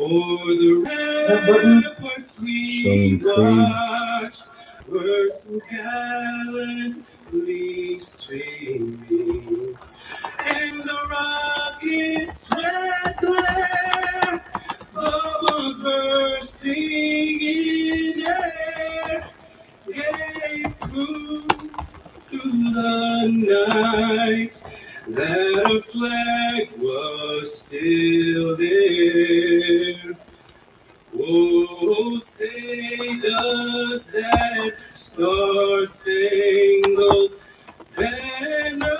Or the ramparts we watched were so gallantly streaming, and the rocket's red glare, bubbles bursting in air, gave proof through the night that a flag was still there. Oh, say does that star-spangled banner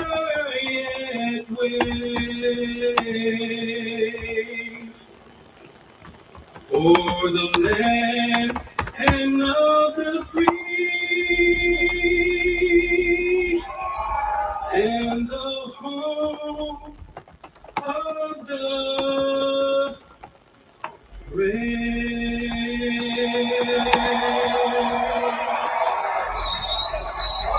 yet wave o'er the land and of the free and the home of the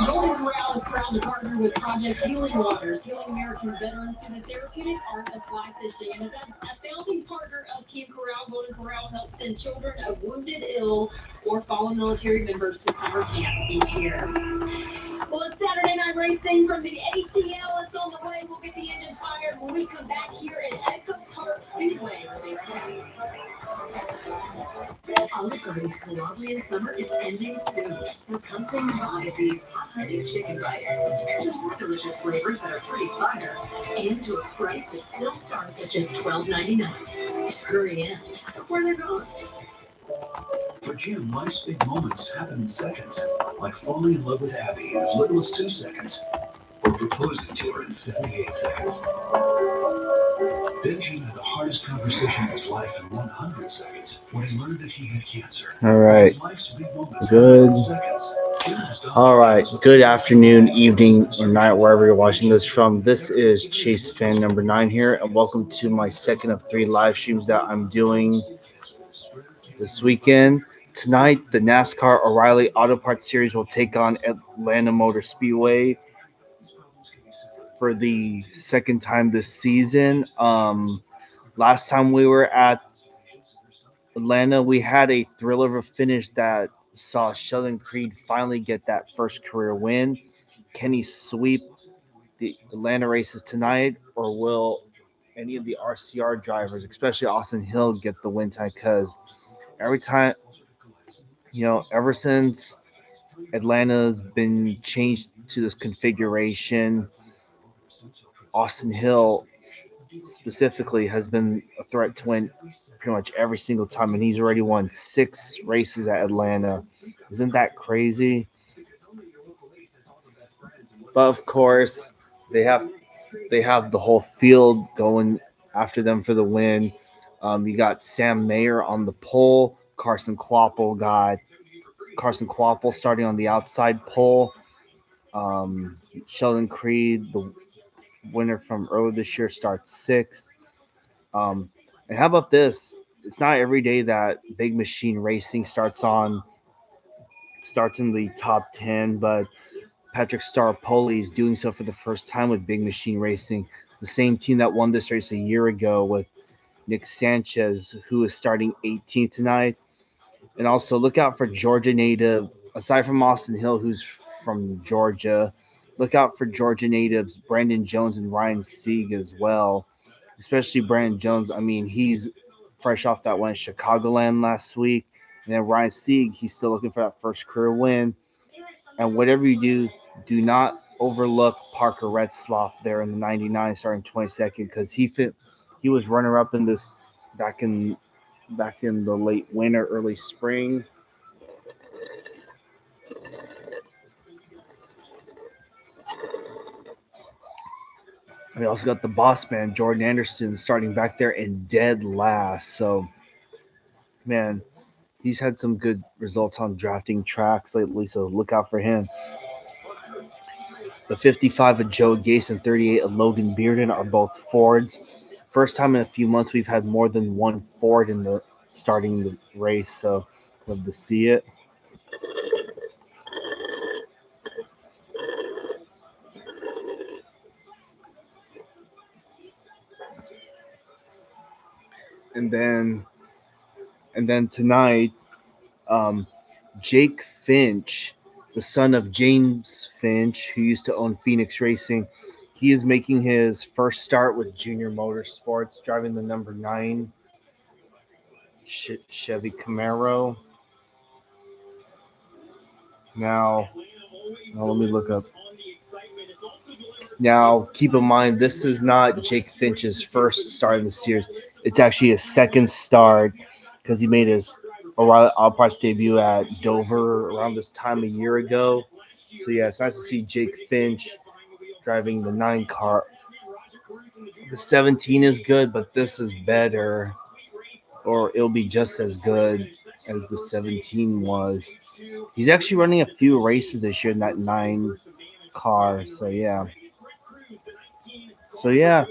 Golden Corral is proud to partner with Project Healing Waters, healing Americans, veterans through the therapeutic art of fly fishing. And as a founding partner of Camp Corral, Golden Corral helps send children of wounded, ill, or fallen military members to summer camp each year. Well, it's Saturday night racing from the ATL. It's on the way. We'll get the engines fired when we come back here at Echo Park Speedway. We'll be right back. Olive Garden's Colombian summer is ending soon, so come say goodbye to these honey chicken bites. To more delicious flavors that are pretty fire, and to a price that still starts at just $12.99. Hurry in before they're gone. For Jim, life's big moments happen in seconds, like falling in love with Abby in as little as 2 seconds, or proposing to her in 78 seconds. Then Jim had the hardest conversation of his life in 100 seconds when he learned that he had cancer. All right. Good. All right. Good afternoon, evening, or night, wherever you're watching this from. This is Chase fan number 9 here, and welcome to my second of 3 live streams that I'm doing this weekend. Tonight, the NASCAR O'Reilly Auto Parts Series will take on Atlanta Motor Speedway for the second time this season. Last time we were at Atlanta, we had a thriller of a finish that saw Sheldon Creed finally get that first career win. Can he sweep the Atlanta races tonight, or will any of the RCR drivers, especially Austin Hill, get the win tonight? Because every time, ever since Atlanta's been changed to this configuration, Austin Hill specifically has been a threat to win pretty much every single time, and he's already won 6 races at Atlanta. Isn't that crazy? But of course, they have the whole field going after them for the win. You got Sam Mayer on the pole. Carson Kvapil starting on the outside pole. Sheldon Creed, the winner from earlier this year, starts 6th. And how about this? It's not every day that Big Machine Racing starts in the top 10, but Patrick Starpoli is doing so for the first time with Big Machine Racing, the same team that won this race a year ago with Nick Sanchez, who is starting 18th tonight. And also look out for Georgia native, aside from Austin Hill, who's from Georgia. Look out for Georgia natives Brandon Jones and Ryan Sieg as well. Especially Brandon Jones. I mean, he's fresh off that win at Chicagoland last week. And then Ryan Sieg, he's still looking for that first career win. And whatever you do not overlook Parker Retzloff there in the 99 starting 22nd, because he was runner up in this back in the late winter, early spring. We also got the boss man, Jordan Anderson, starting back there in dead last. So, man, he's had some good results on drafting tracks lately, so look out for him. The 55 of Joe Gase and 38 of Logan Bearden are both Fords. First time in a few months we've had more than one Ford in the starting the race, so love to see it. And then And then tonight, um, Jake Finch, the son of James Finch, who used to own Phoenix Racing, he is making his first start with Junior Motorsports, driving the number 9 Chevy Camaro. Now, let me look up. Now, keep in mind, this is not Jake Finch's first start in the series. It's actually his second start because he made his O'Reilly All Parts debut at Dover around this time a year ago. So, yeah, it's nice to see Jake Finch driving the 9 car. The 17 is good, but this is better, or it'll be just as good as the 17 was. He's actually running a few races this year in that 9 car. So yeah,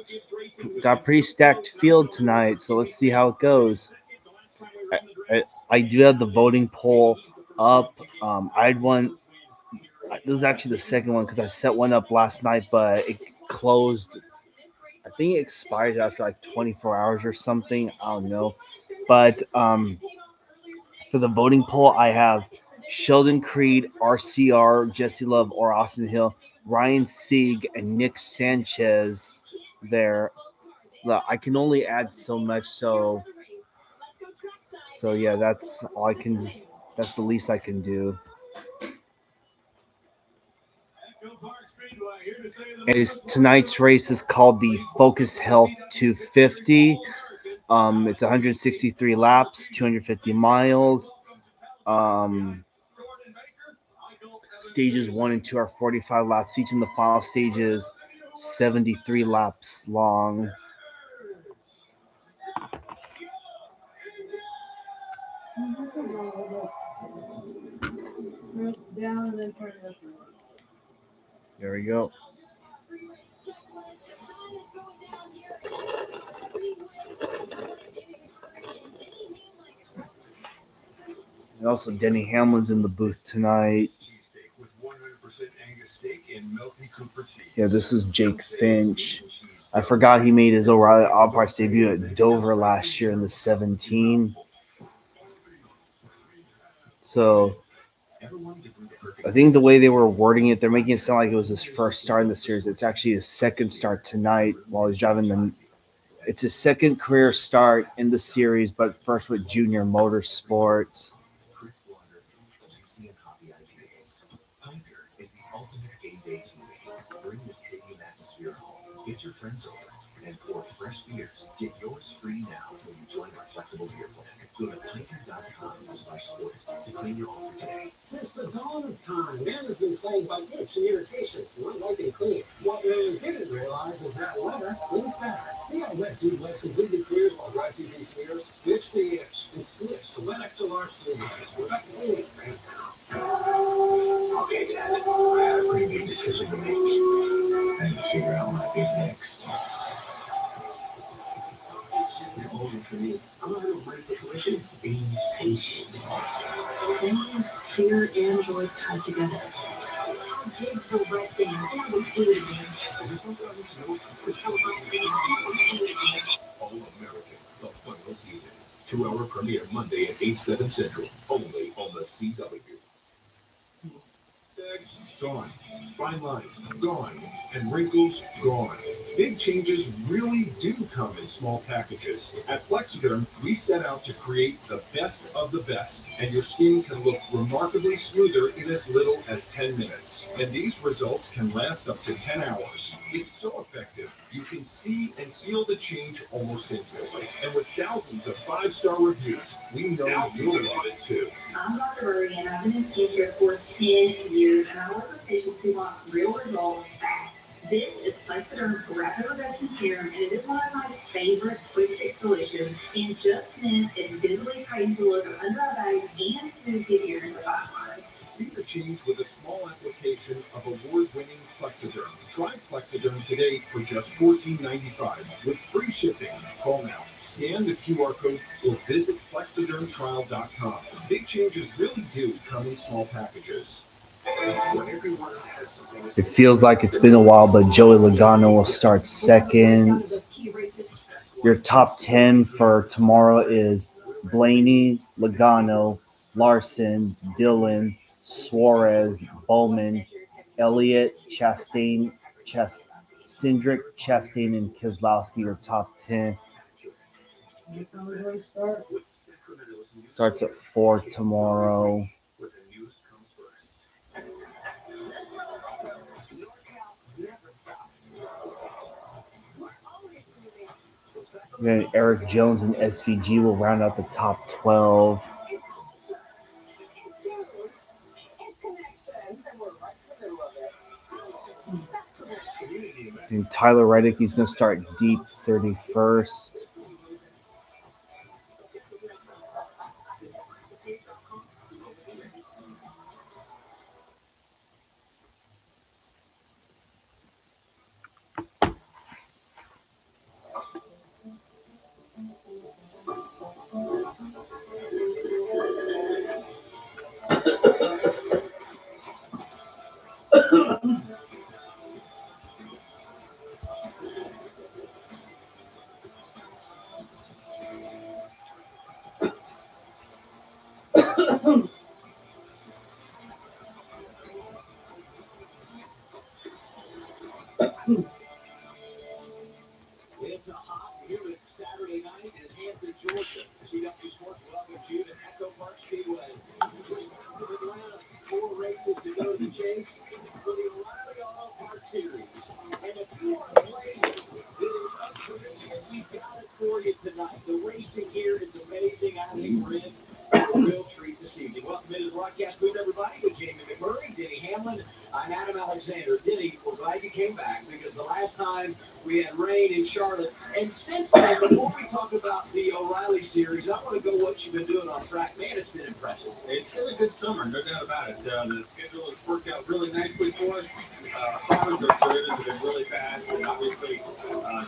got a pretty stacked field tonight. So let's see how it goes. I do have the voting poll up. I'd one. This is actually the second one because I set one up last night, but it closed. I think it expired after like 24 hours or something. I don't know. But for the voting poll, I have Sheldon Creed, RCR, Jesse Love, or Austin Hill, Ryan Sieg, and Nick Sanchez there. Look, I can only add so much, so yeah, that's all I can. That's the least I can do. Tonight's race is called the Focus Health 250. It's 163 laps, 250 miles. Um, Stages 1 and 2 are 45 laps each, and the final stage is 73 laps long. There we go. And also, Denny Hamlin's in the booth tonight. Yeah, this is Jake Finch. I forgot he made his O'Reilly All Parts debut at Dover last year in the 17. So I think the way they were wording it, they're making it sound like it was his first start in the series. It's actually his second start tonight while he's driving the. It's his second career start in the series, but first with Junior Motorsports. Is the ultimate game day teammate. Bring the stadium atmosphere home. Get your friends over and pour fresh beers. Get yours free now when you join our flexible beer plan. Go to pinter.com/sports to claim your offer today. Since the dawn of time, man has been plagued by itch and irritation, not wiping clean. What man didn't realize is that water cleans better. See how Wet Dude wipes completely clears while dry TV smears? Ditch the itch and switch to Wet Extra Large Clean Wipes. Where best clean, hands down. Okay, Dad. I had a pretty big decision to make. I need to figure out what I do next. It's over for me. I'm not gonna break this mission. Being patient. Families, fear and joy tied together. Dig the right thing. Do it again. Is there something I need to know? All American, the final season. 2-hour premiere Monday at 8/7 Central. Only on the CW. Gone. Fine lines, gone. And wrinkles, gone. Big changes really do come in small packages. At Plexiderm, we set out to create the best of the best, and your skin can look remarkably smoother in as little as 10 minutes. And these results can last up to 10 hours. It's so effective, you can see and feel the change almost instantly. And with thousands of 5-star reviews, we know you'll love it too. I'm Dr. Murray, and I've been in skincare for 10 years, and I work with patients who want real results fast. This is Plexiderm's Rapid Reduction Serum, and it is one of my favorite quick fix solutions. In just minutes, it visibly tightens the look of under eye bags and smooths the appearance of fine lines. See the change with a small application of award-winning Plexiderm. Try Plexiderm today for just $14.95 with free shipping. Call now, scan the QR code, or visit plexidermtrial.com. Big changes really do come in small packages. It feels like it's been a while, but Joey Logano will start second. Your top 10 for tomorrow is Blaney, Logano, Larson, Dillon, Suarez, Bowman, Elliott, Chastain, Cindric, Chastain, and Keselowski are top 10. Starts at 4 tomorrow. Then Eric Jones and SVG will round out the top 12. And Tyler Reddick, he's going to start deep 31st. It's a hot, humid Saturday night in Hampton, Georgia. CW Sports welcomes you to Echo Park Speedway. We're south of Atlanta. 4 races to go to the chase for the O'Reilly Auto Parts Series. And if you are a place that is unpredictable, we've got it for you tonight. The racing here is amazing. I think we're in for a real treat this evening. Welcome into the broadcast booth, everybody, with Jamie McMurray, Denny Hamlin. I'm Adam Alexander. Denny, we're glad you came back because the last time we had rain in Charlotte. And since then, before we talk about the O'Reilly series, I want to go what you've been doing on track. Man, it's been impressive. It's been a good summer, no doubt about it. The schedule has worked out really nicely for us. Cars, our Toyotas have been really fast, and obviously,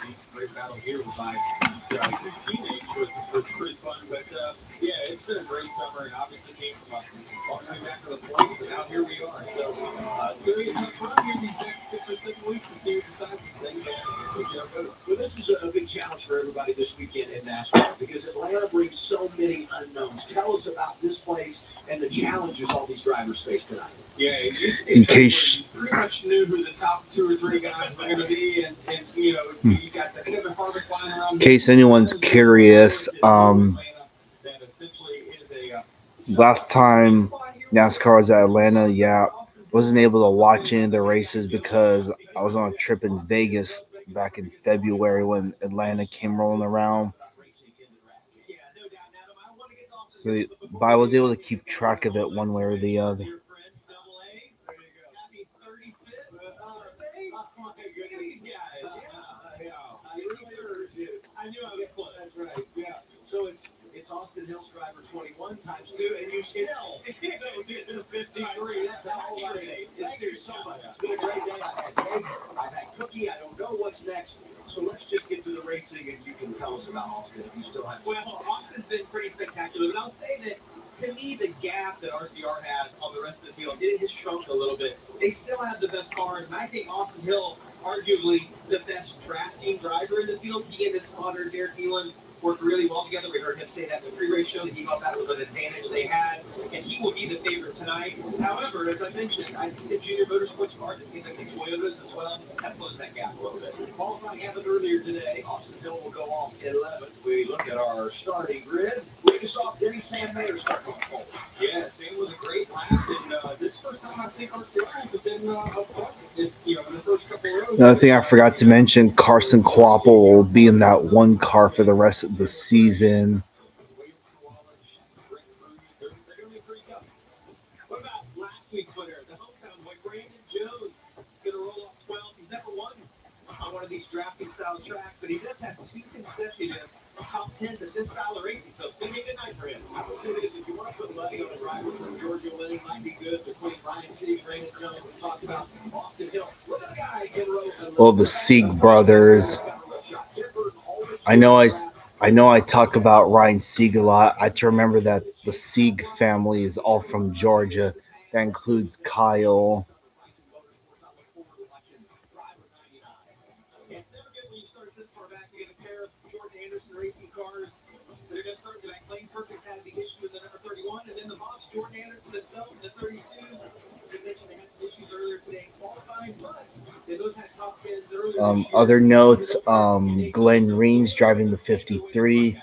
these race battle here with my 2 teammates was pretty fun. But yeah, it's been a great summer, and obviously came from all the way back to the points, and now here we are. So it's going to be a tough run here these next 6 or 7 weeks to see who decides this thing. We'll see how it goes. Well, this is a big challenge for everybody this weekend in NASCAR because Atlanta brings so many unknowns. Tell us about this place and the challenges all these drivers face tonight. Yeah, it used to be In a place case- where you pretty much knew who the top 2 or 3 guys were going to be, and you know, you got the Kevin Harvick flying around. In case anyone's curious, That essentially is a last time NASCAR was at Atlanta, yeah, wasn't able to watch any of the races because I was on a trip in Vegas back in February when Atlanta came rolling around. So, but I was able to keep track of it one way or the other. I knew I was close. That's right. Yeah. So it's Austin Hill's driver 21 times 2, and you still get to 53. That's a whole lot of day. Thank you so much. It's been a great day. I've had cake. I've had cookie. I don't know what's next. So let's just get to the racing, and you can tell us about Austin if you still have. Well, Austin's been pretty spectacular, but I'll say that to me, the gap that RCR had on the rest of the field, it has shrunk a little bit. They still have the best cars, and I think Austin Hill, arguably the best drafting driver in the field. He and his spotter, Derek Nealon, worked really well together. We heard him say that in the pre-race show that he thought that was an advantage they had, and he will be the favorite tonight. However, as I mentioned, I think the junior motorsports cars, it seems like the Toyotas as well, have closed that gap a little bit. Qualifying happened earlier today. Austin Hill will go off 11th. We look at our starting grid. Lead us off, Denny. Sam Mayer starting off pole. Yeah, Sam was a great lap, and this first time I think RCRs have been up front. You know, in the first couple of rows. Another thing I forgot to mention, Carson Quapple will be in that one car for the rest of the season. What about last week's winner, the hometown boy, Brandon Jones? Going to roll off 12. He's never won on one of these drafting style tracks, but he does have 2 consecutive top 10 at this style of racing, so it's going to be a good night for him. I would say this, if you want to put money on a driver from Georgia winning, might be good between Ryan Sieg and Brandon Jones. We talked about Austin Hill. Look at the guy in row 11. Well, the Sieg brothers. I know I talk about Ryan Sieg a lot. I have to remember that the Sieg family is all from Georgia. That includes Kyle. It's never good when you start this far back. You get a pair of Jordan Anderson racing cars But it does start tonight. Lane Perkins had the issue in the number 31, and then the boss, Jordan Anderson himself, the 32. As I mentioned, they had some issues earlier today qualifying, but they both had top 10s earlier this year. Other notes, Glenn Reens driving the 53.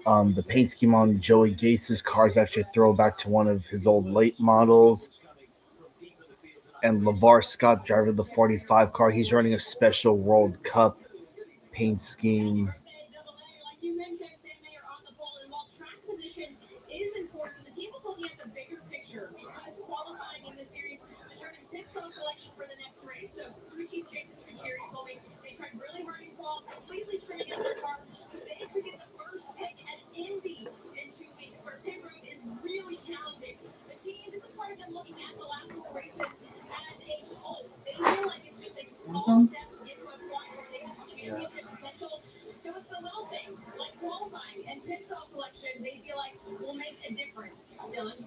The paint scheme on Joey Gase's car is actually a throwback to one of his old late models. And LeVar Scott driving the 45 car. He's running a special World Cup paint scheme. Like you mentioned, Sam Mayer on the pole, and while track position is important, the team was looking at the bigger picture because qualifying in this series determines pit stop selection for the next race. So crew chief Jason Trinchieri told me they tried really hard in quals, completely trimming out their car so they could get the first pick at Indy in 2 weeks, where pit road is really challenging. The team, this is part of them looking at the last four races as a whole. They feel like it's just a small step to get to a point where they have championship potential. So it's the little things like qualifying and pit stop selection they feel like will make a difference. Dylan?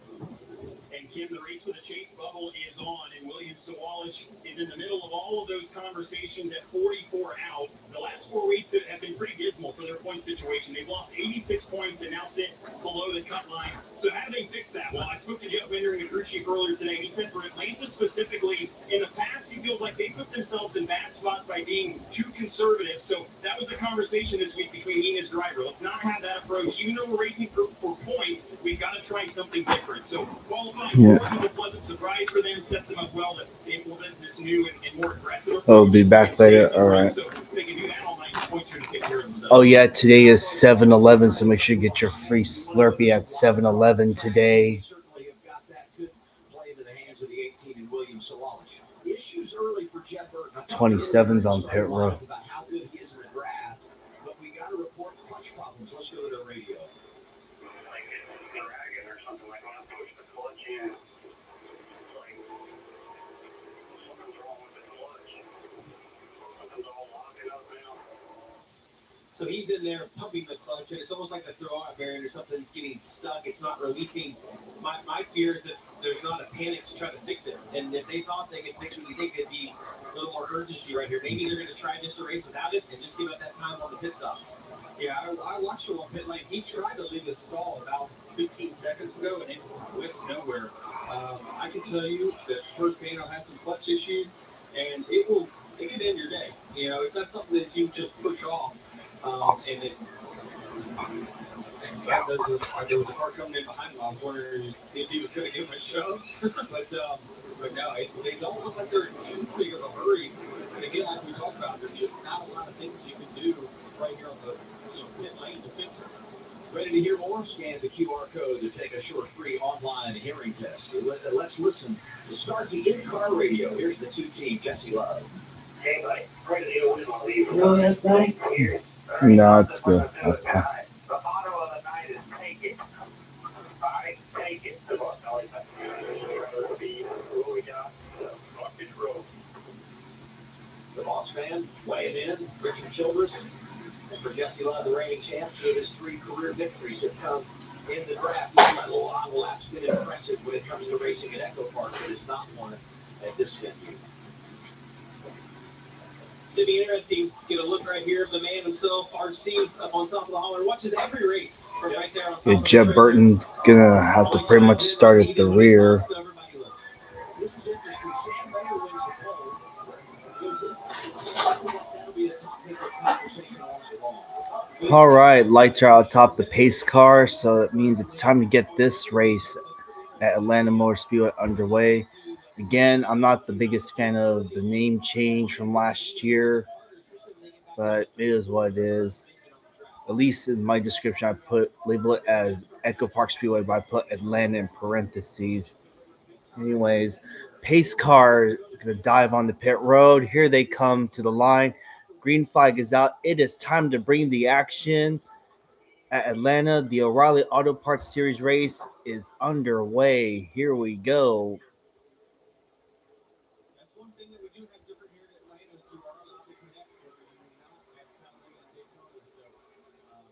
And Kim, the race for the chase bubble is on, and William Sawalich is in the middle of all of those conversations at 44 out. The last 4 weeks have been pretty dismal for their point situation. They've lost 86 points and now sit below the cut line. So how do they fix that? Well, I spoke to Jeff Bender, the crew chief, earlier today. He said for Atlanta specifically, in the past, he feels like they put themselves in bad spots by being too conservative. So that was the conversation this week between he and his driver. Let's not have that approach. Even though we're racing for points, we've got to try something different. So qualifying was a pleasant surprise for them, sets them up well to implement this new and more aggressive approach. I'll be back later. All right. So they can do that all night. Points are to take care of themselves. Oh yeah, today is 7-Eleven, so make sure you get your free Slurpee at 7-Eleven today. Certainly have got that good play into the hands of the 18 and William Sawalich. Issues early for Jeff Burton. 27's on pit road. About how good he is in the draft, but we got to report clutch problems. Let's go to the radio. Like it's dragging or something like when I push the clutch in. It's like something's wrong with the clutch. Something's all locking up now. So he's in there pumping the clutch, and it's almost like the throwout bearing or something that's getting stuck. It's not releasing. My fear is that there's not a panic to try to fix it. And if they thought they could fix it, you think there'd be a little more urgency right here. Maybe they're going to try just a race without it and just give it that time on the pit stops. Yeah, I watched him on pit lane. He tried to leave the stall about 15 seconds ago, and it went nowhere. I can tell you that firsthand I've had some clutch issues, and it can end your day. You know, it's not something that you just push off. And it, there was a car coming in behind him. I was wondering if he was going to give him a shove, but no, they don't look like they're in too big of a hurry. And again, like we talked about, there's just not a lot of things you can do right here on the pit lane to fix it. Ready to hear more? Scan the QR code to take a short free online hearing test. Let's listen to start the in-car radio. Here's the two-team Jesse Love. Hey, buddy, ready to go with my leave. No, that's buddy. No, it's good. Okay. The motto of the night is take it. All right, take it. Good luck, Ellie. What we got? Fucking road. The boss man weighing in, Richard Childress. And for Jesse Love, the reigning champ, 2 of his 3 career victories have come in the draft. He's got a lot of laps, been impressive when it comes to racing at Echo Park, but has not won at this venue. It's going to be interesting. Get a look right here of the man himself, RC, up on top of the holler. Watches every race from right there on top Yeah, of the Jeff trailer. Burton's gonna have to pretty much start at the rear. This is interesting. Sam Mayer wins the pole. Goes inside. That'll be the topic of conversation all night long. All right, lights are out top the pace car, so that means it's time to get this race at Atlanta Motor Speedway underway. Again, I'm not the biggest fan of the name change from last year, but it is what it is. At least in my description, I label it as Echo Park Speedway, but I put Atlanta in parentheses. Anyways, pace car gonna dive on the pit road. Here they come to the line. Green flag is out. It is time to bring the action at Atlanta. The O'Reilly Auto Parts Series race is underway. Here we go. That's one thing that we do have different here in Atlanta is you are allowed to connect where you will not at Talladega and Daytona.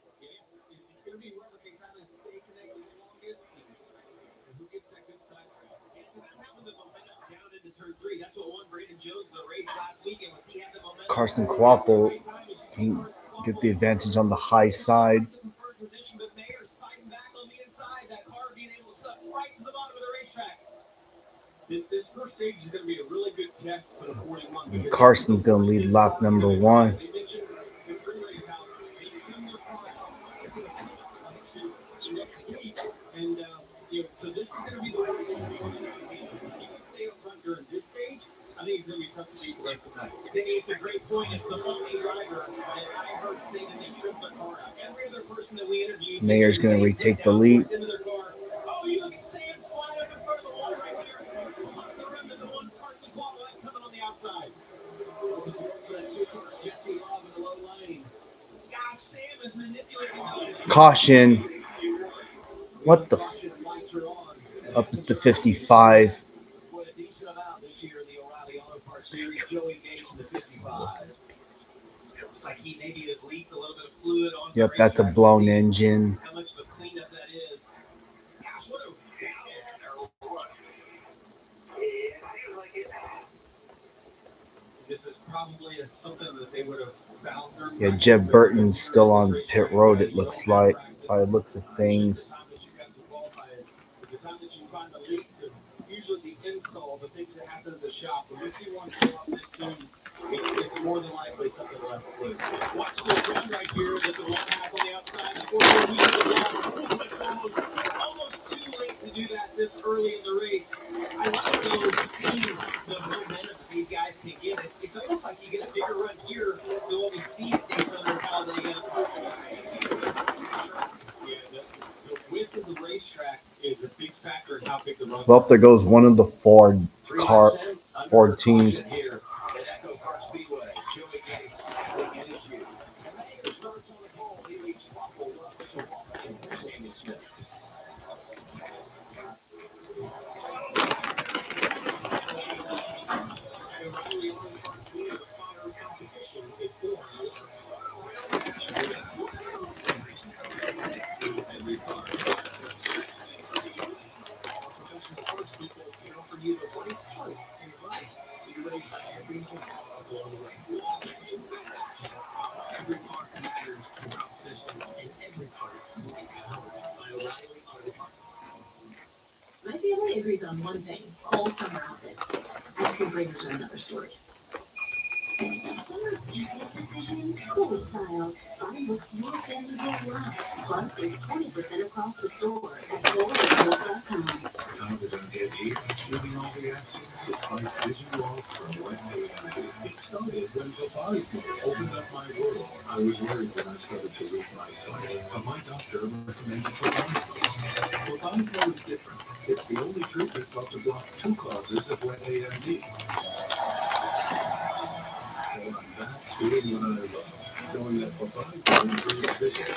So, yeah, it's going to be whoever can kind of stay connected the longest and who gets that good side. It's about having the momentum down into turn three. That's what won Brandon Jones the race last weekend. Was he had the momentum? Carson Quaffle can get the advantage on the high side. The preferred position, but Mayer's fighting back on the inside. That car being able to slip right to the bottom of the racetrack. This first stage is going to be a really good test for the 41. Because Carson's going to lead lap number one. They mentioned in pre-race how they've seen their car optimize for the pace to next week. And, so this is going to be the worst stage for them to beat. If he can stay up front during this stage, I think it's going to be tough to beat the rest of the night. Danny, it's a great point. It's the only driver that I heard say that they tripped their car out. Every other person that we interviewed, Mayer's going to retake the lead. into their car. Oh, you look at Sam slide up in front of the wall right there. Caught the rim to the one Carson Quattleback coming on the outside. Jesse Love in the low lane. Gosh, Sam is manipulating those. Caution. What the? Up to 55. Boy, a decent amount this year in the O'Reilly Auto Parts Series. Joey Gase in the 55. Looks like he maybe has leaked a little bit of fluid on. Yep, that's a blown engine. How much of a cleanup that is. Gosh, what a battle. This is probably something that they would have found. Yeah, Jeb Burton's still on pit road, it looks like, by the looks of things. The time that you got to qualify is the time that you find the leaks and usually the install, the things that happen in the shop. When you see one go up this soon, it's more than likely something left loose. Watch the run right here that the one has on the outside. It's almost too late to do that this early in the race. I like to see the momentum that these guys can get. It's almost like you get a bigger run here than what we see at Daytona Talladega. Yeah, the width of the racetrack is a big factor in how big the run. Well, there goes one of the Ford teams. Here at Echo Park Speedway, Joey Gase having an issue. Mayer starts on the pole. He leads Quaffle up to Walsh and Sammy Smith. O'Reilly Auto Parts being the fodder of competition is born. Every car. Our professional parts people can offer you the right parts and advice so you're ready for every moment along the way. Every part matters in competition, and every part is powered by O'Reilly Auto Parts. My family agrees on one thing: fall summer outfits. Ice cream flavors are another story. Summer's easiest decision: cool styles. Find looks your family will love. Plus, save 20% across the store at coolstylescom. How did I get here? Shooting all the action despite vision loss from wet AMD. It started when Vabysmo opened up my world. I was worried when I started to lose my sight, but my doctor recommended Vabysmo. Vabysmo is different. It's the only treatment thought to block two causes of wet AMD. So I'm back doing what I love, knowing that Vabysmo improves vision.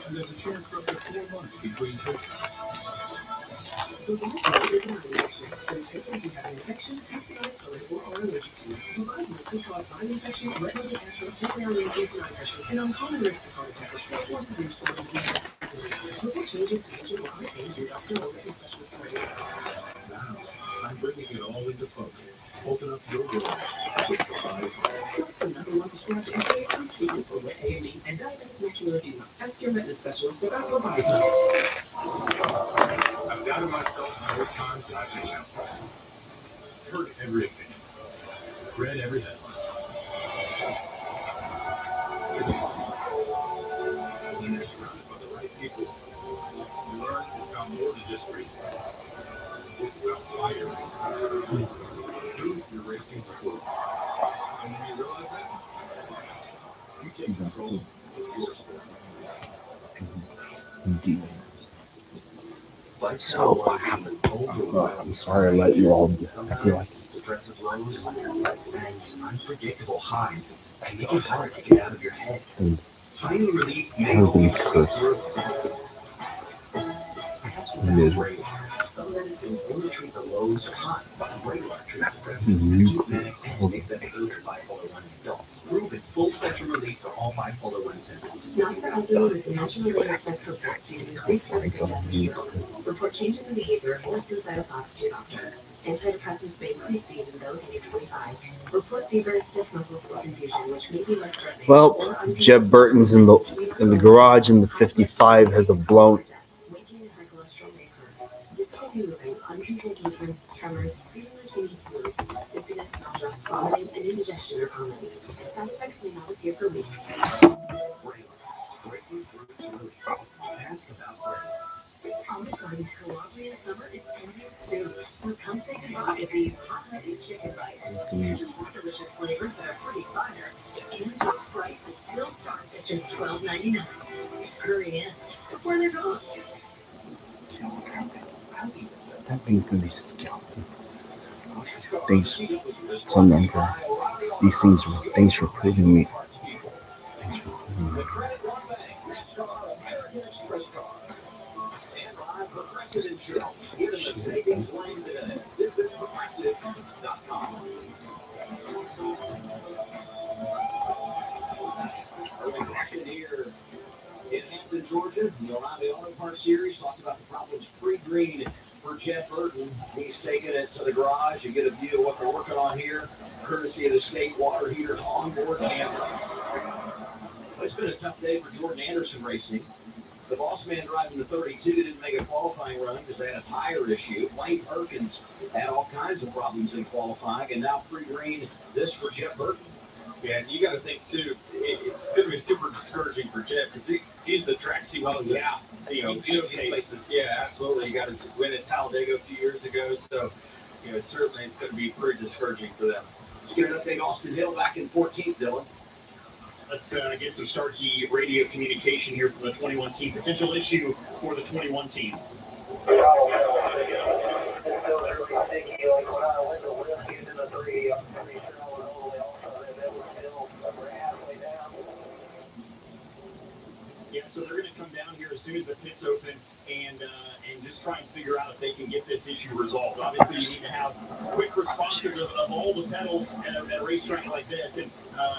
And there's a chance for up to 4 months between treatments. Vabysmo is an eye injection. When taken, if you have an infection, uveitis, or are allergic to. Vabysmo could cause eye infection, retinal detachment, temporary increase in eye pressure, and uncommon risk of cardiac stroke or severe swelling in the report changes to vision or eye pain to your doctor or retina specialist for Now, I'm bringing it all into focus. Open up your world with Vabysmo. Trust the #1 prescribed FDA-approved treatment for wet AMD and diabetic macular edema. Ask your retina specialist about Vabysmo. I've doubted myself more times than I can count. Heard every opinion. Read every headline. When you're surrounded by the right people, you learn it's about more than just racing. It's about why you're racing. Who you're racing for. And when you realize that, you take control of your sport. Indeed. Life's So what happened? I'm sorry I let you all sometimes depressive lows and unpredictable highs can make it hard to get out of your head. Finding relief may help you through. That's what brave Some medicines only treat the lows or highs, and regular treats depressive, acute, manic, and mixed episodes of bipolar 1 in adults. Proven full spectrum relief for all bipolar 1 symptoms. Not for elderly with dementia-related psychosis due to increased risk of death and stroke. Report changes in behavior or suicidal thoughts to your doctor. Antidepressants may increase these in those under 25. Report fever, stiff muscles, or confusion, which may be life-threatening. Well, Jeb Burton's in the garage, and the 55 has a blown. Weight gain and high cholesterol may occur. Difficulty moving, uncontrolled movements, tremors, feeling like you need to move, sleepiness, nausea, vomiting, and indigestion are common. Side effects may not appear for weeks. Breaking through to relief. Ask about Olive Garden's Colombian summer is ending soon, so come say goodbye to these hot-headed chicken bites. Enjoy delicious flavors that are pretty fire, and to a price that still starts at just $12.99. Hurry in before they're gone. That thing's gonna be scalping. Thanks, some uncle. These things are thanks for proving me. Thanks for proving me. The Credit One Bank, NASCAR American Express Card. And live Progressive Insurance. Get in the savings lane today. Visit progressive.com. Early caution here in Hampton, Georgia. The O'Reilly Auto Parts Series talked about the problems pre-green for Jeff Burton. He's taking it to the garage. You get a view of what they're working on here, courtesy of the state water heaters onboard camera. It's been a tough day for Jordan Anderson Racing. The boss man driving the 32 didn't make a qualifying run because they had a tire issue. Wayne Perkins had all kinds of problems in qualifying, and now pre-green, this for Jeff Burton. Yeah, and you got to think too. It's going to be super discouraging for Jeff because he's the tracks he wants to, showcases. Yeah, absolutely. He got his win at Talladega a few years ago, so certainly it's going to be pretty discouraging for them. Let's get an update. Austin Hill back in 14th, Dylan. Let's get some start key radio communication here from the 21 team. Potential issue for the 21 team. Yeah, so they're going to come down here as soon as the pits open and just try and figure out if they can get this issue resolved. Obviously, you need to have quick responses of all the pedals at a racetrack like this. And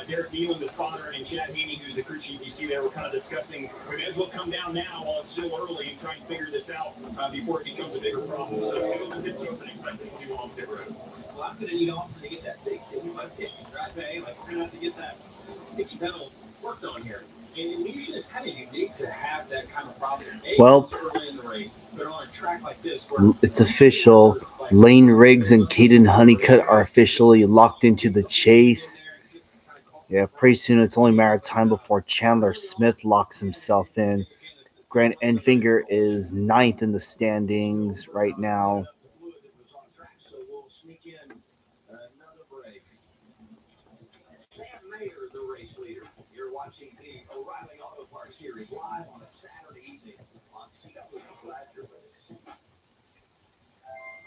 Derek Nealon, the spotter, and Chad Haney, who's the crew chief, you see there, we're kind of discussing we may as well come down now while it's still early and try and figure this out before it becomes a bigger problem. So as soon as the pits open, expect the 21 on pit road. Well, I'm going to need Austin to get that fixed. He's my pick, right? Hey, like, we're going to have to get that sticky pedal worked on here. And Legion is kind of unique to have that kind of problem. Well, Early in the race, but on a track like this, where it's official. Lane Riggs and Caden Honeycutt are officially locked into the chase. Yeah, pretty soon it's only a matter of time before Chandler Smith locks himself in. Grant Enfinger is ninth in the standings right now. So we'll sneak in another break. Sam Mayer, the race leader. You're watching the O'Reilly Auto Parts Series live on a Saturday evening on CW. Glad you're with us.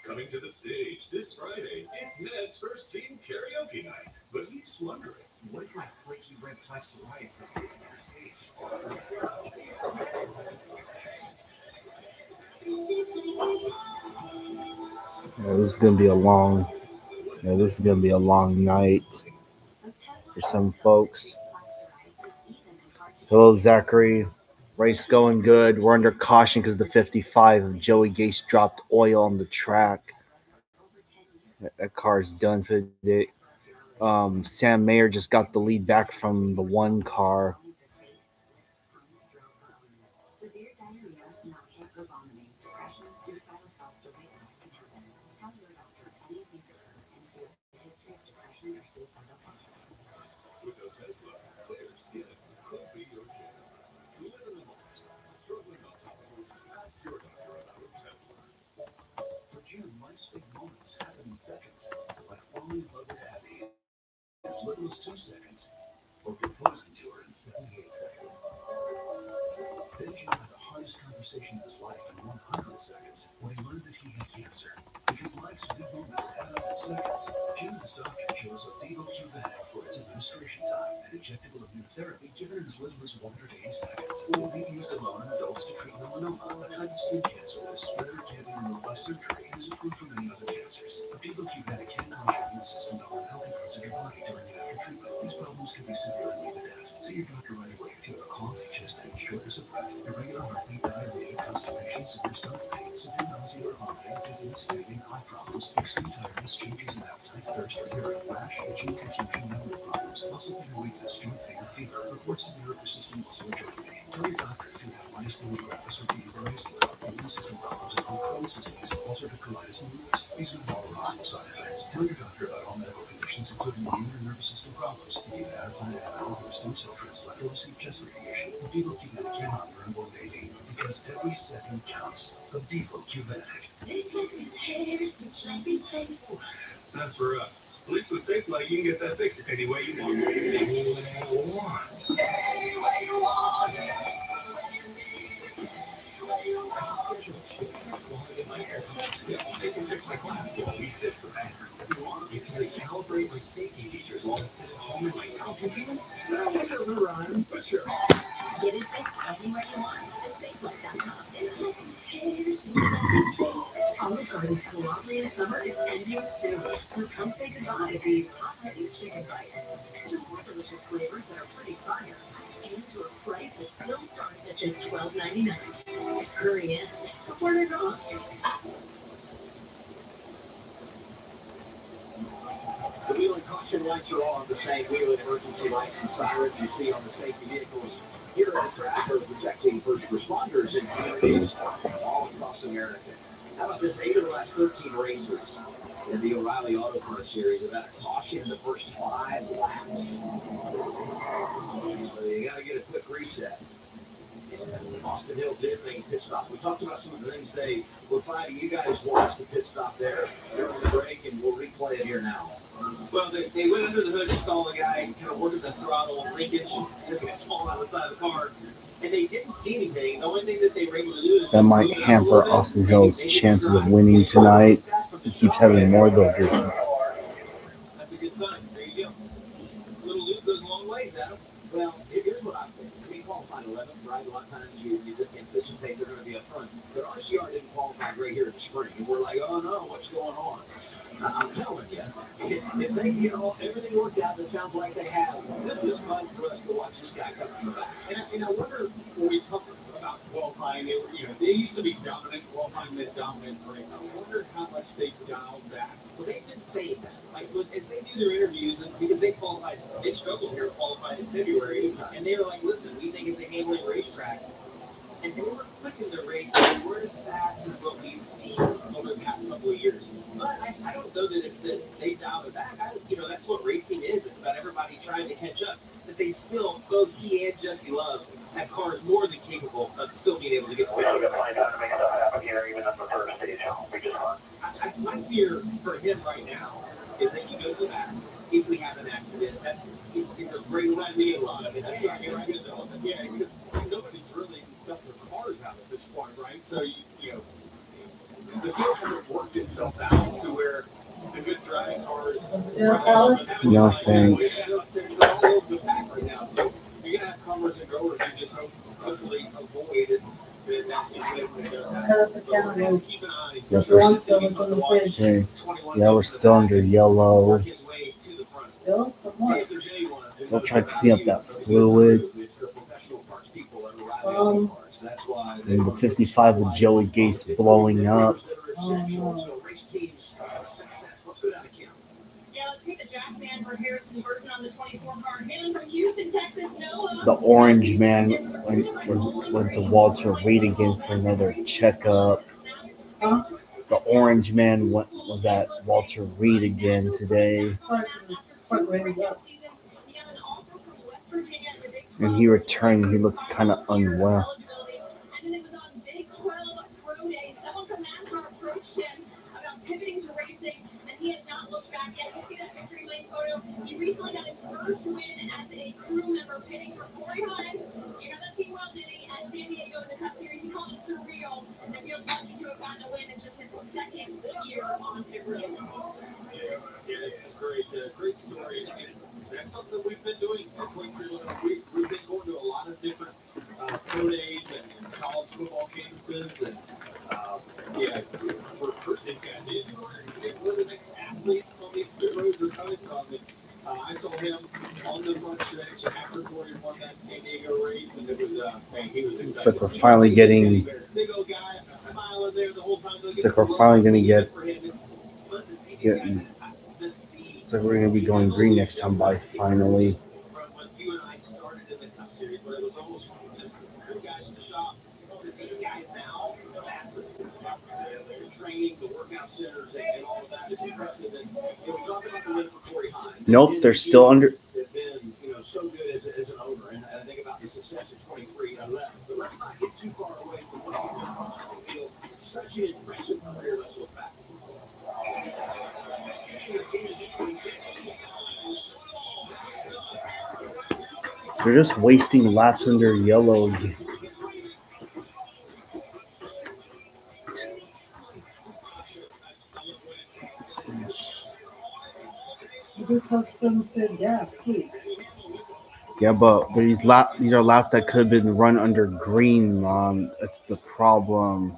Coming to the stage this Friday, it's Ned's first team karaoke night. But he's wondering, what if my flaky red plaque psoriasis takes center stage? This is gonna be a long. This is gonna be a long night for some folks. Hello, Zachary. Race going good. We're under caution because the 55 of Joey Gase dropped oil on the track. That car's done for the day. Sam Mayer just got the lead back from the one car. Severe diarrhea, nausea, or vomiting, depression, suicidal thoughts, or weight loss can happen. Tell your doctor if any of these occur and if you have a history of depression or suicidal thoughts. With a Tesla, clear skin could be your jam. Live in the moment. Struggling on topicals? Ask your doctor about a Tesla. For June, life's big moments happen in seconds, like falling in love with Abby in as little as 2 seconds, or proposing to her in 78 seconds. Then June had 100 hardest conversation of his life in 100 seconds when he learned that he had cancer. Because life's big moments add up in seconds, Jim and his doctor chose Opdivo Qvantic for its administration time, an injectable immunotherapy given in as little as 180 seconds. It will be used alone in adults to treat melanoma, a type of skin cancer that is spread or can't be removed by surgery and is approved for many other cancers. Opdivo Qvantic can cause your immune system to harm healthy parts of your body during and after treatment. These problems can be severe and lead to death. See your doctor right away if you have a cough, chest pain, shortness of breath, irregular heartbeat, diarrhea, constipation, severe stomach pain, severe nausea or vomiting, dizziness, fainting, eye problems, extreme tiredness, changes in appetite, thirst or urine, rash, itching, confusion, memory problems, muscle pain or weakness, joint pain or fever, reports severe or persistent muscle or joint pain. Tell your doctor if you have myasthenia gravis or Guillain-Barré syndrome, immune system problems include Crohn's disease, ulcerative colitis, and lupus. These are not possible side effects. Tell your doctor about all medical conditions, including immune and nervous system problems. If you've had or plan to have an organ or stem cell transplant or received chest radiation, Opdivo Qvantic can help your unborn baby. Because every second counts. Opdivo Qvantic. That's rough. At least with SafeLight, you can get that fixed any way you want. Schedule should fix while I get my hair cut. Still, it can fix my class. While we fix the fastest if you want. It can recalibrate my safety features while I sit at home in my comfy pants. No, it doesn't rhyme, but sure. Get it fixed anywhere you want at SafeLight.com. Olive Garden's Colombian summer is ending soon, so come say goodbye to these hot-headed chicken bites. To more delicious flavors that are pretty fire, and to a price that still starts at just $12.99. Hurry in before they're gone. The wheel and caution lights are on, the same wheel and emergency lights and sirens you see on the safety vehicles here at the track are protecting first responders in communities all across America. How about this? 8 of the last 13 races in the O'Reilly Auto Parts Series have had a caution in the first 5 laps. So you got to get a quick reset. And Austin Hill did make a pit stop. We talked about some of the things they were finding. You guys watched the pit stop there during the break, and we'll replay it here now. Well, they went under the hood. You saw the guy kind of working the throttle, linkage, this guy falling out of the side of the car. And they didn't see anything. The only thing that they were able to do is That might hamper Austin Hill's chances of winning tonight. He keeps having more of those issues. That's a good sign. There you go. A little loop goes a long ways, Adam. Well, here's what I think. I mean, qualified 11th, right? A lot of times you just anticipate they're going to be up front. But RCR didn't qualify great here in the spring. And we're like, oh no, what's going on? I'm telling you, if they get everything worked out, and it sounds like they have, this is fun for us to watch this guy come from the back. And I wonder when we talk about qualifying, they used to be dominant qualifying, then dominant race. I wonder how much they dialed back. Well, they've been saying that. Like, as they do their interviews, and because they qualified, they struggled here, qualified in February, and they were like, listen, we think it's a handling racetrack. And they were quick in their race, but they weren't as fast as what we've seen over the past couple of years. But I don't know that it's that they dialed it back. That's what racing is. It's about everybody trying to catch up. But they still, both he and Jesse Love, have cars more than capable of still being able to get to the We're going to find out to make stuff happen here, even at the third stage. We just want. my fear for him right now is that you go to the back. If we have an accident, it's a great time to get a lot. I mean, that's not It's good though. Yeah, because nobody's really got their cars out at this point, right? So the field hasn't worked itself out to where the good driving cars. No thanks. They're all over the pack right now. So you're gonna have comers and goers who just hopefully avoid that incident when it does happen. But we're gonna have to keep an eye. Yep. It's gonna be fun to watch. Okay. 21 Yeah, we're still under yellow. work his way to the front. Still? From what? If there's anyone who They'll knows try to the clean up value that of fluid. It's the professional parts people at O'Reilly Auto Parts. That's why they And the 55 with Joey Gase blowing up. So race teams success. Let's go down to Kim. Yeah, let's meet the jack man for Harrison Burton on the 24 car. Hailing from Houston, Texas, Noah. The orange man went to Walter Reed again for another checkup. Huh? The orange man was at Walter Reed again today. And he returned. He looks kind of unwell. And then it was on Big 12 Pro Day. Someone from NASCAR approached him about pivoting to racing, and he has not looked back yet. You see that victory lane photo? He recently got his first win as a crew member pitting for Corey Hunt. You know that team well, did he? At San Diego in the Cup Series. He surreal, and it feels lucky to have gotten a win in just his second year on pit road. Yeah, this is great. Great story. And that's something that we've been doing at 23. We've been going to a lot of different pro days and college football campuses. And yeah, for these guys, you where the next athletes on these pit roads are coming from. And, I saw him on the front stretch after Corey won that San Diego race, and it was, man, he was excited. Looks like we're finally getting. Big old guy smiling there the whole time. Looks like we're finally going to get. Looks like we're going to be going green next time by finally. From when you and I started in the Cup Series, but it was almost just crew guys in the shop. To these guys now, massive. The training, the workout centers, and all of that is impressive. And we talk about the win for Corey Hine. Nope, they're still under. They've been, so good as an owner, and I think about the success in 23. But let's not get too far away from what you've done on the field. Such an impressive career. Let's look back. They're just wasting laps under yellow. Yeah, but these are laps that could have been run under green. That's the problem.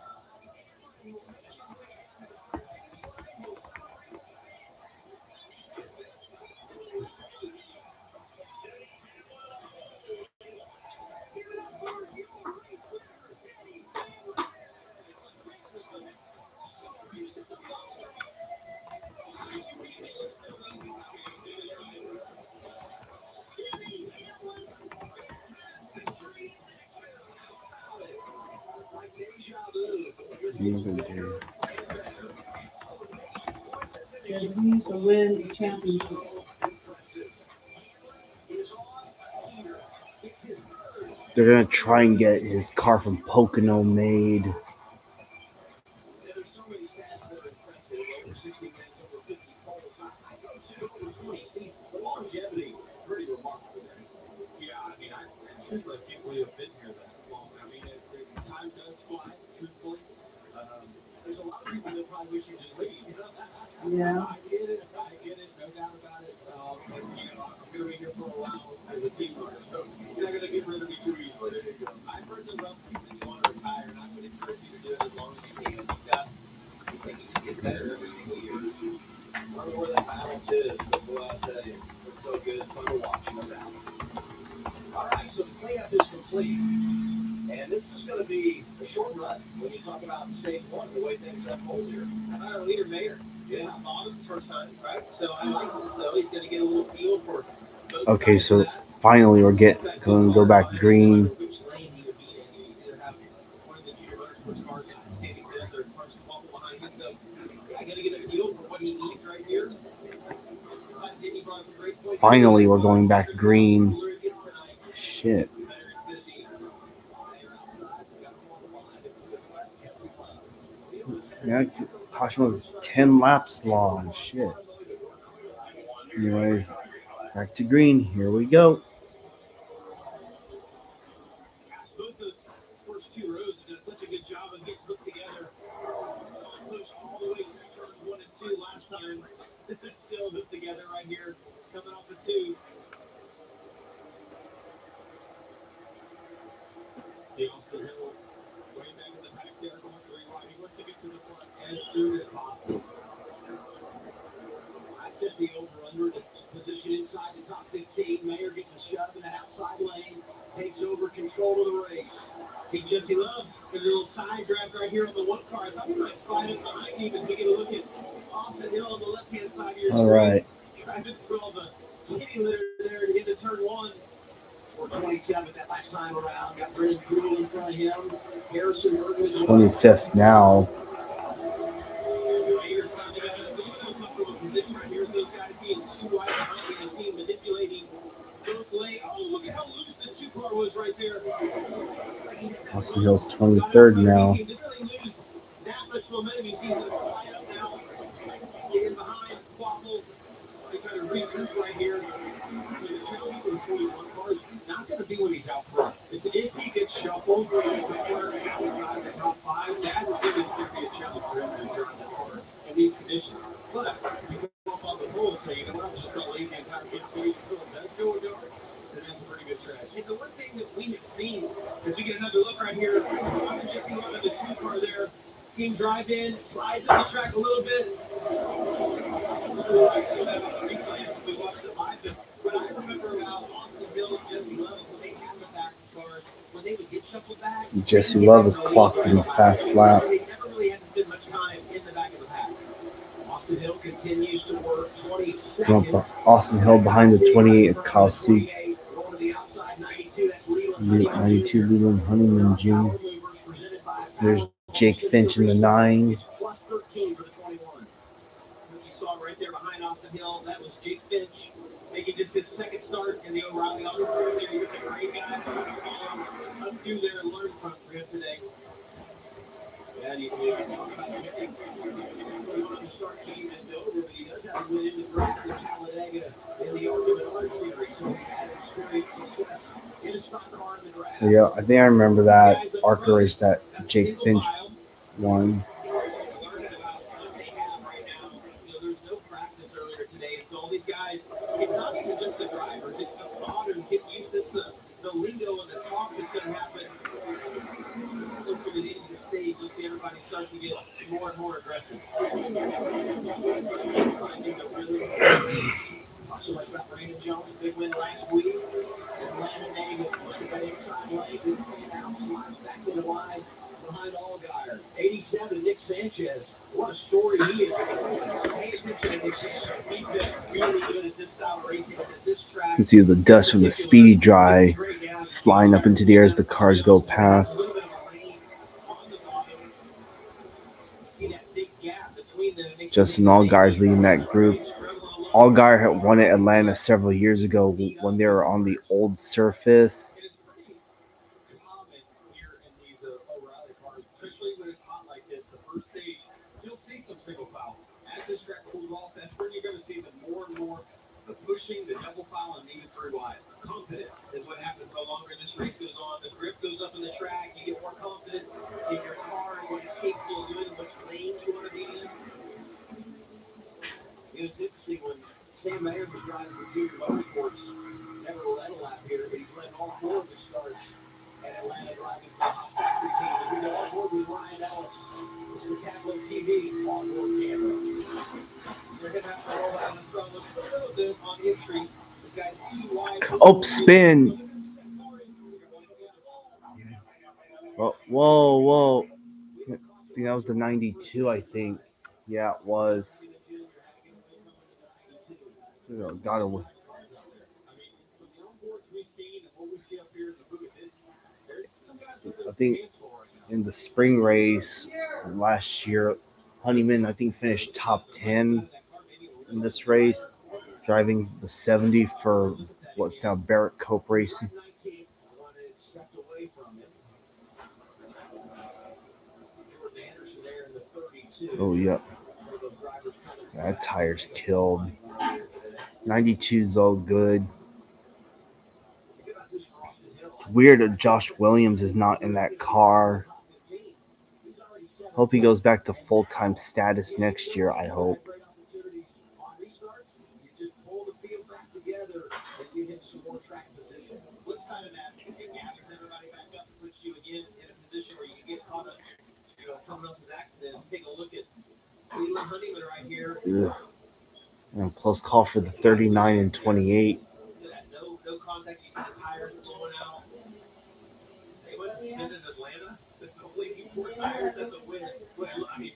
To win the championship. They're gonna try and get his car from Pocono made. There's so many stats that are impressive. Over 60 wins, over 50 poles. I go to over 20 seasons. The longevity, pretty remarkable there. Yeah, I mean, I truthfully can't believe I've been here that long. I mean, time does fly, truthfully. There's a lot of people that probably wish you just leave. Yeah. I get it, no doubt about it. And, I'm going to be here for a while as a team owner, so you're not going to get rid of me too easily. There you go. I've heard the rumblings that you want to retire, and I would encourage you to do it as long as you can. You've got things get better every single year. I don't know where that balance is, but boy, I'll tell you, it's so good, fun to watch, no doubt. All right, so the cleanup is complete. And this is going to be a short run when you talk about stage one, the way things unfold here. How about our leader, Mayer? Yeah, bottom first time, right? So I like this, though. He's going to get a little feel for both Okay, sides so of that. finally we're going to go back green. Which lane he would be in. You either have one of the junior motorsports cars, Sandy Smith, or Carson Waffle behind you. So, yeah, going to get a feel for what he needs right here. But then he brought up a great point. Finally, we're going back green. Shit. Yeah, caution was 10 laps long. Shit. Anyways, back to green. Here we go. Both those first two rows have done such a good job of getting hooked together. Saw it push all the way through turns 1 and 2 last time. Still hooked together right here, coming off of 2. See Austin Hill way back in the back there, going 3 wide. He wants to get to the front as soon as possible. I set the over-under to position inside the top 15. Mayer gets a shove in that outside lane, takes over control of the race. See Jesse Love, a little side draft right here on the one car. I thought we might slide up behind him as we get a look at Austin Hill on the left-hand side of your screen. All right. Driving through all the kitty litter there to get to turn 1. 427 that last time around. Got Brendan Poole in front of him. Harrison Berger as well. 25th now. Mayer's finally got a little uncomfortable position right here with those guys being too wide behind him. You see him manipulating both lanes. Oh, look at how loose the 2 car was right there. Austin Hill's 23rd now. He didn't really lose that much momentum. He sees it slide up now. Get in behind Quapple. He tries try to regroup right here. So the challenge for the 41 car is not going to be when he's out front. It's if he gets shuffled somewhere outside the top 5, that's when it's going to be a challenge for him to drive this car in these conditions. But if you go up on the pole and say, you know what, I'm just going to leave the entire 5th stage until it does go a yard, then that's a pretty good strategy. And the one thing that we have seen as we get another look right here, watch Jesse Love in the 2 car there. See him drive in, slides up the track a little bit. We watched it live, but what I remember about Austin Hill and Jesse Love is when they had the fastest cars, when they would get shuffled back. Jesse Love is clocked in the fast lap. They never really had to spend much time in the back of the pack. Austin Hill continues to work 22nd. Austin Hill behind the 28 at Kyle C. Going to the outside 92, that's Leland 92 Leland Honeyman Jr. There's Jake Finch in the 9. It's plus 13 for the 21. If you saw right there behind Austin Hill, that was Jake Finch making just his 2nd start in the O'Reilly Auto Parts Series. It's a great guy to sort of follow up through there and learn from for him today. Yeah, you talk about Jake. The start came in Dover, but he does have a win in the practice Talladega in the Argument Art Series, so he has experienced success in a stock car in the draft. Yeah, I think I remember that ARCA race that Jake Finch won. There's no practice earlier today, and so all these guys, it's not even just the drivers, it's the spotters getting used to the lingo and the talk that's going to happen. Closer to the end of the stage, you'll see everybody start to get more and more aggressive. Finding the rhythm of the race. Talk so much about Brandon Jones, big win last week. And Landon Nagel looking at inside lane, good man out, slides back into line behind Allgaier. 87, Nick Sanchez. What a story he is. Pay attention to Nick Sanchez. He's been really good at this style of racing and at this track. You can see the dust from the speedy dry flying up into the air as the cars go past. Justin Allgaier is leading that group. Allgaier had won at Atlanta several years ago when they were on the old surface. It is pretty common here in these O'Reilly cars, especially when it's hot like this. The first stage, you'll see some single file. As this track cools off, that's where you're going to see the more and more the pushing, the double file, and even 3 wide. Confidence is what happens the longer this race goes on. The grip goes up in the track. You get more confidence in your car and what it's capable of doing, which lane you want to be in. It's interesting when Sam Mayer was driving for Junior Motorsports, never led a lap here, but he's led all 4 of his starts at Atlanta driving for the Haas Factory team. As we go on board with Ryan Ellis, this is the Tableau TV onboard camera. They're going to have to roll out in front. Looks a little bit on entry. This guy's too wide. Oh, spin. Whoa. I think that was the 92, I think. Yeah, it was. Got it. I think in the spring race last year, Honeyman, I think, finished top 10 in this race, driving the 70 for what's now Barrett Cope Racing. Oh, yep. That tire's killed. 92's all good. Weird that Josh Williams is not in that car. Hope he goes back to full-time status next year, I hope. Flip side of that, it gathers everybody back up and puts you again in a position where you can get caught up in someone else's accident. Take a look at Leland Honeyman right here. And close call for the 39 and 28. No contact. You see the tires blowing out. Say what to spin in Atlanta? Only 4 tires. That's a win. I mean,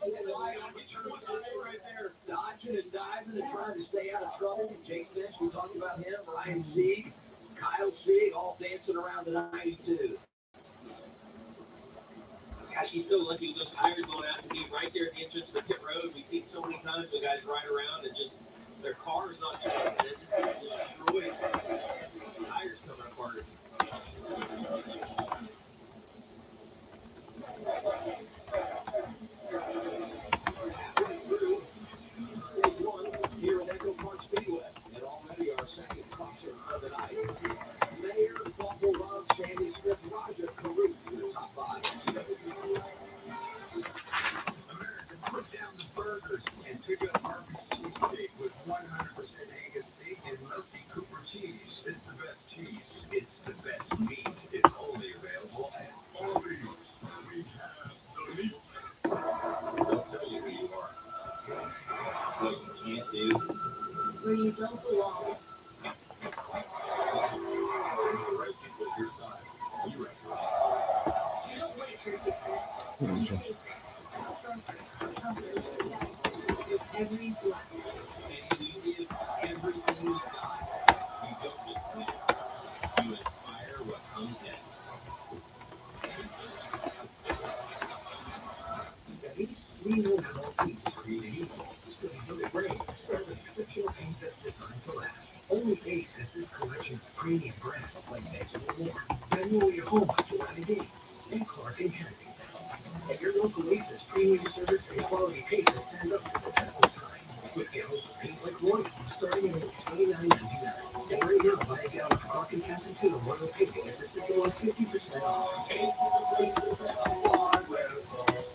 right there, dodging and diving and trying to stay out of trouble. Jake Finch, we talked about him. Ryan Sieg, Kyle Sieg, all dancing around the 92. Gosh, he's so lucky with those tires blowing out to be right there at the entrance to pit road. We've seen so many times where guys ride around and just their car is not showing, and it just gets destroyed. Tires coming apart. Stage 1 here at Echo Park Speedway. America, put down the burgers and pick up Murphy's cheesesteak with 100% Angus steak and Murphy Cooper cheese. It's the best cheese. It's the best meat. It's only available at Arby's. We have the meat. They'll tell you who you are. What you can't do. Where you don't belong. With the right people at your side, you're at your best. You don't wait for success. You chase it. Hustle, comfort, yes. With every breath. And you give everything you got. You don't just win. You inspire what comes next. At Ace, we know not all paint is created equal. So we do it right. Start with exceptional paint that's designed to last. Only Ace has this collection of premium brands like Vegetable War, Magnolia Home by Joanna Gaines, and Clark and Kensington. At your local Ace's premium service and quality paint that stand up to the test of time. With gallons of paint like Royal, starting at only $29.99. And right now, buy a gallon of Clark and Kensington or Royal paint and get the second one 50% off. Ace is the place to pick up hardware, folks.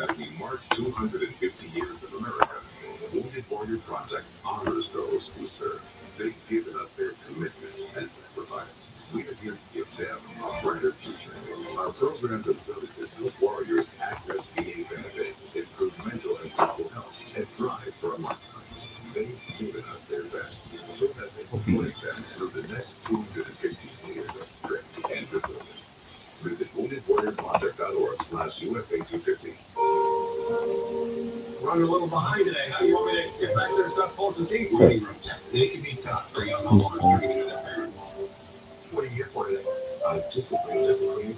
As we mark 250 years of America, the Wounded Warrior Project honors those who serve. They've given us their commitment and sacrifice. We are here to give them a brighter future. Our programs and services help warriors access VA benefits, improve mental and physical health, and thrive for a lifetime. They've given us their best. Join us in supporting them through the next 250 years of strength and resilience. Visit woundedwarriorproject.org/USA250. Running a little behind today. How you want me to get back there and start pulling some teeth? Waiting rooms. They can be tough for young homeowners trying to get to their parents. What are you here for today? Just a clean.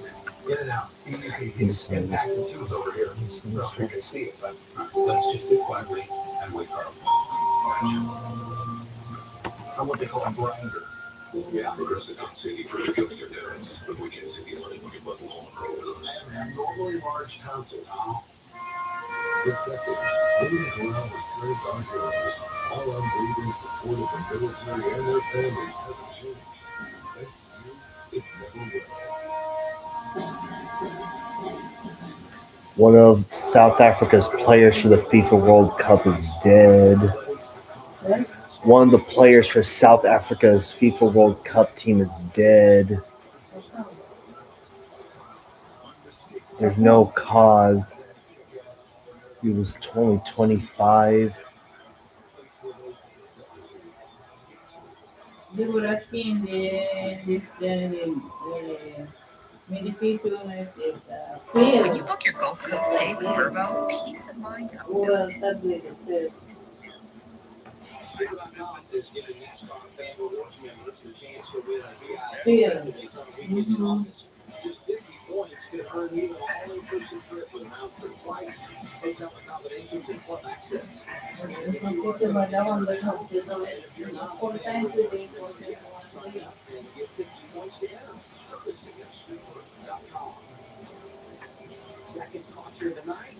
In and out. Easy peasy. Impact the tooth over here. Well, you can see it, but let's just sit quietly and wait for our Gotcha. I'm what they call a grinder. Yeah. Progressive can't see you really killing your parents, but we can see you letting your buttonhole grow with I us. have abnormally large tonsils. For decades, Golden Corral has served our heroes. Our unwavering support of the military and their families hasn't changed. Thanks to you, it never will. One of South Africa's players for the FIFA World Cup is dead. One of the players for South Africa's FIFA World Cup team is dead. There's no cause. He was only 25. When you book your Gulf Coast stay with Verbo, peace of mind comes built in. Saber.com is giving NASCAR Fan Rewards members the chance to win a VIP trip to Daytona weekend in August. Just 50 points could earn you an all-inclusive trip with round-trip flights, hotel accommodations, and club access. And if you are going to now, and if you're not a fan rewards member yet, sign up and get 50 points to enter. Purchasing at Super.com. Second caution tonight.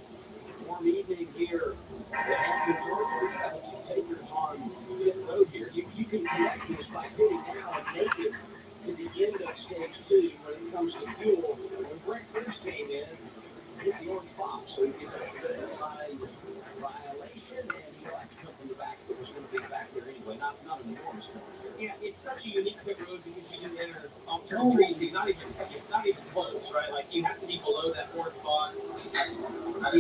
Warm evening here in Hampton, Georgia. We have a two takers on pit road here. You can connect this by pitting now and make it to the end of stage 2 when it comes to fuel. When Brett Cruz came in, hit the orange box, so he gets a line violation, and he'll have to come from the back, but was going to be back there anyway. Not an enormous penalty. Yeah, it's such a unique pit road because you didn't enter off turn 3, so you're not even close, right? Like you have to be below that orange box. I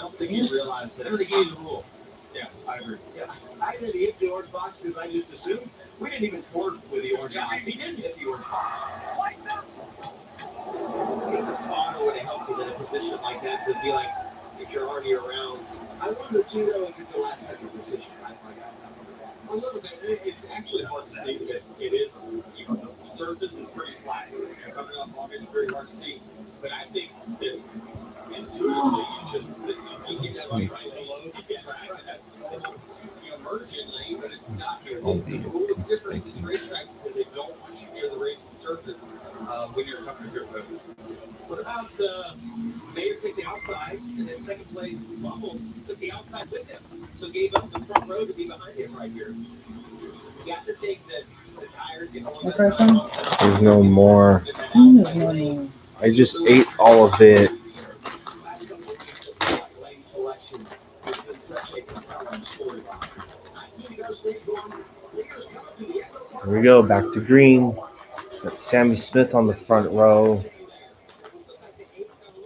don't think you realize that. I think you need the rule. Yeah, I agree. Yeah, I said he hit the orange box because I just assumed we didn't even flirt with the orange box. He didn't hit the orange box. I think the spotter would have helped him in a position like that to be like, if you're already around. I wonder too, though, if it's a last-second decision. I wonder that. A little bit. It's actually hard to see because it is, the surface is pretty flat. Coming up on it, it's very hard to see. But I think that intuitively, you keep getting that right below the track, and that's a little, merging lane, but it's not here. The rule is different at this racetrack because they don't want you near the racing surface when you're coming to pit road. What about Mayer take the outside, and then second place, Bumble took the outside with him, so gave up the front row to be behind him right here. You got to think that the tires get on that tire. There's no more. I just ate all of it. Last couple of weeks of truck lane selection has been such a compelling storyline. 19 to go, stage one. Leaders coming through the Echo Park. Here we go, back to green. Got Sammy Smith on the front row.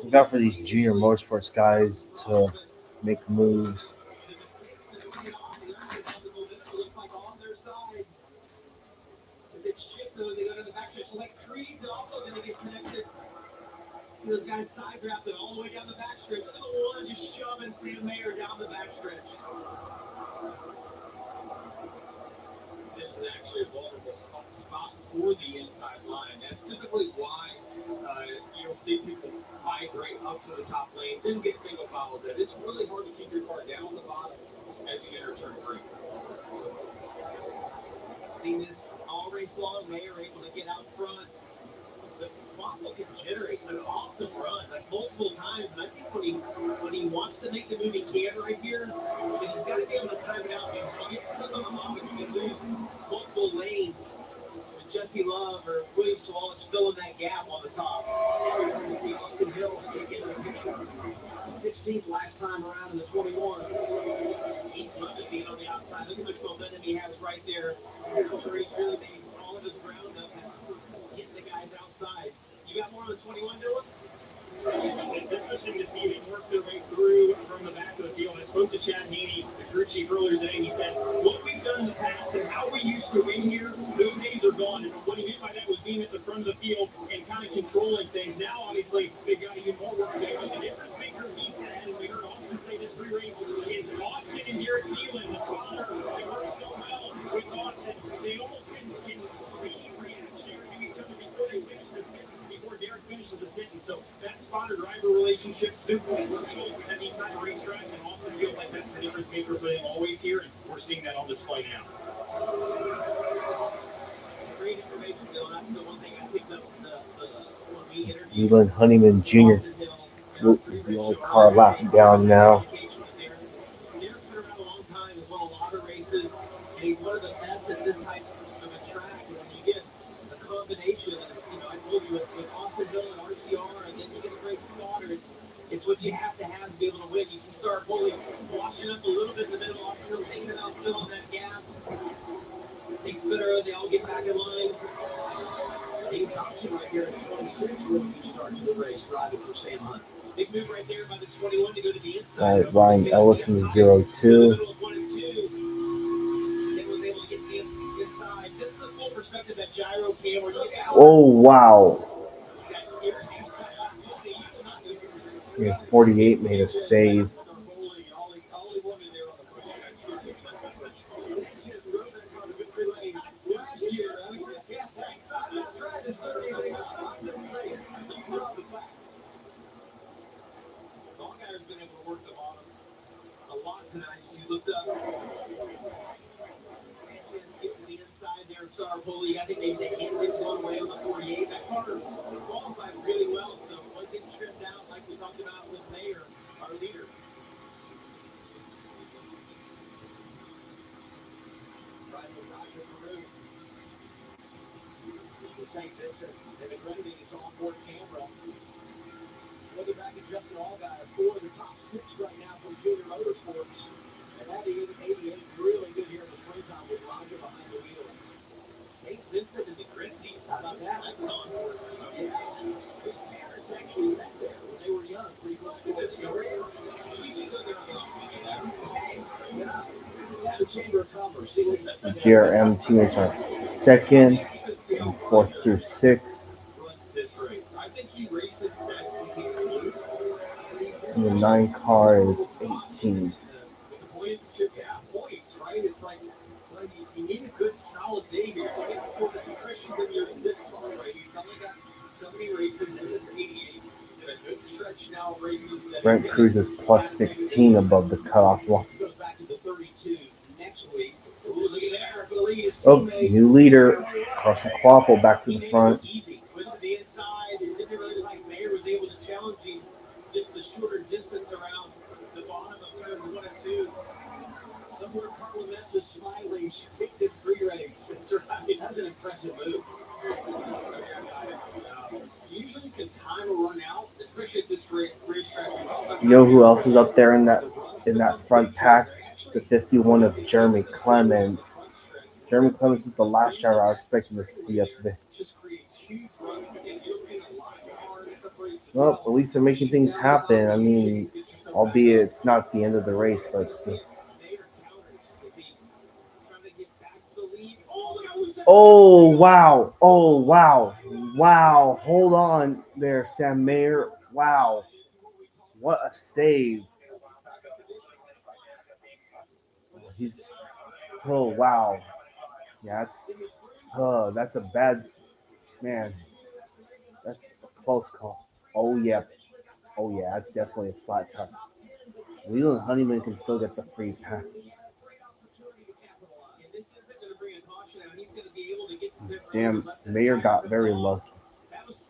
Look out for these junior motorsports guys to make moves. The mistakes that are coming off the exit of the momentum looks like on their side. As it shift those, they go to the back stretch. Like Creed's also going to get connected. See those guys side drafted all the way down the back stretch. Look at the one just shoving Sam Mayer down the back stretch. This is actually a vulnerable spot for the inside line. That's typically why you'll see people migrate up to the top lane, then get single fouls in. It's really hard to keep your car down the bottom as you enter turn 3. Seen this all race long. Mayer able to get out front. But Quapple can generate an awesome run, like multiple times. And I think when he wants to make the move, he can right here. But he's got to be able to time it out, because if you get stuck on the bottom, you can lose multiple lanes with Jesse Love or Williams Swalich filling that gap on the top. You see Austin Hill sneak into the picture. 16th last time around in the 21. He's loving being on the outside. Look how much momentum he has right there. That's where he's really made all of his ground up, is getting the guys outside. You got more on the 21, Dylan? It's interesting to see them work their way through from the back of the field. I spoke to Chad Haney, the crew chief, earlier today, and he said, what we've done in the past and how we used to win here, those days are gone. And what he meant by that was being at the front of the field and kind of controlling things. Now, obviously, they've got even more work to do. But the difference maker, he said, and we heard Austin say this pre-race, is Austin and Garrett Thielen, the spotter. They work so well with Austin. They almost can be reactionary to each other before they finish the sentence, before Derek finishes the sentence. So that spotter-driver relationship, super crucial at these type of racetracks, and Austin feels like that's the difference maker for them always here, and we're seeing that on display now. Great information, Bill. That's the one thing I picked up when we interviewed Leland Honeyman Jr. Austin Hill. is the old car lap down now. Derek's been around a long time. He's won a lot of races, and he's one of the best at this type of a track. And when you get a combination, as I told you, with Austin Hill and RCR, and then you get a great spotter, it's what you have to be able to win. You see Star Bully washing up a little bit in the middle. Austin Hill thinking about filling that gap. Big Spinner, they all get back in line. Dave Thompson right there at 26, really good start to the race, driving for Sam Hunt. Big move right there by the 21 to go to the inside. Ryan Ellison 02. Middle of 1 and 2. Then was able to get the inside. This is a full perspective, that gyro cam where you get out. Oh, wow. That scares me. Yeah, 48 made a save. All he wanted there on the first stretch. Sanchez rode that car to victory lane last year. I mean, I'm not trying to stir anything up. I'm just saying, these are the facts. Dogeyer's been able to work the bottom a lot tonight. As you looked up, Sanchez getting to the inside there of Sarpoli. I think maybe they can't get one away on the 48. That car qualified really well, so wasn't trimmed out like we talked about with Mayer, our leader. Right with Roger Peru. This is the St. Vincent and the Grenadines on-board camera. Looking back at Justin Allgaier, 4 of the top 6 right now from Junior Motorsports. And that 88 really good here in the springtime with Roger behind the wheel. St. Vincent and the Grenadines, how about that? That's an on-board for some. Yeah. His parents actually met there when they were young, pretty close to this story. You see that they're on Hey, the Chamber of Commerce. See what GRM teams are second and 4th through 6th. Runs this race. I think he races best when he's loose. And the 9 car is 18. With the championship, points, right? It's like, well, you need a good solid day here to get before that, especially when you're in this car, right? He's only got so many races in this 88. He's in a good stretch now of races. Brent Cruz is plus 16 above the cutoff wall. Goes back to the 32 next week. Ooh, look at there for the lead. His Oh, teammate. new leader. Carson Quapple back to the front. Easy. Went to the inside. It didn't really like Mayer was able to challenge him just the shorter distance around the bottom of turns 1 and 2. Somewhere Carla Metz is smiling. She picked it pre-race. That's right. That's an impressive move. Usually you can time a run out, especially at this racetrack. You know who else is up there in that front pack? The 51 of Jeremy Clements. Jeremy Clements is the last driver I was expecting to see up there. Well, at least they're making things happen. I mean, albeit it's not the end of the race, but still. Oh wow! Oh wow! Wow! Hold on there, Sam Mayer. Wow! What a save! He's oh wow! Yeah, that's a bad man. That's a close call. Oh yeah! Oh yeah! That's definitely a flat tire. Leland Honeyman can still get the free pass. Damn, Mayer got very lucky. That was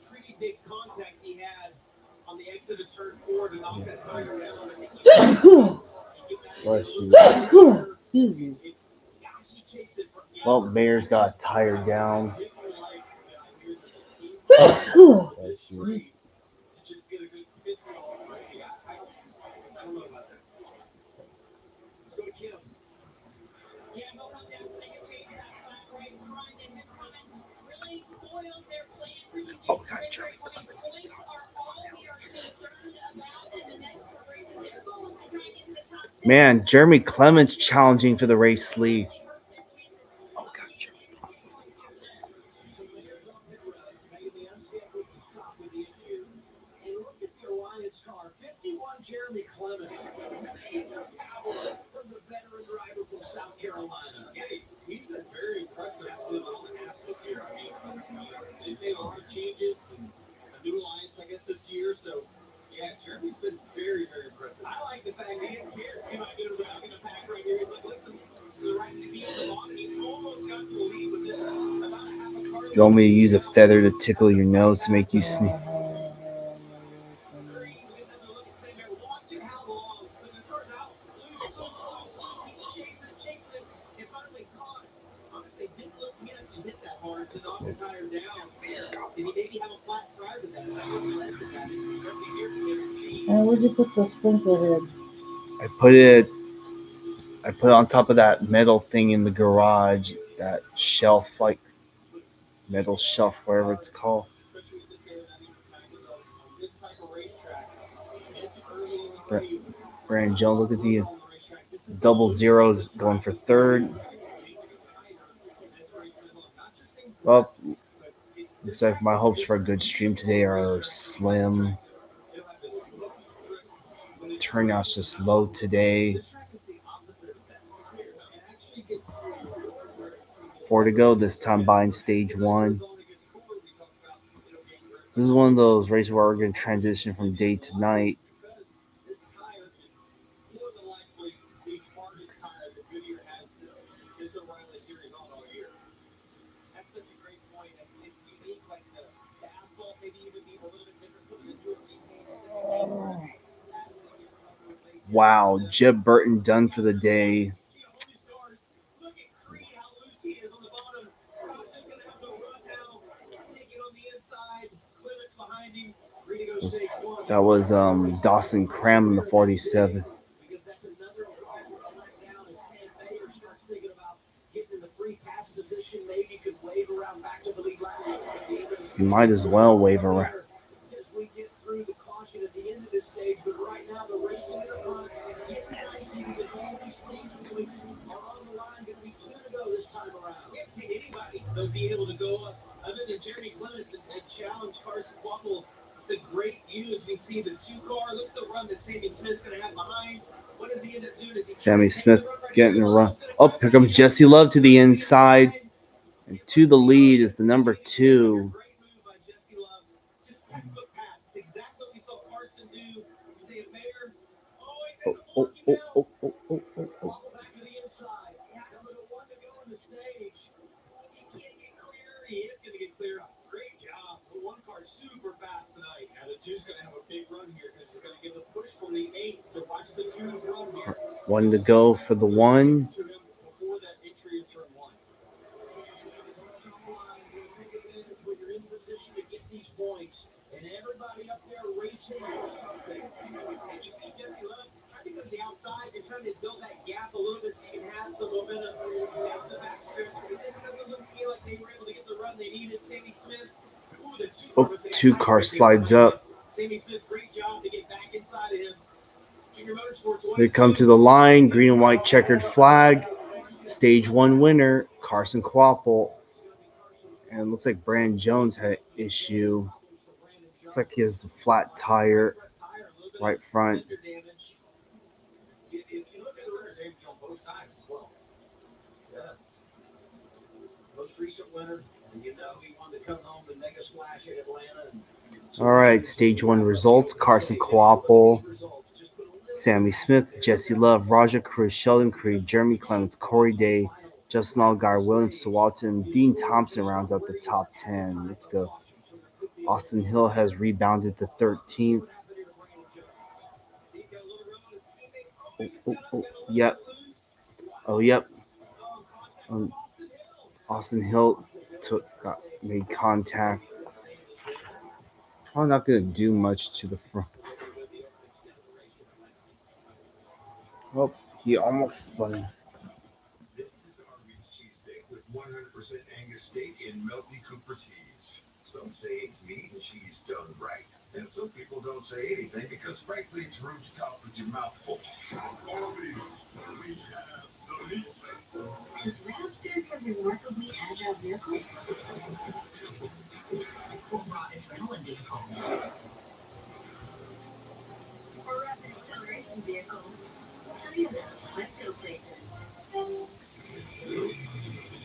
pretty big contact he had on the exit of turn 4 to knock that tire down. I think Bless you. Excuse me. Well, Mayer's got tired down. Bless you. just get a good pit stop, but yeah, I don't know about that. Let's go to Kim. Yeah, he'll come down to make a change that flat right front, and his comment really foils their plan. Crew Chief Oh, Jason God, Spencer Jeremy told me Clements. points are all we are concerned about in the next four races. Their goal is to try and get to the top six. Man, Jeremy Clements challenging for the race lead. Hurts their chances Oh, of God, being Jeremy in the standing on top 10. So Mayer's on pit road, making the unscheduled stop with the issue. And look at the Alliance car, 51 Jeremy Clements. Major power from the veteran driver from South Carolina. Yeah, he's been very impressive on the Nats this year. I mean, they've made a lot of changes and a new alliance, I guess, this year. So, yeah, Jeremy's been very, very impressive. I like the fact that he didn't care to see my dude in the back of the pack right here. He's like, listen, this is the right to be in the bottom. He almost got to the lead within about a half a car. You want me to use a feather to tickle your nose to make you sneeze? Watch it how long. But this car's out. Loose. He's chasing it. And finally caught. Honestly, didn't look to me like he hit that hard to knock the tire down. Did he maybe have a flat prior to that? Is that what led to that? It'd be here for them to see. And where'd you put the sprinkler in? I put it on top of that metal thing in the garage, that shelf, like metal shelf, whatever it's called. Especially with this aerodynamic package on this type of racetrack. This early in the Bra- race. Brandon Jones, look at the double zeros going for third. Well, looks like my hopes for a good stream today are slim. Turnout's just low today. 4 to go, this time buying stage 1. This is one of those races where we're going to transition from day to night. This tire is more than likely the hardest tire that Goodyear has this O'Reilly series on all year. That's such a great point. It's unique, like the asphalt maybe even being a little bit different. Some of the newer repaints that they make as they get tougher with late. Wow, Jeb Burton done for the day. See all these cars. Look at Creed, how loose he is on the bottom. Ross's gonna have to run now. Take it on the inside. Clements behind him. Ready to go stage 1. That was Dawson Cram in the 47. Because that's another driver to hunt down as Sam Mayer starts thinking about getting in the free pass position. Maybe could wave around back to the lead lap at the end of the stage. You might as well wave around. As we get through the caution at the end of this stage, but right now the racing in the front getting dicey because all these stage points are on the line. Going to be 2 to go this time around. I can't see anybody that'll be able to go other than Jeremy Clements and challenge Carson Quapple to great use. We see the 2-car. Look at the run that Sammy Smith's going to have behind. What does he end up doing? Sammy Smith getting a run. Oh, here comes Jesse Love to the inside. And to the lead is the number 2. Great move by Jesse Love. Just textbook pass. It's exactly what we saw Carson do. Sam Mayer. Oh, he's in the blocking now. Bobble back to the inside. Yeah, number 1 to go in the stage. Oh, he can't get clear. He is going to get clear. Great job. The 1 car super fast tonight. Now the 2's going to have a big run here because it's going to give the push from the 8. So watch the 2's run here. One to go for the one. To him before that entry in turn one. Take advantage when you're in position to get these points, and everybody up there racing for something. And you see Jesse Love trying to go to the outside and trying to build that gap a little bit so you can have some momentum down the backstretch. But it just doesn't look to me like they were able to get the run they needed. Sammy Smith, ooh, the two-car Oh, must have got two tight car right there slides behind him. up. Sammy Smith, great job to get back inside of him. Junior Motorsports 1 They and come 2. to the line, green and white checkered flag. Stage one winner, Carson Quapple. And it looks like Brandon Jones had issue. Looks like he has a flat tire, right front. If you look at the runner's age on both sides as well. Yes. Most recent winner, and you know he wanted to come home and make a splash at Atlanta. All right, stage one results. Carson Quapple, Sammy Smith, Jesse Love, Raja Cruz, Sheldon Creed, Jeremy Clements, Corey Day, Justin Allgaier, William Sawalton, Dean Thompson rounds out the top 10. Let's go. Austin Hill has rebounded to 13th. Yep. Oh, yep. Austin Hill made contact. I'm not going to do much to the front. Oh, he almost spun. This is Arby's cheesesteak with 100% Angus steak and melty Cooper cheese. Some say it's meat and cheese done right. And some people don't say anything because frankly it's rude to talk with your mouth full. Arby's, we have the meat. Does Round stand for remarkably agile vehicle? Or raw adrenaline vehicle? Or rapid acceleration vehicle? Toyota, let's go places.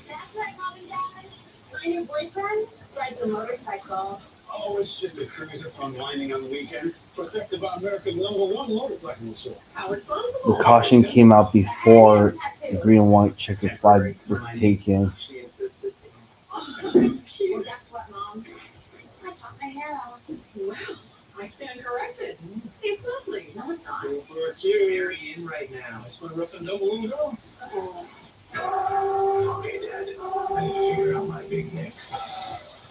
That's right, Mom and Dad. My new boyfriend rides a motorcycle. Oh, it's just a cruiser fun winding on the weekends. Protected by America's #1 motorcycle show. How responsible. The caution came out before the green and white checkered flag was taken. She insisted. Well, guess what, Mom? I chopped my hair off. Wow, I stand corrected. It's lovely. No, it's not. Super cute. Very in right now. That's my rough and double and go. Okay, Dad. I need to figure out my big mix.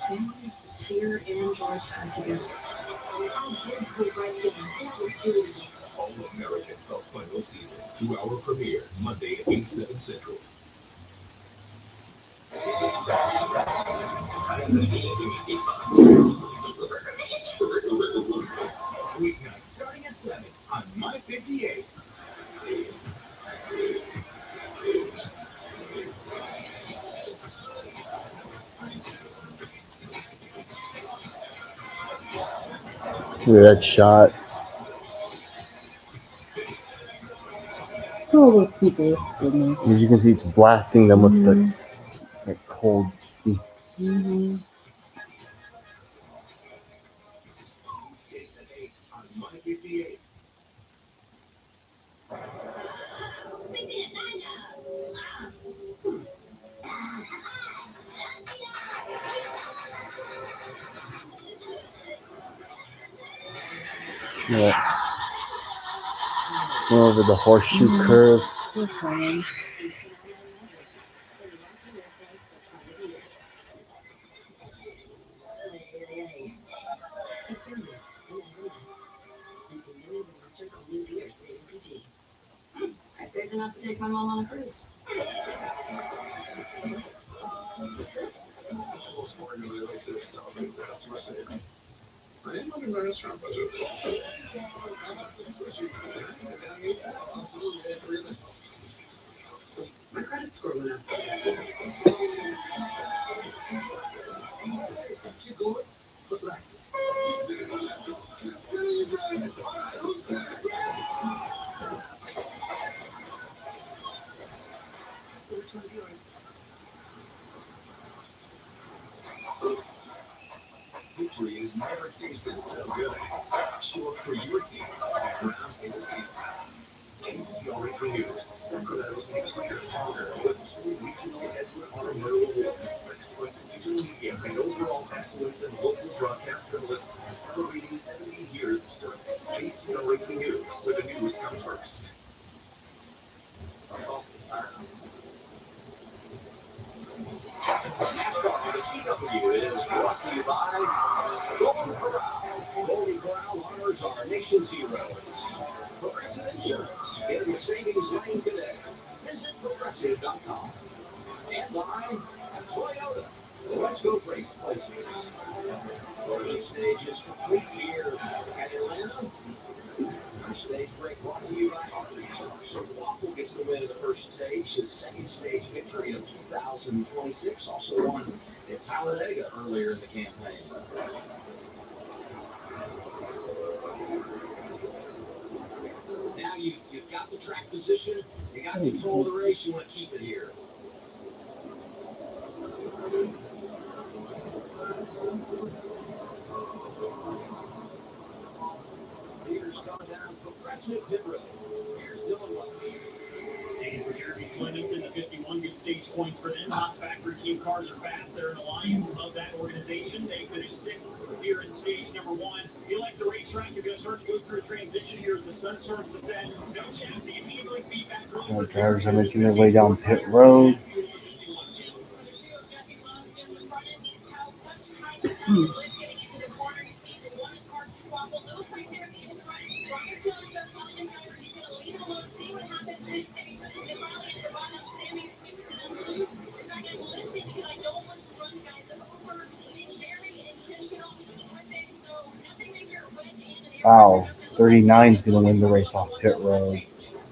Families, fear, and joy tied together. I did put right there. That was good. All American, the final season. 2-hour premiere, Monday at 8, 7 Central. Weeknight starting at 7 on My 58. Look at that shot. All those people. Goodness. As you can see, it's blasting them with that cold steam. Mm-hmm. Tuesdays at 8 on My 58. Yeah. Went over the horseshoe curve. They're fine. I saved enough to take my mom on a cruise. Almost more than I like to celebrate the customer saving. I am under my restaurant budget. How about some sushi? Absolutely, really. My credit score went up. Keep going, but less. So which one's yours? Victory has never tasted so good. Show up for your team at Round Table Pizza. KCRA News, Sacramento's nuclear partner with 2 regional Edward R. Murrow Awards for excellence in digital media and overall excellence in local broadcast journalism, celebrating 70 years of service. KCRA News, where the news comes first. NASCAR on the CW is brought to you by Golden Corral. Golden Corral honors our nation's heroes. Progressive Insurance. Get in the savings lane today. Visit progressive.com. And by Toyota. Let's go places. Loading stage is complete here at Atlanta. Our stage break brought to you by Arkansas. So Waffle gets the win in the first stage. His second stage victory of 2026. Also won at Talladega earlier in the campaign. Now you've got the track position. You got control of the race. You want to keep it here. Leaders coming down Progressive Pit Road. Here's Dylan Welch. And for Jeremy Clements in the 51, good stage points for them. Haas Factory Team cars are fast. They're an alliance of that organization. They finished sixth here in stage number one. You like the racetrack, you're going to start to go through a transition here as the sun starts to set. No chassis immediately feedback. Drivers are making their way down pit road. Wow, 39 is going to win the race off pit road.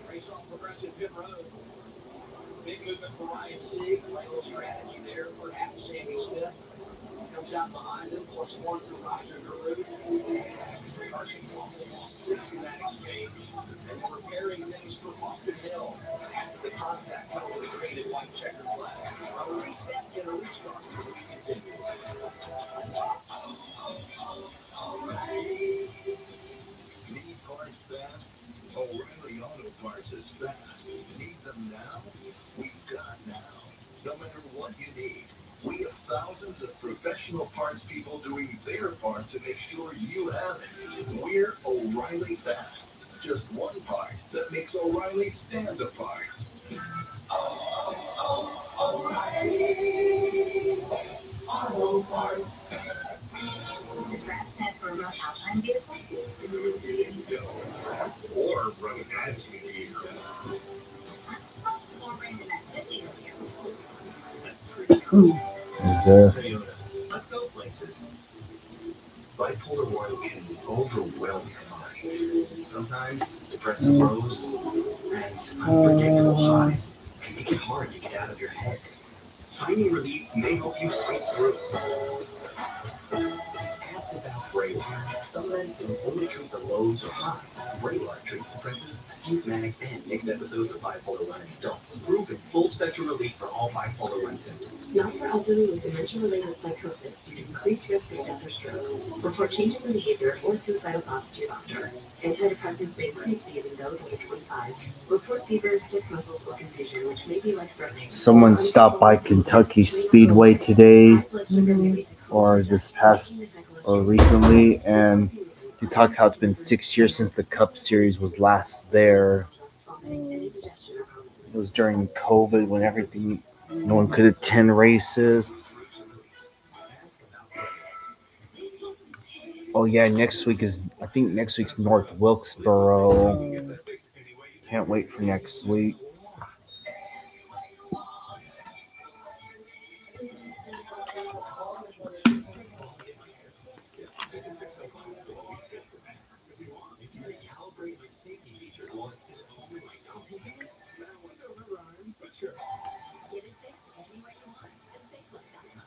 Race off Progressive Pit Road. Big movement for Ryan Sieg. Playing a little strategy there. Perhaps Sammy Smith comes out behind him. +1 for Roger Caruth. Carson Waffle lost 6 in that exchange. And they're repairing things for Austin Hill after the contact over the green and white checkered flag. A reset and a restart to be continued. Need parts fast? O'Reilly Auto Parts is fast. Need them now? We've got now. No matter what you need, we have thousands of professional parts people doing their part to make sure you have it. We're O'Reilly Fast. Just one part that makes O'Reilly stand apart. O'Reilly Auto Parts. Straps tech for a rough Alpine vehicle? Or run an attitude vehicle. Or random activity vehicle? That's pretty cool. Toyota. Let's go places. Bipolar Royal can overwhelm your mind. Sometimes depressive lows and unpredictable highs can make it hard to get out of your head. Finding relief may help you fight through. Ask about Vraylar. Some medicines only treat the lows or highs. Vraylar treats depressive, acute manic, and mixed episodes of bipolar 1 in adults. Proven full spectrum relief for all bipolar 1 symptoms. Not for elderly with dementia-related psychosis due to increased risk of death or stroke. Report changes in behavior or suicidal thoughts to your doctor. Antidepressants may increase these in those under 25. Report fever, stiff muscles, or confusion, which may be life-threatening. Someone stopped by Kentucky Speedway today, or this past, or recently, and they talked how it's been 6 years since the Cup Series was last there. It was during COVID when no one could attend races. Oh yeah, I think next week's North Wilkesboro. Can't wait for next week. Calibrate with safety features while I sit at home in my comfy pants. That one doesn't rhyme, but sure. Get it fixed any way you want at SafeFlex.com.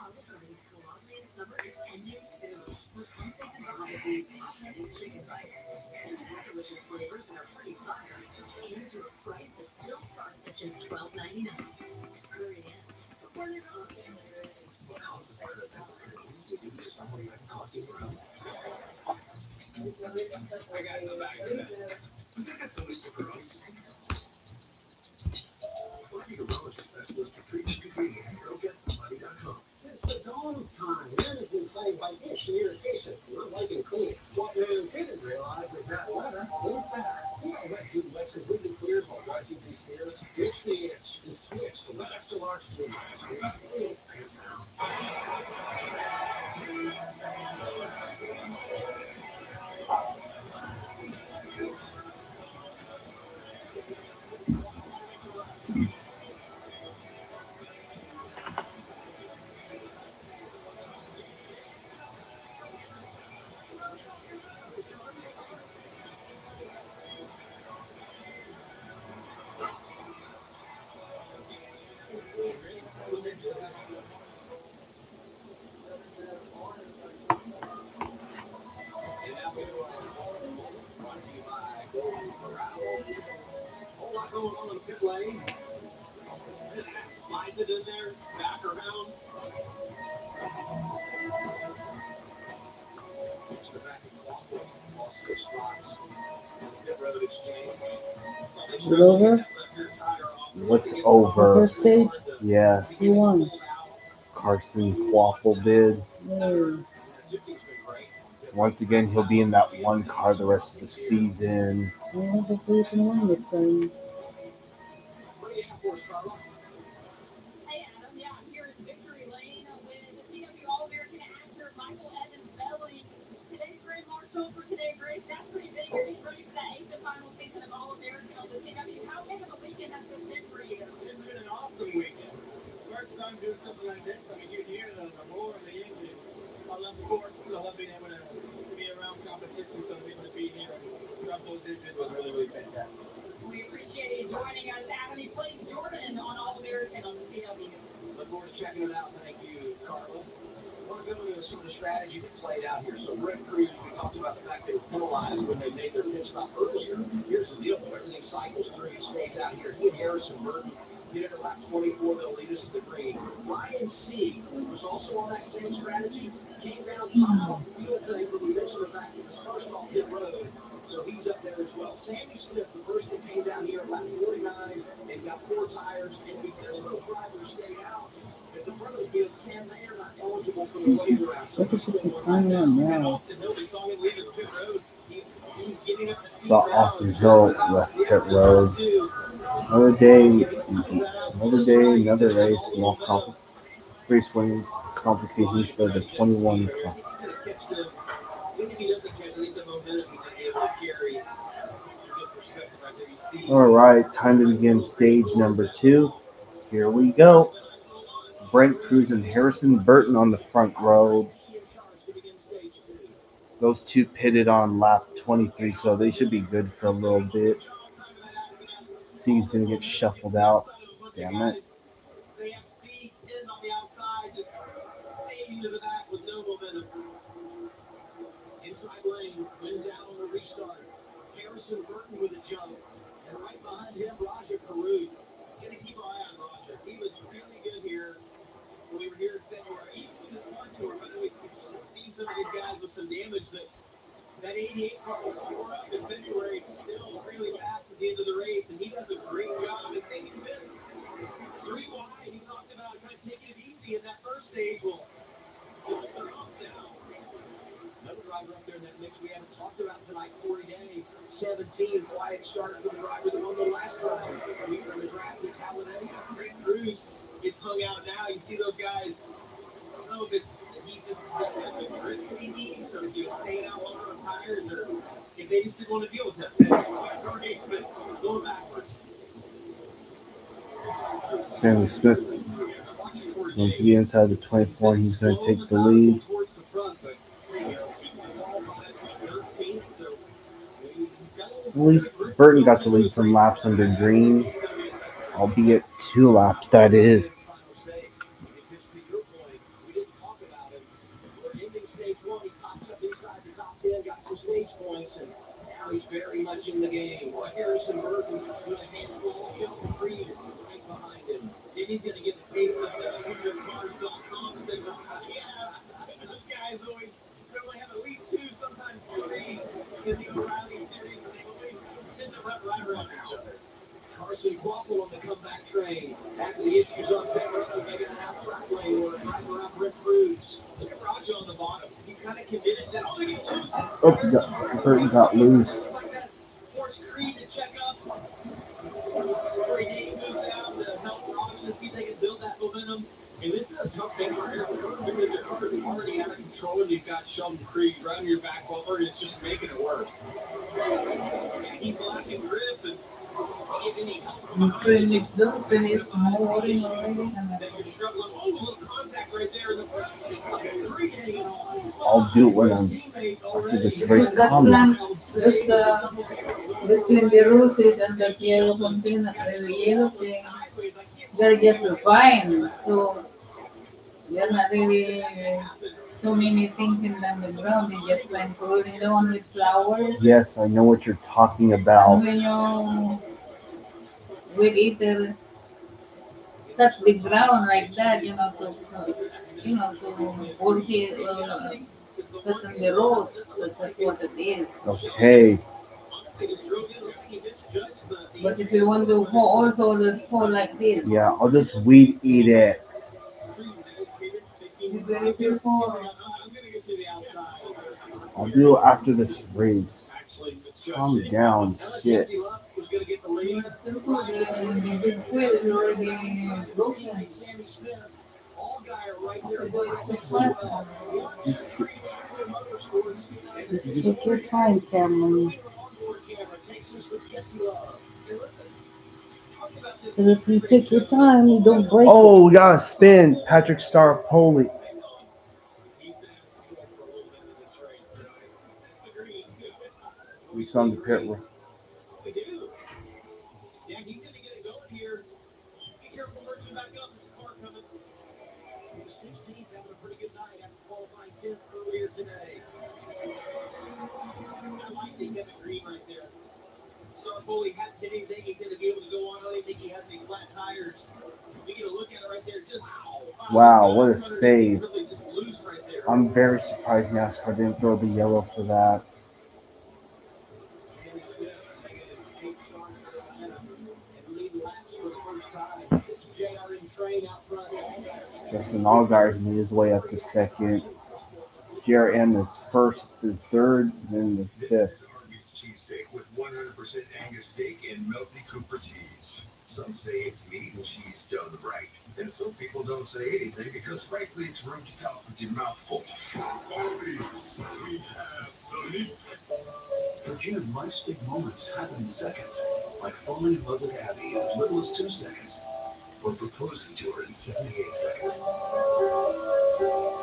Olive Garden's Colombian summer is ending soon, so come say goodbye to these authentic chicken bites. 2 more delicious flavors that are pretty fire, and to a price that still starts at just $12.99. Hurry in before they're gone. What causes a curve as a Is there someone you haven't talked to around? Hey guys, I'm back. You guys got so much pepperonis. urology specialist to treat you free at GoGetSomebody.com. Since the dawn of time, man has been plagued by itch and irritation, not liking cleaning. What man didn't realize is that leather cleans better. See how wet dude wet completely clears while dry TP smears? Ditch the itch and switch to wet extra large tube. Squeeze clean, hands down. And now we do our auto moment brought to you by Golden Corral. Whole lot going on in the pit lane. Slides it in there, back around. Extra back and clock. Lost 6 spots. Pit road exchange. Is it over? What's The over? first stage? Yes. Who won? Carson Quaffle did. Oh, Once again, he'll be in that one car the rest of the season. well, hopefully he can win this time. What do you have for us, Carla? Hey Adam, yeah, I'm here in Victory Lane with the CW All-American actor Michael Evans Belling. Today's Grand Marshal for today's race. That's pretty big. You're getting ready for the 8th and final season of All-American on the CW. How big of a weekend has this been for you? It's been an awesome weekend. First time doing something like this. I mean, you hear the roar of the engine. I love sports. I love being able to be around competition, so to be able to be here and start those engines was really, really fantastic. We appreciate you joining us. Adam, he plays Jordan on All-American on the CW. Look forward to checking it out. Thank you, Carla. I want to go to some of the strategy that played out here. So Brent Cruz, we talked about the fact they were penalized when they made their pit stop earlier. Here's the deal, though. Everything cycles through. He stays out here. He and Harrison Burton get it at lap 24. They'll lead us to the green. Ryan C. was also on that same strategy. Came down top off the fuel tank, but we mentioned the fact he was first off pit road. So he's up there as well. Sammy Smith, the first that came down here at lap 49 and got 4 tires. And because those drivers stayed out at the front of the field, Sam Mayer not eligible for the waiver round. So Look he's at still the going right final now. one And now. Austin Hill, we saw him leaving the pit road. He's getting up to speed But now. Austin Just Hill about left the pit out of road. turn 2. Another day, If he times that out another just day, right, he's another going to have race. all the More momentum. race winning complications for the 21 I car. think he's going to catch the. Even if he doesn't catch, I think the momentum he's going to be able to carry. It's a good perspective right there. You see. All right, time to begin stage number 2. Here we go. Brent Cruz and Harrison Burton on the front row. Those two pitted on lap 23, so they should be good for a little bit. C's gonna get shuffled out. Damn it. They have C pinned on the outside, just fading to the back with no momentum. Inside lane, wins out on the restart. Harrison Burton with a jump. And right behind him, Roger Caruth. Gonna keep an eye on Roger. He was really good here when we were here in February. Even with his car tour, by the way, we've seen some of these guys with some damage, but that 88 car was tore up in February, still really fast at the end of the race, and he does a great job. And Sammy Smith, 3 wide, he talked about kind of taking it easy in that first stage. Well, doors are up now. Another driver up there in that mix we haven't talked about tonight, Corey Day, 17, quiet start for the driver that won the last time we were in the draft at Talladega. Brent Cruz gets hung out now. You see those guys. I don't know if it's that he's just got the grip that he needs, or staying out longer on tires, or if they just didn't want to deal with him throughout the race, but going backwards. Sammy Smith going to be inside the 24. He's going to take the lead. Towards the front, but qualified 13th, so he's got At least Burton got the lead from laps under green, albeit 2 laps, that is. because to your point, we didn't talk about him. We're ending stage 1. He pops up inside the top 10, got some stage points, and now he's very much in the game. Boy, Harrison Burton with a handful. Shelton Creed right behind him. And he's going to get a taste of the WhoYourCars.com signal. Yeah, those guys always generally have at least 2, sometimes 3 in the O'Reilly series, and they always tend to run right around each other. Carson Quapple on the comeback train. After the issues on pit, making an outside lane or driving around Brent Cruz. Look at Raja on the bottom. He's kind of committed to that. Oh, they get loose. Oh, he got loose. Like that. Force Creed to check up. Before he moves down to help Raja see if they can build that momentum. And this is a tough thing for Aaron because their car is already out of control and you've got Sheldon Creed right on your back bumper and it's just making it worse. And he's lacking grip and any help from behind Finish them, finish more and that you're struggling. Oh, a little contact right there in the first. Creed hanging on. I'll do it when I'm after this race that comes. plan is between the roses and the yellow something, the yellow thing. They're just refined, so they're not really so many things in the ground. They just plant fruit. The one with flowers. Yes, I know what you're talking about. When you weed eater touch the ground like that, to work it, cut on the road. So that's what it is. Okay. But if you want to go also just go like this. Yeah, I'll just weed eat it. Be very careful. I'll do it after this race. Calm down, shit. Careful, the big wheel is already broken. Just take your time, Cameron. So if you take your time, you don't break it. Oh, we got a spin. Patrick Star Poli. We saw him the pit. We do. Yeah, he's going to get it going here. Be careful merging back up. There's a car coming. He was 16th, having a pretty good night after qualifying 10th earlier today. I like the Kevin Green right there. Star Foley hadn't hit anything. He's going to be able to go on. I don't think he has any flat tires. We get a look at it right there. Just wow, what a save. Just loose right there. I'm very surprised NASCAR didn't throw the yellow for that. Sammy Smith making his 8th start in Atlanta and leading laps for the first time. It's JRM train out front. Justin Allgaier made his way up to second. JRM is first through third, then the fifth. Arby's cheesesteak with 100% Angus steak and melty Cooper cheese. Some say it's meat and cheese done right. And some people don't say anything because frankly it's rude to talk with your mouth full. Arby's, we have the meat. For Jim, life's big moments happen in seconds, like falling in love with Abby in as little as 2 seconds, or proposing to her in 78 seconds.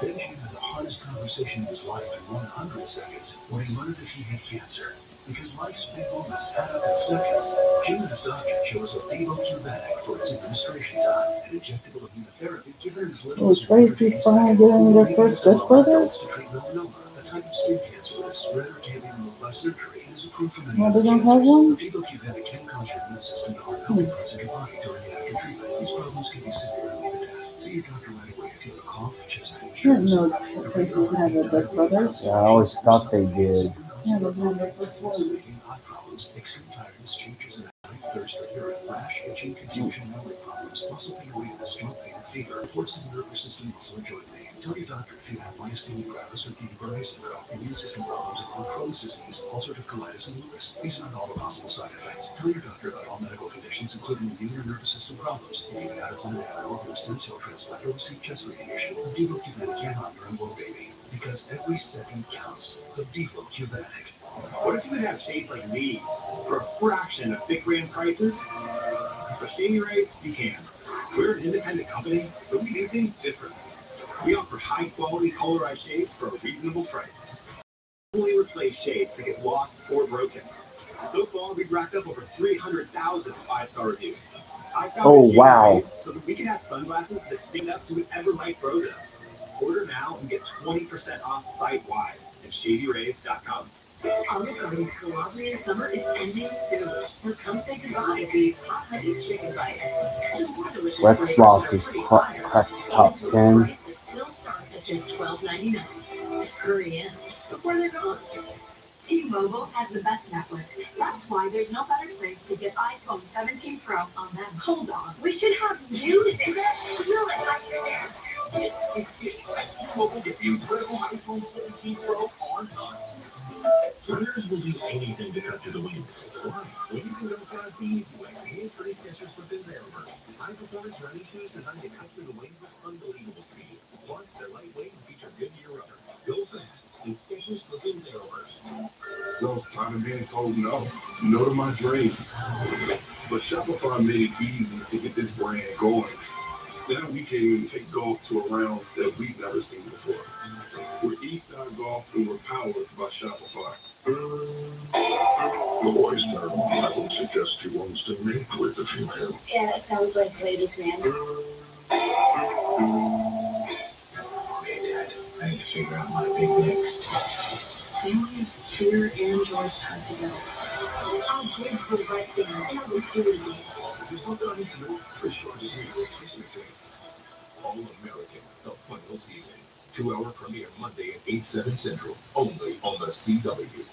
Then Jim had the hardest conversation of his life in 100 seconds when he learned that he had cancer. Because life's big moments add up in seconds, Jim and his doctor chose a Levoqvanic for its administration time, an injectable immunotherapy given in as little as 1 Tracy's finally getting their first Dutch Brothers? to treat melanoma, a type of skin cancer that is rare, can be removed by surgery, and is approved for many Oh, other they don't cancers. have one? Levoqvanic can cause your immune system to harm healthy parts of your body during and after treatment. These problems can be severe and lead to death. See your doctor right away if you have a cough, chest pain, Didn't shortness know of breath, Tracy's have a Dutch Brothers. Yeah, I always thought they did. Yeah, but not the first one. eye problems, extreme tiredness, changes in appetite, thirst or urine, rash, itching, confusion, memory problems, muscle pain, weakness, joint pain, and fever, reports to the nervous system, muscle, or joint pain. Tell your doctor if you have myasthenia gravis or Guillain-Barré syndrome. Immune system problems include Crohn's disease, ulcerative colitis, and lupus. These are not all the possible side effects. Tell your doctor about all medical conditions, including immune or nervous system problems. If you've had a planned or stem cell transplant or received chest radiation, a Levoqvanic can help your unborn baby. Because every second counts. A Levoqvanic. What if you could have shades like these for a fraction of big brand prices? For Shady Rays, you can. We're an independent company, so we do things differently. We offer high-quality polarized shades for a reasonable price. Fully replace shades that get lost or broken. So far, we've racked up over 300,000 five-star reviews. I found Oh, Shady wow. Rays so that we can have sunglasses that stand up to whatever light throws at us. Order now and get 20% off site-wide at shadyrays.com. Olive Garden's cooperative summer is ending soon, so come say goodbye to these hot honey chicken bites. To more delicious Let's flavors lock that are this pretty crack fire, top and to a 10. price that still starts at just $12.99. Hurry in before they're gone. T-Mobile has the best network. That's why there's no better place to get iPhone 17 Pro on them. Hold on. We should have you say that? You're like upstairs. T-Mobile, get the incredible iPhone 17 Pro on us. Runners will do anything to cut through the wind. Why? When you can go fast the easy way. Hands-free Skechers Slip-ins Aeroburst. High-performance running shoes designed to cut through the wind with unbelievable speed. Plus, they're lightweight and feature Goodyear rubber. Go fast in Skechers Slip-ins Aeroburst. I was tired of being told no to my dreams. But Shopify made it easy to get this brand going. Now we can even take golf to a round that we've never seen before. We're Eastside Golf and we're powered by Shopify. The oyster, I would suggest you want to make with a few hands. Yeah, that sounds like ladies' man. Okay, Dad, I need to figure out my big next. Families, fear, and joys tied together. I did the right thing, and I would do it again. Is there something I need to know? Chris charges me for teaching me. All-American, the final season. 2-hour premiere Monday at 8, 7 Central. Only on the CW.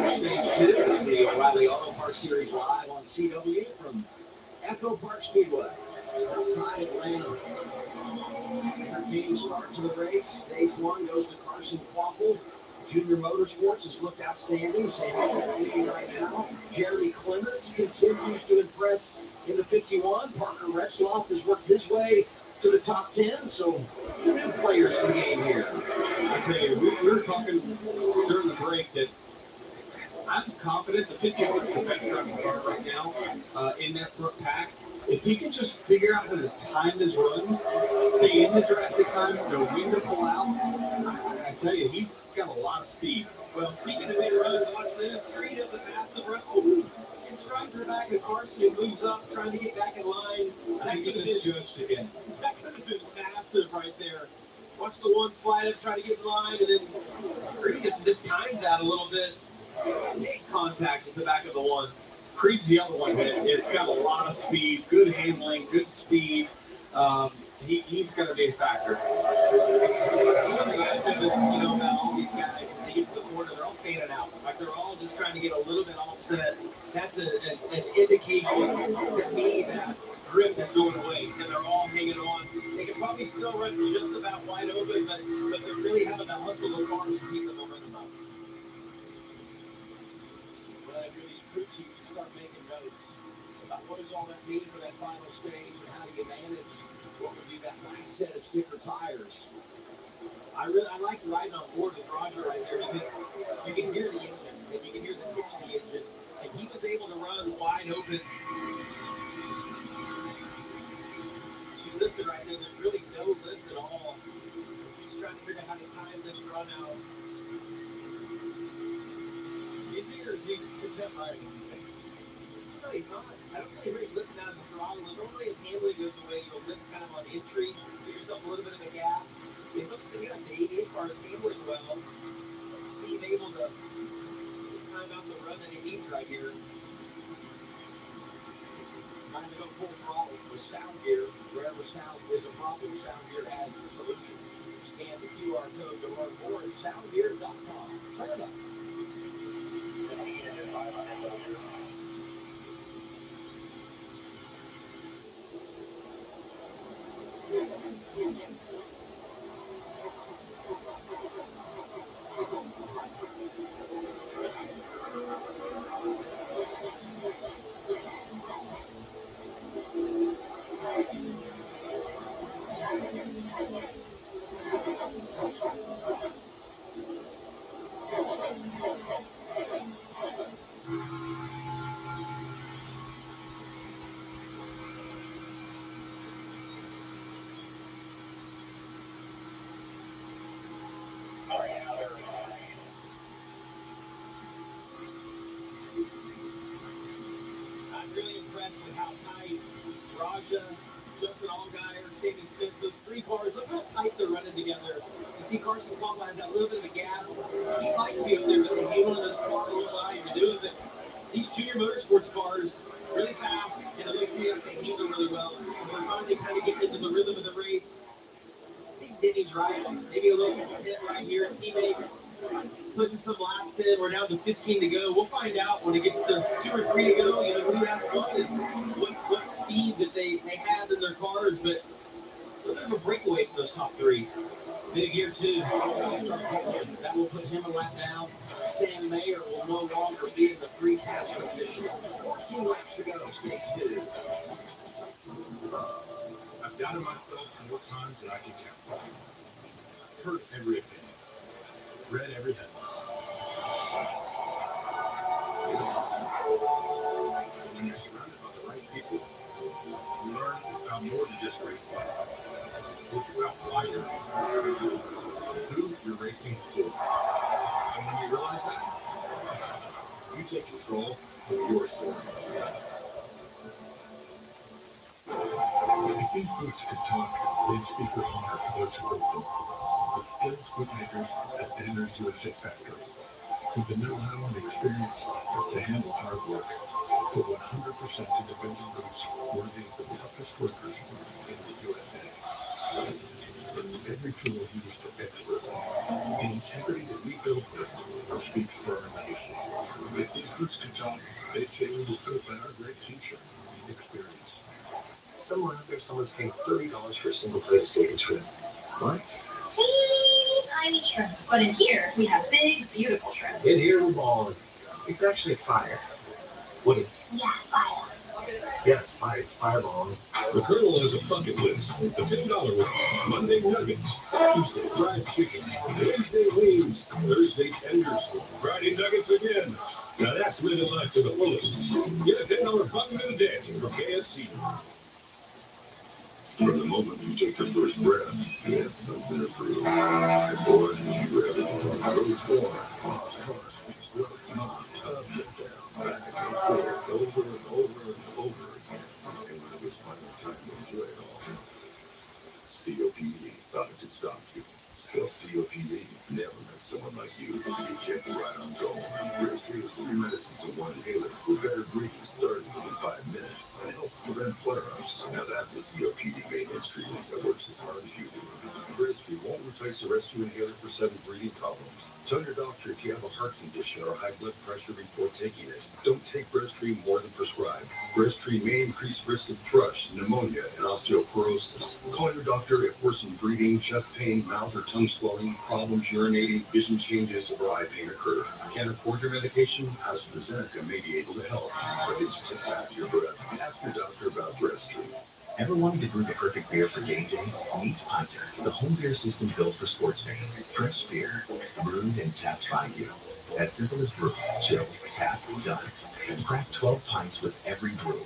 Stage 2, it's the O'Reilly Auto Parts Series live on CW from Echo Park Speedway. Just outside Atlanta. Entertaining start to the race. Stage 1 goes to Carson Quapple. Junior Motorsports has looked outstanding. Sandy's leading right now. Jeremy Clements continues to impress in the 51. Parker Retzloff has worked his way to the top 10. So, new players in the game here. I tell you, we were talking during the break that I'm confident the 51 is the best driving car right now in that front pack. If he can just figure out how to time his runs, stay in the drafted times, know when to pull out, I tell you, he's got a lot of speed. Well, speaking of big runs, watch this. Creed has a massive run. Oh, it's right to the back of Carson. He moves up, trying to get back in line. I think he was judged again. That could have been massive right there. Watch the one slide up, try to get in line, and then Creed just mistimed that a little bit. Big contact with the back of the one. Creed's the other one that it's got a lot of speed, good handling, good speed. He's going to be a factor. One thing I've noticed, about all these guys, when they get to the corner, they're all fanning out. Like they're all just trying to get a little bit offset. That's an indication to me that grip is going away, and they're all hanging on. They can probably still run just about wide open, but they're really having to hustle the cars to keep the momentum up. Well, if you're these crew chiefs, you start making notes about what does all that mean for that final stage and how do you manage what would be that last set of sticker tires. I liked riding on board with Roger right there because you can hear the engine and you can hear the pitch of the engine, and he was able to run wide open. So listen right there, there's really no lift at all. He's trying to figure out how to time this run out. Is he or is he content riding, you think? No, he's not. I don't really hear him lifting out of the throttle. And normally if handling goes away, you'll lift kind of on entry, give yourself a little bit of a gap. It looks to me like the 88 car is handling well. See him able to time out the run that he needs right here. Time to go full throttle with Sound Gear. Wherever sound is a problem, Sound Gear has the solution. Scan the QR code to learn more at soundgear.com. Turn it up. I'm really impressed with how tight Raja, Justin Allgaier, Sammy Smith, those three cars, look how tight they're running together. You see Carson Quapple has that little bit of a gap. He'd like to be up there, but the handling of this car won't allow him to do it. But these junior motorsports cars, really fast, and it looks to me like they handle really well. As they're finally kind of getting into the rhythm of the race. Big Denny's right. Maybe a little consent right here. Teammates putting some laps in. We're down to 15 to go. We'll find out when it gets to 2 or 3 to go, who has won and what speed that they have in their cars. But a little bit of a breakaway from those top 3. Big here, too. That will put him a lap down. Sam Mayer will no longer be in the 3-pass position. 14 laps to go, stage 2. I've doubted myself more times than I can count. Heard every opinion. Read every headline. But when you're surrounded by the right people, you learn it's about more than just racing. It's about why you're racing, who you're racing for. And when you realize that, you take control of your story. If these boots could talk, they'd speak with honor for those who wrote them. The skilled bootmakers at Danner's USA Factory. With the know-how and experience to handle hard work, put 100% into building boots worthy of the toughest workers in the USA. Every tool used expertly. The integrity that we build with speaks for our legacy. If these boots could talk, they'd say we will put by our great teacher, experience. Somewhere out there, someone's paying $30 for a single plate of steak and shrimp. What? Teeny tiny shrimp. But in here, we have big, beautiful shrimp. In here, we're balling. It's actually fire. What is? Yeah, fire. Yeah, it's fire. It's fireballing. The Colonel has a bucket list. The $10 one. Monday nuggets. Tuesday fried chicken. Wednesday wings. Thursday tenders. Friday nuggets again. Now that's living life to the fullest. Get a $10 bucket in a day from KFC. From the moment you take your first breath, you have something to prove. And boy, did you ever. Road 4, Mom's car, sweat, Mom's tub, get down, back and forth, over and over and over again. And when it was finally time to enjoy it all, COPD thought it could stop you. Well, COPD never met someone like you. You kept right on going. Breztri is 3 medicines in one inhaler with better breathing starting within 5 minutes and helps prevent flare-ups. Now that's a COPD maintenance treatment that works as hard as you do. Breztri won't replace a rescue inhaler for sudden breathing problems. Tell your doctor if you have a heart condition or high blood pressure before taking it. Don't take Breztri more than prescribed. Breztri may increase risk of thrush, pneumonia, and osteoporosis. Call your doctor if worsened breathing, chest pain, mouth or tongue swelling, problems urinating, vision changes, or eye pain occur. Can't afford your medication? AstraZeneca may be able to help. But it's to back your breath. Ask your doctor about Breztri. Ever wanted to brew the perfect beer for game day? Meet Pinter, the home beer system built for sports fans. Fresh beer, brewed and tapped by you. As simple as brew, chill, tap, done. Craft 12 pints with every brew.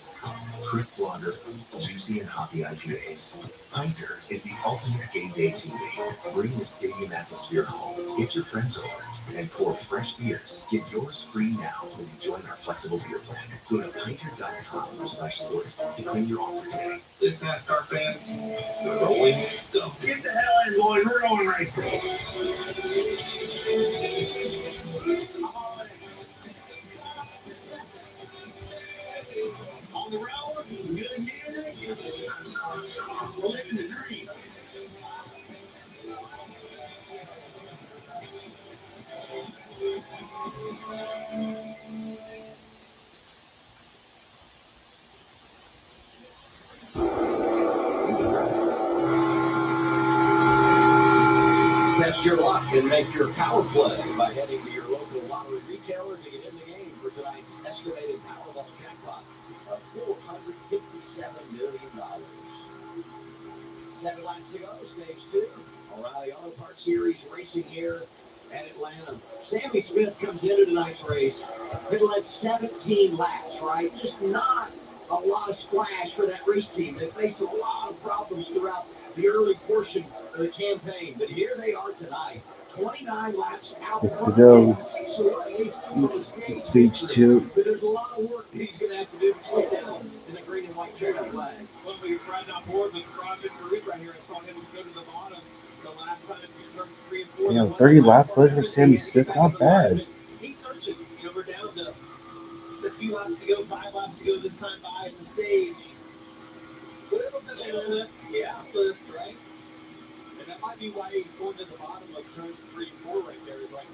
Crisp lager, juicy and hoppy IPAs. Pinter is the ultimate game day teammate. Bring the stadium atmosphere home. Get your friends over and pour fresh beers. Get yours free now when you join our flexible beer plan. Go to pinter.com/sports to claim your offer today. This NASCAR fans, it's the Rolling Stones. Get the hell in, boys. We're going racing. On the road, good music. We're living the dream. Test your luck and make your power play by heading to your local lottery retailer to get in the game for tonight's estimated Powerball jackpot of $457 million. 7 laps to go, stage 2. O'Reilly Auto Parts Series racing here at Atlanta. Sammy Smith comes into tonight's race. It led 17 laps, right? Just not a lot of splash for that race team. They faced a lot of problems throughout the early portion of the campaign, but here they are tonight. 29 laps out. 6 to go. 6 away from the stage Stage 2. But there's a lot of work that he's going to have to do between now and the green and white checkered flag. Well, we're right on board with Project Cruz right here. I saw him go to the bottom the last time in turns 3 and 4. Yeah, 30 lap push for Sammy Smith. Not bad. He's searching. We're down to just a few laps to go, 5 laps to go this time by in the stage. A little bit of lift. Yeah, lift, right? And that might might be why he's going to the bottom of turns 3 and 4 right there. Is like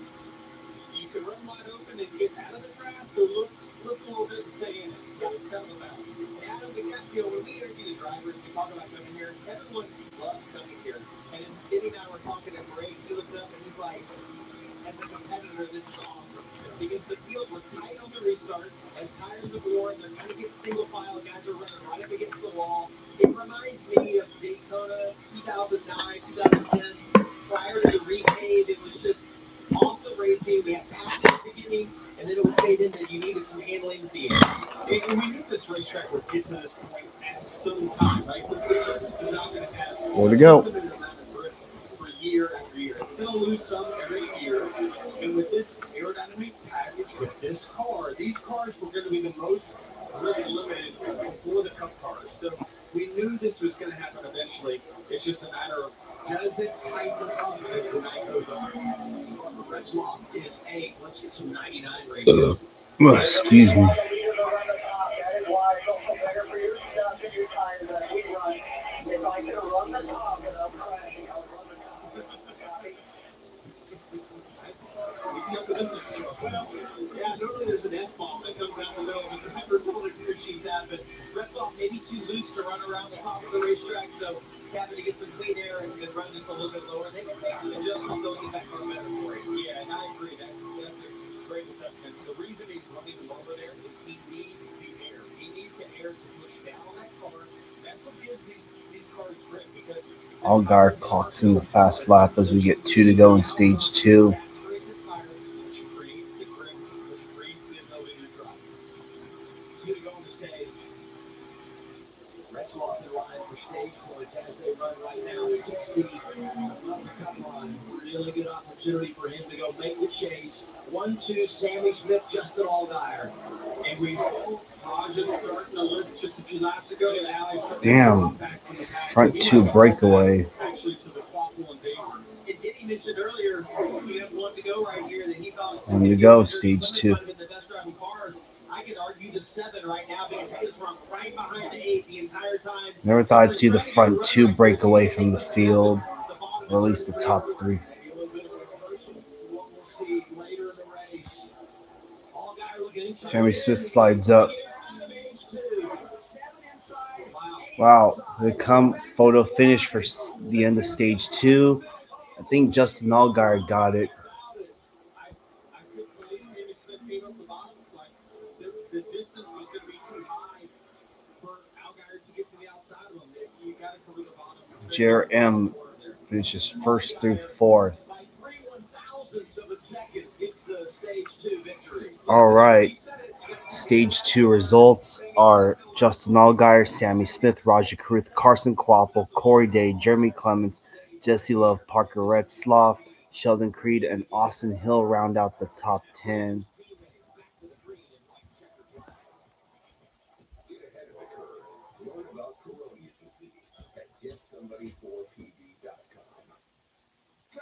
you can run wide open and get out of the draft, or lift a little bit and stay in it. So it's kind of a balance. Adam, we got, when we interview the drivers, we talk about coming here. Everyone loves coming here. And as Vinny and I were talking at break, he looked up and he's like, as a competitor, this is awesome. Because the field was tight on the restart. As tires have worn, they're kind of getting single file. Guys are running right up against the wall. It reminds me of Daytona 2009, 2010. Prior to the repave, it was just awesome racing. We had pads at the beginning, and then it would fade into you needed some handling at the end. And we knew this racetrack would get to this point at some time, right? The surface is not going to have Where to go? limited amount of grip for year after year. It's going to lose some every year. And with this aerodynamic package, with this car, these cars were going to be the most grip limited before the Cup cars. So we knew this was going to happen eventually. It's just a matter of does it tighten up as the night goes on? Retzloff is 8. Let's get some 99 radio. Excuse me. Yeah, normally there's an F-bomb that comes out the middle of the driver. Totally appreciate that, but Retzloff maybe too loose to run around the top of the racetrack, so he's having to get some clean air and run just a little bit lower. They can make some adjustments so get that car better for you. Yeah, and I agree. That's a great assessment. The reason he's running lower there is he needs the air. He needs the air to push down on that car. That's what gives these cars grip because Allgaier clocks in the fast lap as we get 2 to go in stage 2. saturate the tire, which creates the grip, which creates the ability to drive. 2 to go on the stage. Retzloff in line for stage points as they run right now. 60 above the cut line. Really good opportunity for him to go make the chase. 1-2, Sammy Smith, Justin Allgaier. And we saw Raja starting to lift just a few laps ago. And now he's starting to drop back from the pack. Front 2 breakaway. Actually to the quaffle and base. And Denny mentioned earlier, we have 1 to go right here, that he thought 1 to go, stage 2. might have been the best driving car. I could argue the 7 right now because he has run right behind the 8 the entire time. Never thought I'd see the front 2 break away from the field, or at least the top 3. Maybe a little bit of a reversal. What we'll see later in the race. Allgaier looking inside. Sammy Smith slides up. Wow, the come photo finish for the end of stage 2. I think Justin Allgaier got it. I couldn't believe Sammy Smith came up the bottom. Like the distance was going to be too high for Allgaier to get to the outside of him. You got to cover the bottom. Jer M finishes 1st through 4th. By 3/1000ths of a second, it's the stage 2 victory. All right. Stage 2 results are Justin Allgaier, Sammy Smith, Raja Karuth, Carson Kvapil, Corey Day, Jeremy Clements, Jesse Love, Parker Retzloff, Sheldon Creed, and Austin Hill round out the top 10. Get ahead of the curve. Learn about Peyronie's disease at GetSomebody4PD.com.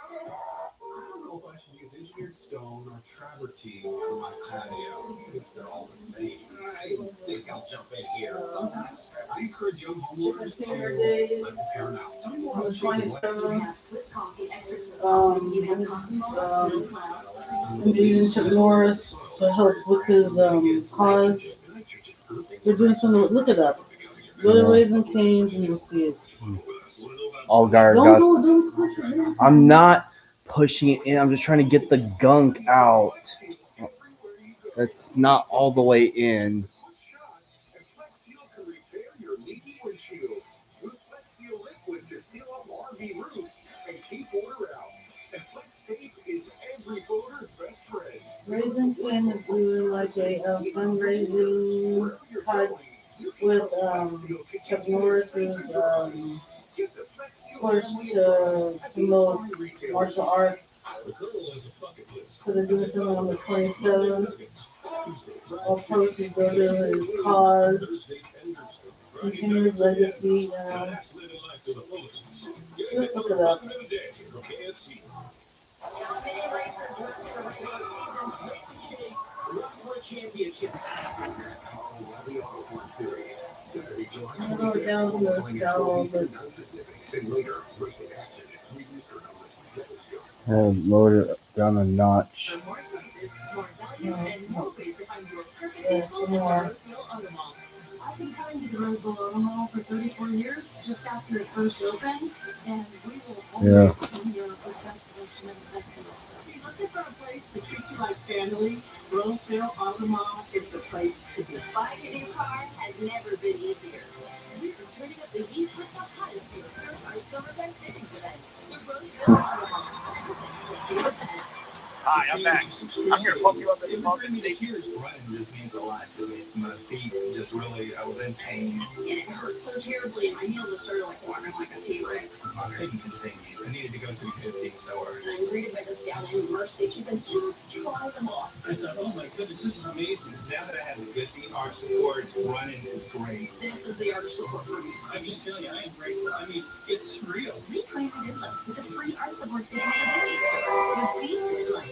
I don't know if I should use engineered stone or travertine for my patio. Because they're all the same. I think I'll jump in here. Sometimes I encourage young homeowners to let the parent out. Tell me more about choosing what You have Swiss coffee, extra Swiss coffee. You have cotton ball, snow cloud. I'm using Chuck Norris to help with his cause. We're doing something. Look it up. Go to Raising Cane's and you'll see it. Allgaier Don't push it. I'm not pushing it in. I'm just trying to get the gunk out. That's not all the way in. And Flex Seal can repair your leaky windshield. Use Flex Seal liquid to seal up RV roofs and keep water out. And Flex Tape is every boater's best friend. Raising Cane is doing like a fundraising pod with Chuck Norris's push to promote martial arts. So they're doing something on the 27th. All proceeds go to his cause. Continue his legacy. Just look it up. Not many races left in the regular season. Make the chase, run for a championship. NASCAR O'Reilly Auto Parts Series, Saturday, July Oh, 25th, down qualifying at 12 the Eastern, 9 Pacific, and later, racing action at 3 Eastern on the CW. And lower it down a notch. For more choices, more value, and more ways to find your perfect vehicle at the Roseville Auto Mall. I've been coming to the Roseville Auto Mall for 34 years, just after it first opened, and we will always come here for the best selection and the best deals. If you're looking for a place to treat you like family, Roseville Auto Mall is the place to be. Buying a new car has never been easier. We're turning up the heat with the hottest deals during our summertime savings event. The Roseville Auto Mall. Open to do the best. Hi, I'm Max. I'm here to pump you up in the pump and safety. Running just means a lot to me. My feet just really, I was in pain. And it hurt so terribly. My heels just started like walking like a T-Rex. I couldn't continue. I needed to go to a good feet store. And I'm greeted by this gal named Mercy. She said, just try them on. I thought, oh my goodness, this is amazing. Now that I have the good feet arch support, running is great. This is the arch support for me. I'm just telling you, I am grateful. I mean, it's surreal. Reclaim your good life with a free art support fitting at a boutique store. Good feet, good life.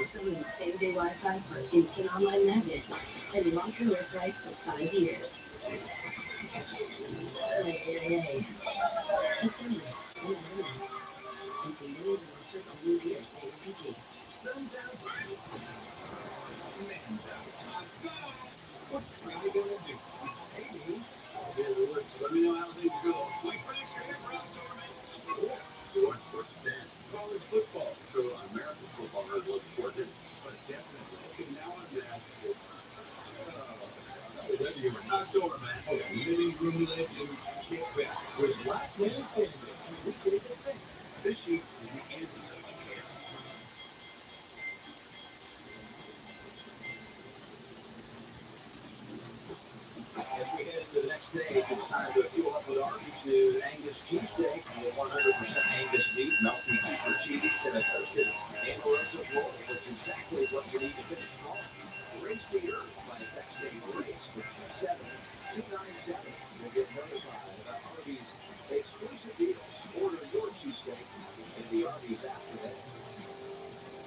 Selling same-day Wi-Fi for instant online magic and lock-in your price for 5 years. Hey. It's only. Imagine that. And see millions of monsters on new years APG. Sun's out. Man's out. What's the guy gonna do? Hey, Dean. Yeah, Lewis, let me know how things go. Wait for next year for October, man. So what's that? College football. So American football has looked important. But definitely. Okay, now I'm mad. October, man. Living room legend, Kit Beck. With Last Man Standing. Weekdays at 6. This sheet is the antidote to chaos. As we head into the next stage, it's time to fuel up with Arby's new Angus cheesesteak with 100% Angus beef, melty beef for cheese, and a toasted Amorosa roll. That's exactly what you need to finish strong. Race the Earth by texting RACE to 27297. You'll get notified about Arby's exclusive deals. Order your cheesesteak in the Arby's app today.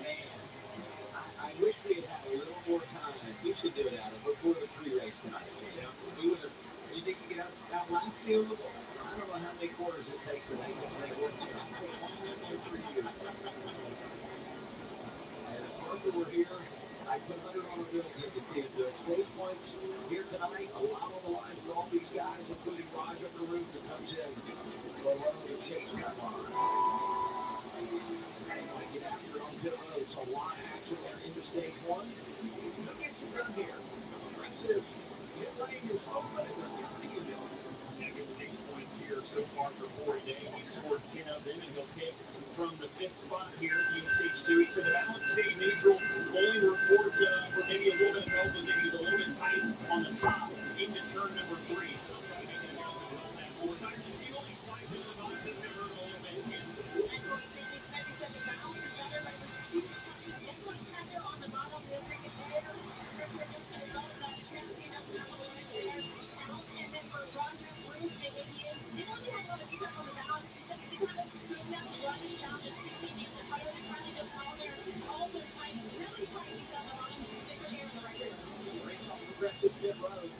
Man, I wish we had had a little more time. We should do it, Adam, before the free race tonight. Yeah, we would have. You think you could outlast you? I don't know how many quarters it takes to make one for you. And if Parker were here, I'd put $100 bills in to see him do it. Stage points here tonight. A lot on the line for all these guys, including Raja Karuk, who comes in below the chase car line. Want to get after it on pit road. So a lot of action there into stage one. Who gets it done here? Aggressive. Pit lane is open. How do you do it? Yeah, good stage points here so far for Ford today. He scored 10 of them, and he'll pick from the 5th spot here in stage 2. He said the balance stayed neutral. Only report for maybe a little bit of help was that he was a little bit tight on the top into turn number 3. So they'll try to make an adjustment on that. 4 tires of fuel, he slided into the box and hurt a little bit. And for Sammy Smith, he said the balance is better, but it was too tight. A little tender on the bottom wheel regulator. Richard Nixon as well as that chassis adjustment on the right there. Out. And then for Roger Bruce, they only had about a few on the balance. He said they kind of moved that rubbish down just 2 TVs and finally just found there. Also tight, really tight stuff on, particularly here in the right rear. Race off Progressive Pit Road.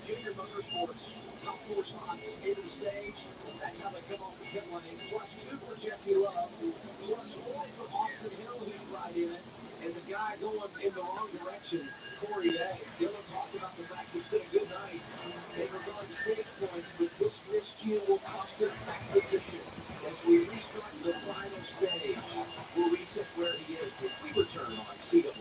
Junior Motorsports, top 4 spots in the stage. That's how they come off the pit lane. +2 for Jesse Love. +4 for Austin Hill, who's right in it. And the guy going in the wrong direction, Corey Day. Dylan talked about the fact it's been a good night in regard to stage points, but this miscue will cost him track position as we restart the final stage. We'll reset where he is when we return on CW.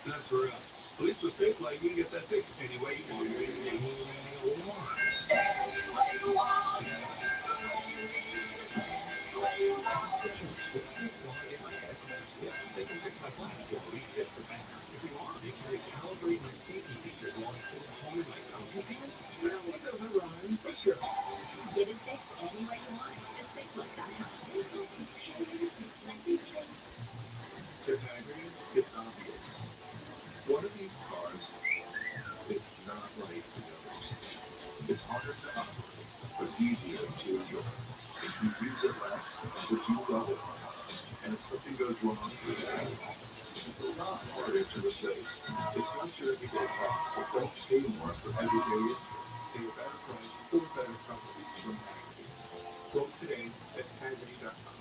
That's for us. At least with Safe Light, you can get that fixed any way you want. Fix why if I had a cracked skill. They can fix my flat skill just as fast. If you want, make sure you calibrate my safety features while I sit at home in my comfy pants. Well, it doesn't run the truck. Get it fixed any way you want at SafeLink.com. To Haggerty, it's obvious. One of these cars is not like the others. It's harder to operate, but easier to enjoy. You use it less, but you love it more. And if something goes wrong, it's not harder to replace. It's not your everyday car, so don't pay more for everyday interest. Pay a better price for a better company from Haggerty. Quote today at Haggerty.com.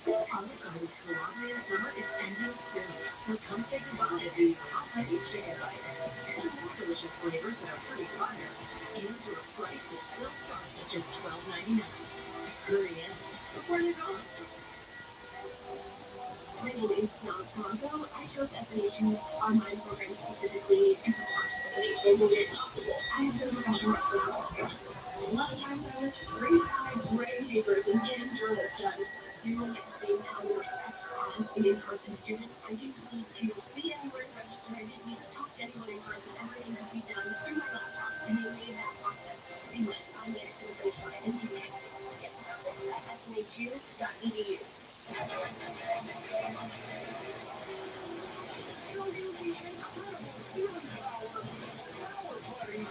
Olive Garden's Calabrian summer is ending soon, so come say goodbye to these authentic chicken bites. To more delicious flavors that are pretty fire, and to a price that still starts at just $12.99. Hurry in before they're gone. My name is Piana Palazzo. I chose SNHU's online program specifically because of possibility. They made it possible. I have been around the rest of the world. A lot of times I was ringside writing papers and getting journals done, doing at the same time and respect as an in-person student. I didn't need to be anywhere to register. I didn't need to talk to anyone in person. Everything could be done through my laptop, and they made that process seamless. I made it to the finish line, and you can too. Get started at snhu.edu. Show you the incredible ceiling power of Tower Buddy.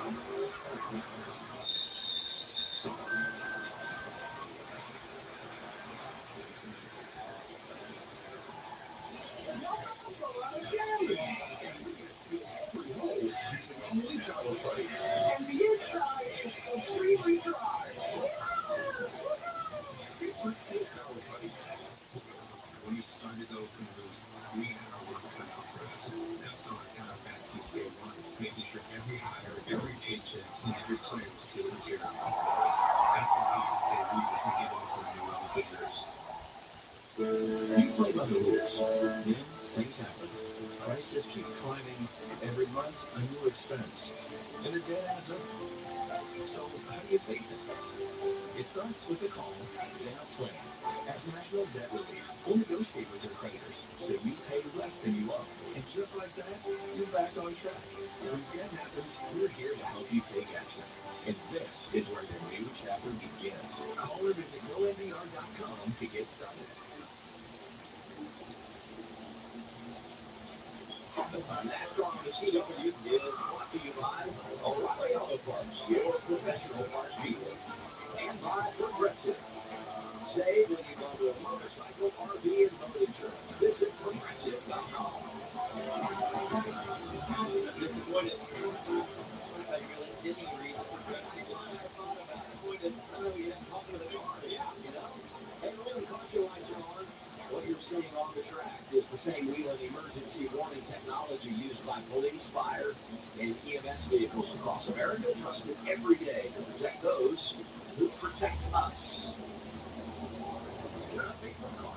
No muscle again. Every hole is a only Tower Buddy. And the inside is completely dry. It's legit Tower Buddy. When you started to open boots, we had our work cut out for us. Gusto has had our back since day one, making sure every hire, every paycheck, and every player was taken care of. Gusto helps us stay real and get it to the new level deserves. You play by the rules. Then things happen. Prices keep climbing. Every month, a new expense. And the debt adds up. So how do you face it? It starts with a call, then a plan. At National Debt Relief, we'll negotiate with your creditors so you pay less than you owe. And just like that, you're back on track. When debt happens, we're here to help you take action. And this is where your new chapter begins. Call or visit GoNDR.com to get started. NASCAR on the CW is brought to you by O'Reilly Auto Parts, your professional parts dealer, and by Progressive. Save when you bundle motorcycle, RV, and boat insurance. Visit Progressive.com. I'm disappointed. I really didn't even read the progressive line. I thought about it. Disappointed. Oh, you didn't talk to the car. Yeah, you know. And rolling caution lights are on. What you're seeing on the track is the same wheel and emergency warning technology used by police, fire, and EMS vehicles across America, trusted every day to protect those who protect us. Good update from Carla.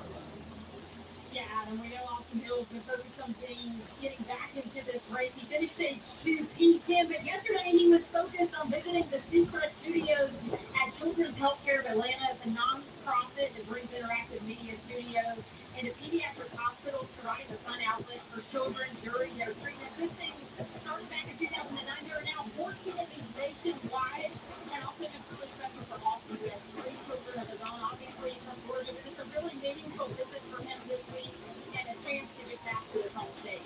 Yeah, Adam, we know Austin Hill's been focused on getting back into this race. He finished stage 2 P10, but yesterday he was focused on visiting the Seacrest Studios at Children's Healthcare of Atlanta. It's a nonprofit that brings interactive media studios into pediatric hospitals, providing a fun outlet for children during their treatment. This thing started back in 2009. There are now 14 of these nationwide, and also just really special for Austin, who has 3 children of his own. Obviously, he's from Georgia, but just a really meaningful visit for him this week and a chance to get back to his home state.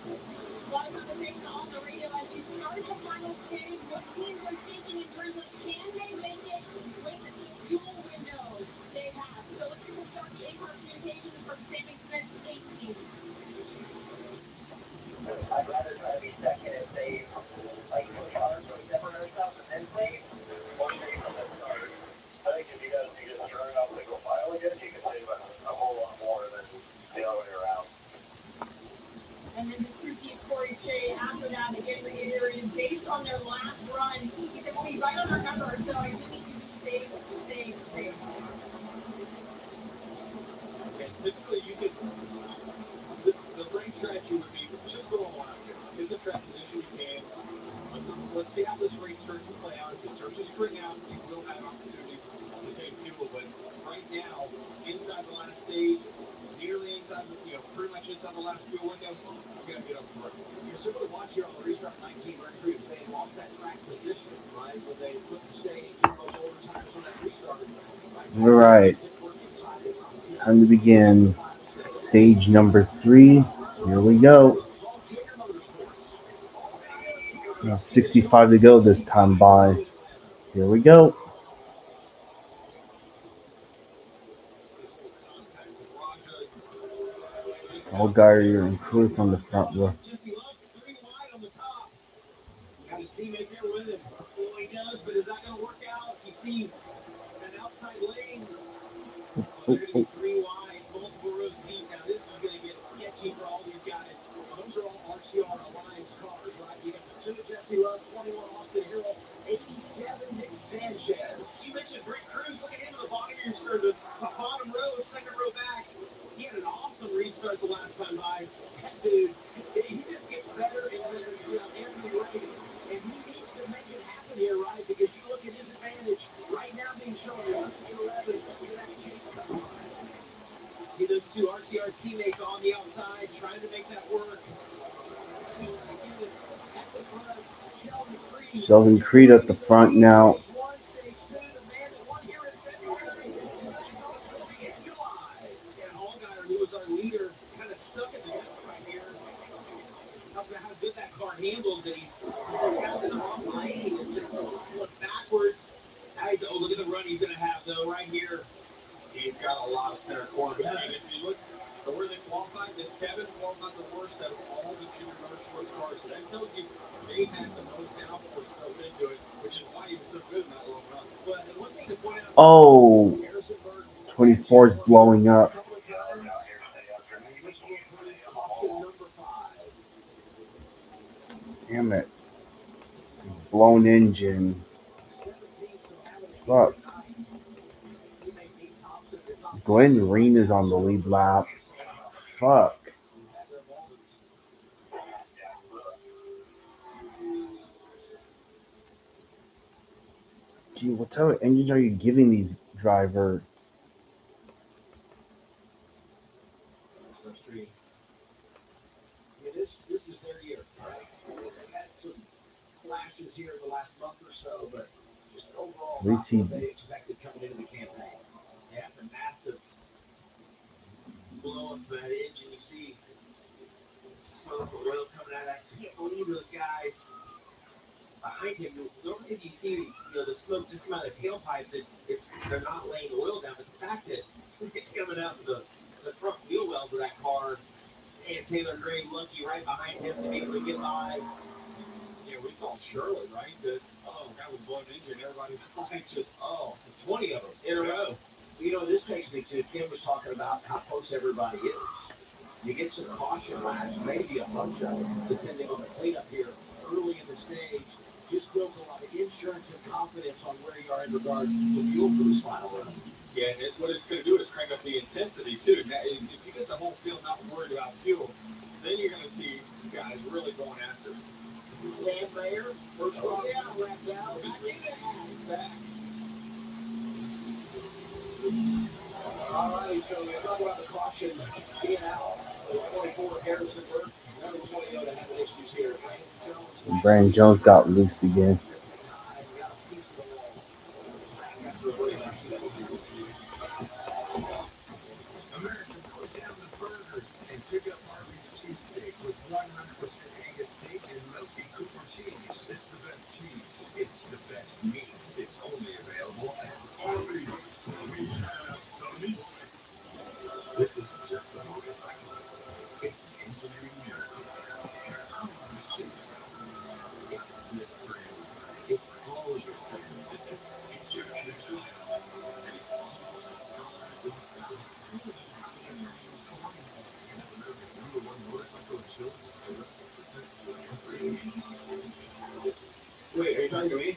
A lot of conversation on the radio as we start the final stage. What teams are thinking in terms of can they make it with the fuel window they have. So let's get them start the in-car communication from Sammy Smith's 18. I'd rather try to be second and save like 2 cars from separate ourselves and then save, or save from the start. I think if you just turn it off and go file again, you can save a whole lot more than the other way around. And then his crew chief, Corey Shea, after that, again reiterated, based on their last run, he said, we'll be right on our number, so I do need you to be safe, safe, safe. And typically you could, the right strategy would be just go on one out here. Get the track position you can, but let's see how this race starts to play out. If it starts to string out, you will have opportunities to save fuel. But right now, inside the last stage, nearly inside the, pretty much inside the last fuel window, you got to get up front. You're similar to watch here on the restart 19 Grand Prix. They lost that track position, right? When they put the stage on those older tires on that restart. All right. Time to begin. Stage number 3. Here we go. 65 to go this time by. Here we go. All guys are in cruise on the front row. Jesse Love, 3 wide on the top. Got his teammate there with him. Oh, he does, but is that going to work out? You see that outside lane. Oh, they're going to be 3 wide, multiple rows deep. Now, this is going to get sketchy for all these guys. Those are all RCR Alliance cars, right? You got the 2 Jesse Love, 21 Austin Hill, 87 Nick Sanchez. You mentioned Brent Cruz. Look at him at the bottom of the bottom row, second row back. He had an awesome restart the last time by. That dude, he just gets better and better throughout every race. And he needs to make it happen here, right? Because you look at his advantage right now being shown in 11. Look at that chase cut line. See those 2 RCR teammates on the outside trying to make that work. At the front, Sheldon Creed. Sheldon Creed at the front now. Stage 1, stage 2, the man that won here in February. Back on the point in July. And Allgaier, who was our leader, kind of stuck in the middle right here. Talk about how good that car handled that he's just got in the wrong lane and just going backwards. Now look at the run he's going to have, though, right here. He's got a lot of center corners. I mean, if you look at where they qualified, the 7 qualified the worst out of all the junior motorsports cars. So that tells you they had the most downforce built into it, which is why he was so good in that long run. But and one thing to point out, Oh, 24 is blowing up. Caution number 5. Damn it. Blown engine. 17, so having a Fuck. decent night. Teammate Nate Thompson at the top. Glenn Reen is on the lead lap. Fuck. At their moments. Gee, what type of engines are you giving these driver? It's frustrating. I mean, this is their year, right? They've had some flashes here in the last month or so, but just overall At least not he- what they expected coming into the campaign. Yeah, it's a massive blow up for that engine. You see smoke oil coming out of that. I can't believe those guys behind him. Normally, if you see the smoke just come out of the tailpipes, they're not laying oil down. But the fact that it's coming out of the front wheel wells of that car, and Taylor Gray lucky right behind him to be able to get by. Yeah, we saw Shirley, right? That guy with blown engine, everybody behind just 20 of them in a row. You know, this takes me to Kim was talking about how close everybody is. You get some caution laps, maybe a bunch of them, depending on the cleanup here early in the stage. Just builds a lot of insurance and confidence on where you are in regard to fuel for this final run. Yeah, and what it's going to do is crank up the intensity too. Now, if you get the whole field not worried about fuel, then you're going to see guys really going after it. Sam Mayer, first round lap down. Zach. All righty, so we talk about the caution being out. The 24 Harrison Burke, number 20 Yoda having issues here. Brandon Jones got loose again. We got a piece of the wall. Back after a break on CW. America, go down to burgers and pick up Arby's cheesesteak with 100% Angus beef and melty Cooper cheese. It's the best cheese. It's the best meat. It's only available at Arby's. We have the meat. This isn't just a motorcycle. It's an engineering miracle. It's how you see it. It's good for everybody. It's all your friends. It's your inner child. And it's all the stars in the sky. As America's #1 motorcycle insurer, Progressive protects every piece. Wait, are you talking to me?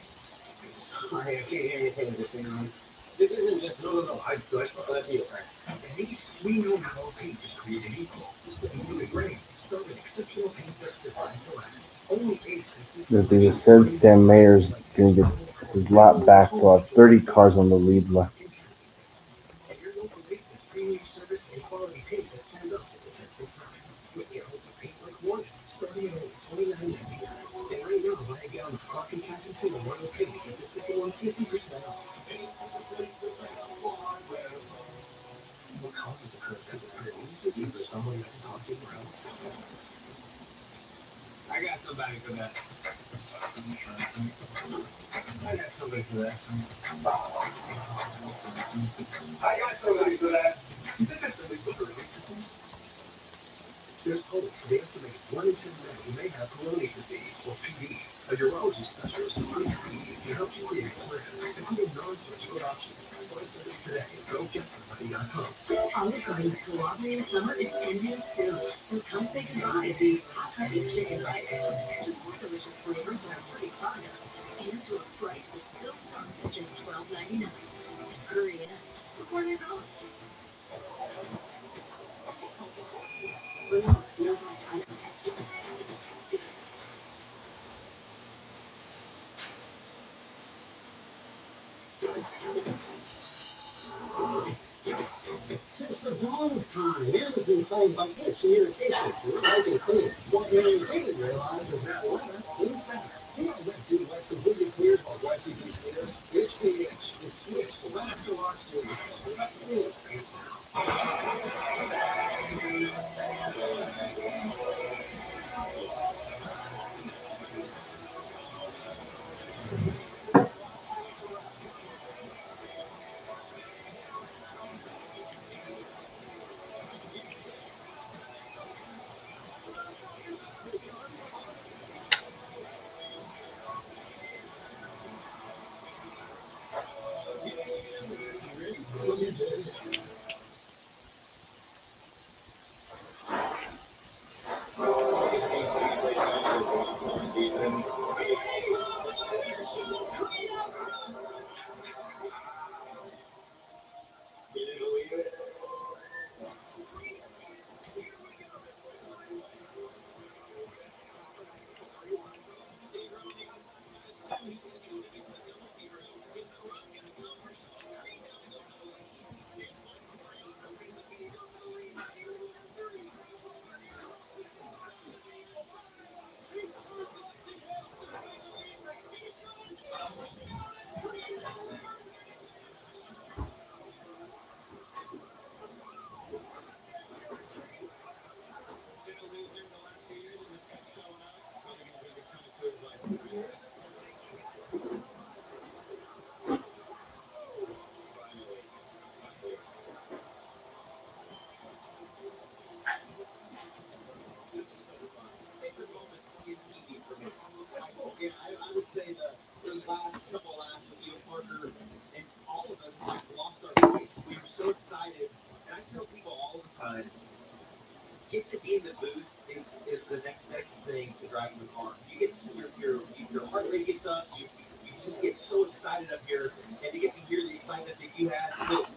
Sorry, I can't hear anything at the same time. This isn't just no. I let's see this. At Ace, we know not all paint is created equal. Stepping through the grain, start with exceptional paint that's designed to last. Only Ace has this They just said Sam Mayer's going to get his lap back, so I have 30 cars on the lead left. And your local Ace has premium service and quality paint that stands up to the test of time. With gallons of paint like Royal, starting at only $29.99. And right now, buy a gallon of Clark and Kensington and Royal paint and get the second one 50% off. What causes a curve? Is it paralysis? Is there somebody I can talk to for help? I got somebody for that. I got somebody for that. I got somebody for that. I got somebody for paralysis. There's hope. They estimate 1 in 10 men who may have Peyronie's disease, or PD. A urology specialist who treats PD can help you create a plan, including non-surgical options. Find somebody today at GoGetSomebody.com. Olive Garden's Collaborating Summer is ending soon, so come say goodbye to these hot honey chicken bites. Enjoy delicious flavors that are pretty fire, and to a price that still starts at just $12.99. Hurry in before they're gone. Remember, no hard eye contact. Since the dawn of time, man has been plagued by itch and irritation. We're wiping clean. What many didn't realize is that leather cleans better. See how Wet Dude wipes completely clears while dry CP smears? Ditch the itch and switch to Wet Extra Large Dude Wipes. It's clean, hands down. Yeah, I would say those last couple of laps with you and Parker and all of us lost our voice. We were so excited. And I tell people all the time, get to be in the booth is the next best thing to driving the car. You get your heart rate gets up. You just get so excited up here, and to get to hear the excitement that you had.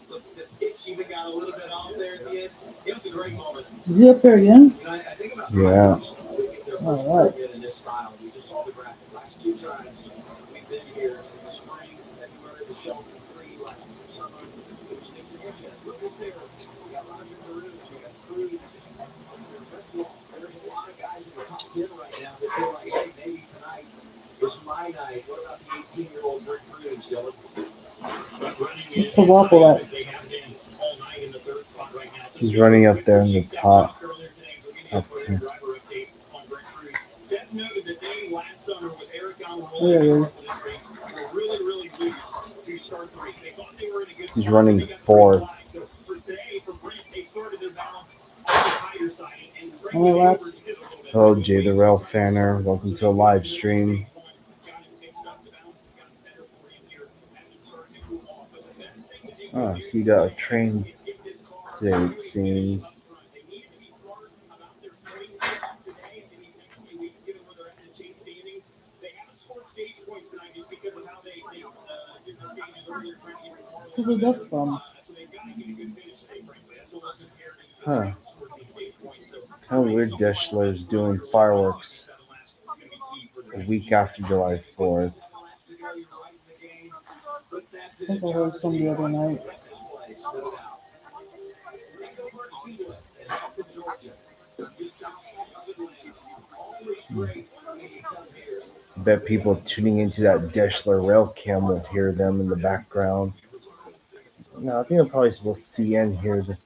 The pitch even got a little bit off there at the end. It was a great moment. Is he up there again? You know, I think about Yeah. drivers who get their first All right. career in this style. We just saw the graphic. Last two times we've been here in the spring, February, the Shelton Free, last summer, it was Nick Sanchez. Look up there. We got Roger Maroon. We got Cruz. That's long. There's a lot of guys in the top 10 right now that feel like, hey, maybe tonight is my night. What about the 18-year-old Rick Cruz, Dylan? The waffle that he's running up there in the top 10. Seth noted that they last summer with Eric Oh, yeah, yeah. for this race were really, really loose to start the race. They thought they were in a good He's spot. running They got fourth. so for today, for Brent, they started their balance on the higher side and All right. Randy Edwards did a little bit. Hello, Jay the Rail Fanner. Welcome to a live stream. Got it mixed up. The balance has gotten better for him here as it started to cool off. But the best thing that they Oh, could so you do got a train is get this car today, to it a finish seems. up front. They needed to be smart about their points today and in these next few weeks, given where they're at in the chase standings. They haven't scored stage points tonight just because of how they Where did that from? Huh. Kind of weird Deschler's doing fireworks a week after July 4th. I think I heard some the other night. Bet people tuning into that Deschler rail cam will hear them in the background. No, I think they'll probably will see and hear the.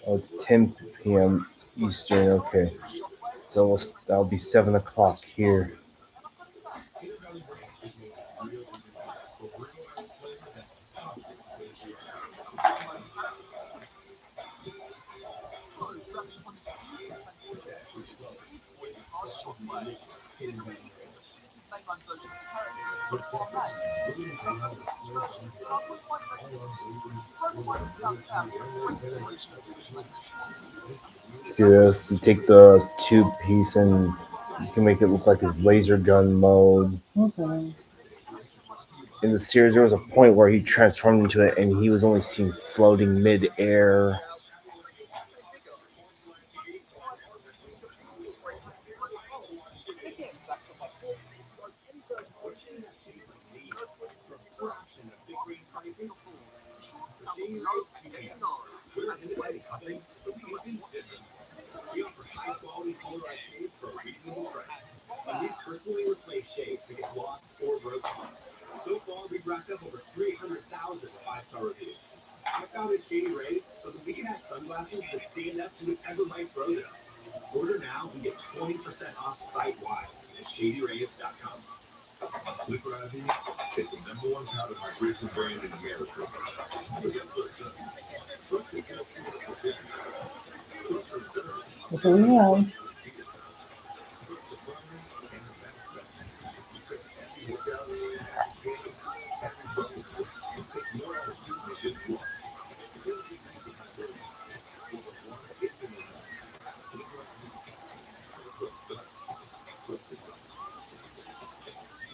Oh, it's 10 p.m. Eastern. Okay, so that'll be 7 o'clock here. See this? You take the tube piece and you can make it look like his laser gun mode. Okay. In the series, there was a point where he transformed into it and he was only seen floating mid-air. We're an independent company, so we do things different. We offer high-quality polarized shades for a reasonable price. And we personally replace shades that get lost or broken. So far, we've racked up over 300,000 five-star reviews. I founded Shady Rays so that we can have sunglasses that stand up to whatever might throw at us. Order now and get 20% off site-wide at shadyrays.com. Liquid IV is the number one powder hydration brand in America. But here's what it says. Trust your fourth quarter for fitness. Trust your third. Okay, yeah. Trust the primary and the best bet. Because every workout, every game, every jump takes more out of you than just one. Trilogy liquid hydration. Over water infinite health. Liquid IV. Trust that. Trust yourself.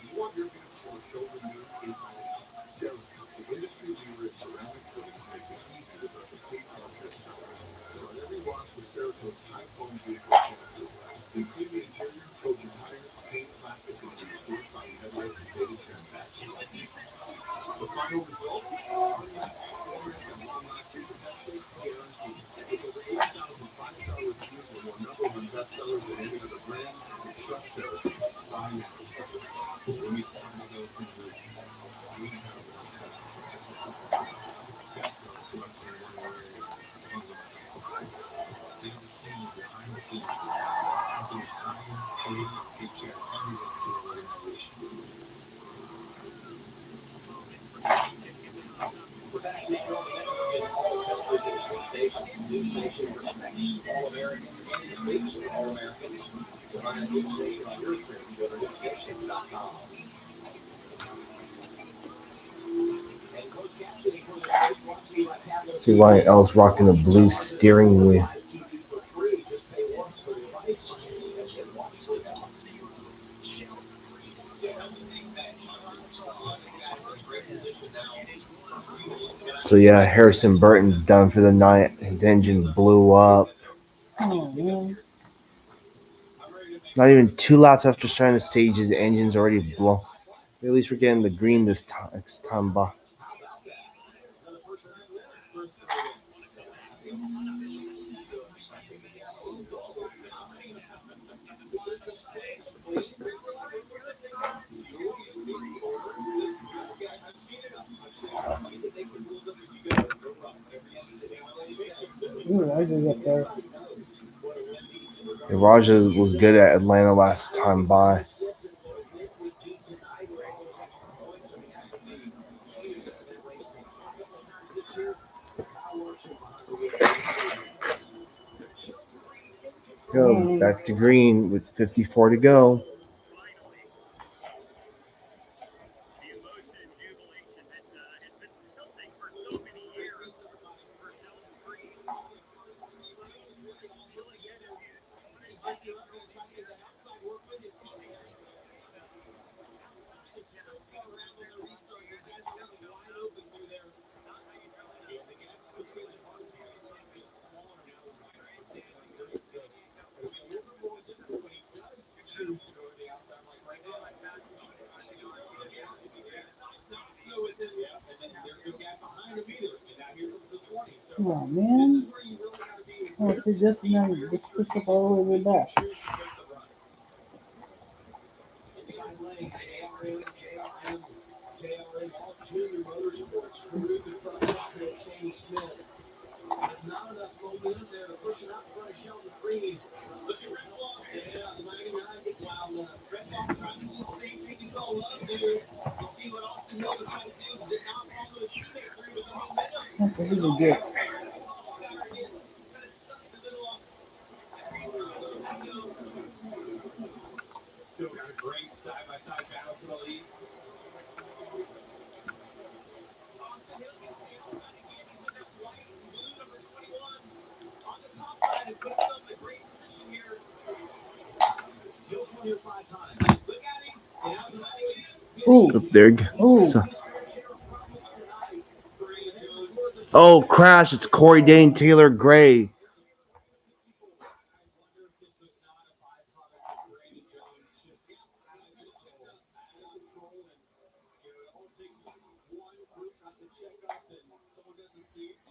You want your beach or shoulder move inside out. Cerakote, the industry leader in ceramic coatings, makes it easy to replicate our business. Start every wash with Cerakote's high foam vehicle shampoo. Then clean the interior, coat your tires, paint plastics, and restore cloudy headlights and faded trim patches. The final result? Unmatched performance and long-lasting protection guaranteed. With over 80,000 five-star reviews and more number one bestsellers than any other brand, trust Cerakote. Buy now. But when we started out from roots, we had a lot of products. Best seller collection in one area, fundamental. They're the team behind the team, helping us hire, pay, and take care of everyone in our organization. We're fastest growing network in all television stations. News Nation respects all Americans and speaks for all Americans. To find News Nation on your screen, go to newsnation.com. And closed captioning for this race brought to you by Tableau. See Ryan Ellis rocking a blue steering wheel. TV for free. Just pay once for the device and then watch without. So yeah, Harrison Burton's done for the night. His engine blew up. Oh, man. Not even 2 laps after starting the stage, his engine's already blown. At least we're getting the green this time. Next time, by. Ooh, I just up there. Raja was good at Atlanta last time by. Go back to green with 54 to go. you up here and try to get that outside work with his teammate. Outside, it's so far around on the restart. Those guys are running wide open through there. Yeah, the gaps between the cars seem to get smaller now as we stand on grid, so it'll be a little bit more difficult when he does choose to go to the outside, like right now. Yeah, he decides not to go with him. Yeah, and then there's no gap behind him either. And now here comes the 20. So Come on, this is man. where you really got to be Oh, so just now you just push up all the way back. choose to take the run. Inside lane, JRM All Junior Motorsports through the front pocket of Sammy Smith. But not enough momentum there to push it out in front of Sheldon Creed. Look at Retzloff. Yeah, the 99 getting wound up. Retzloff trying to do the same thing we saw Love do. You see what Austin Hill decides to do. Did not follow his teammate through with the momentum. That's a It's really all good. fair. We saw Allgaier get kind of stuck in the middle on that restart a little bit ago. Still got a great side-by-side battle for the lead. Austin Hill gets the outside again. He's in that white and blue number 21. On the top side, has put himself in a great position here. Hill's won here 5 times. Look at him. And outside again. Ooh. Up there. Ooh. Oh, crash. It's Corey Day and Taylor Gray.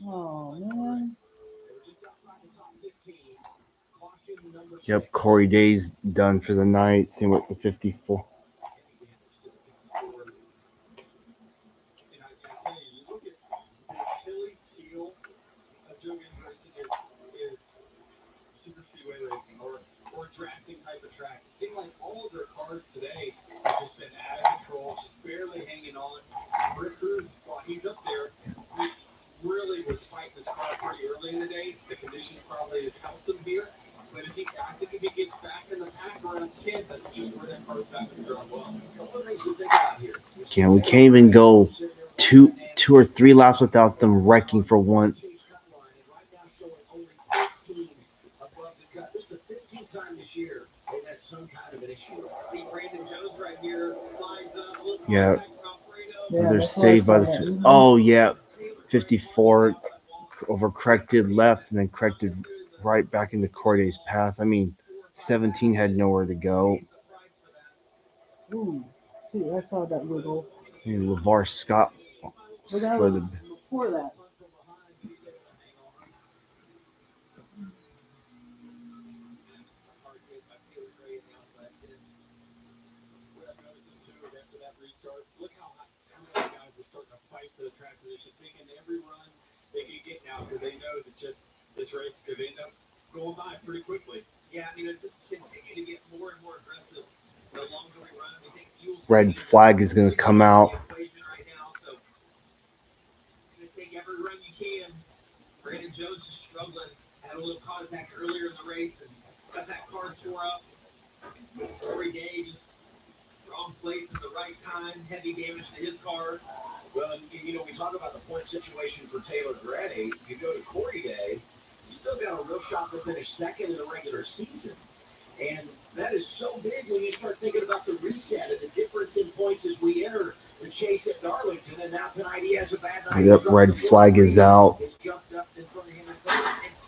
Oh, man. Yep, Corey Day's done for the night. Same with the 54. And I tell you, you look at the Achilles heel of Joe Andrews is super speedway racing or drafting type of tracks. It seemed like all of their cars today have just been out of control, just barely hanging on. Rick Cruz, while he's up there, he really was fighting his car pretty early in the day. The conditions probably have helped him here. But I think if he gets back in the pack around 10th, that's just where that car's having to drive well. A couple of things to think about here. We can't even go two or three laps without them wrecking for one. Above the cut. This is the 15th time this year they've had some kind of an issue. See Brandon Jones right here, slides up, a little Yeah. contact from Alfredo. Yeah, They're that's what I saved by saw the. that. Oh, yeah. 54 overcorrected left and then corrected right back into Corey's path. I mean, 17 had nowhere to go. Ooh. See, I saw that little. And LeVar Scott But that was before that. Hard hit by Taylor Gray in the outside pits. What I'm noticing too is after that restart, look how many guys were starting to fight for the track position, taking every run they could get now because they know that just this race could end up going by pretty quickly. Yeah, I mean, it just continue to get more and more aggressive the longer we run. We think fuel red flag is going to come out. Equation right now, so it's going to take every run you can. Brandon Jones is struggling. Had a little contact earlier in the race and got that car tore up. Corey Day just wrong place at the right time, heavy damage to his car. Well, and, you know, we talk about the point situation for Taylor Gray. You go to Corey Day, you still got a real shot to finish second in the regular season. And that is so big when you start thinking about the reset and the difference in points as we enter the chase at Darlington. And now tonight he has a bad night. Yep, red flag is out. He's jumped up in front of him. And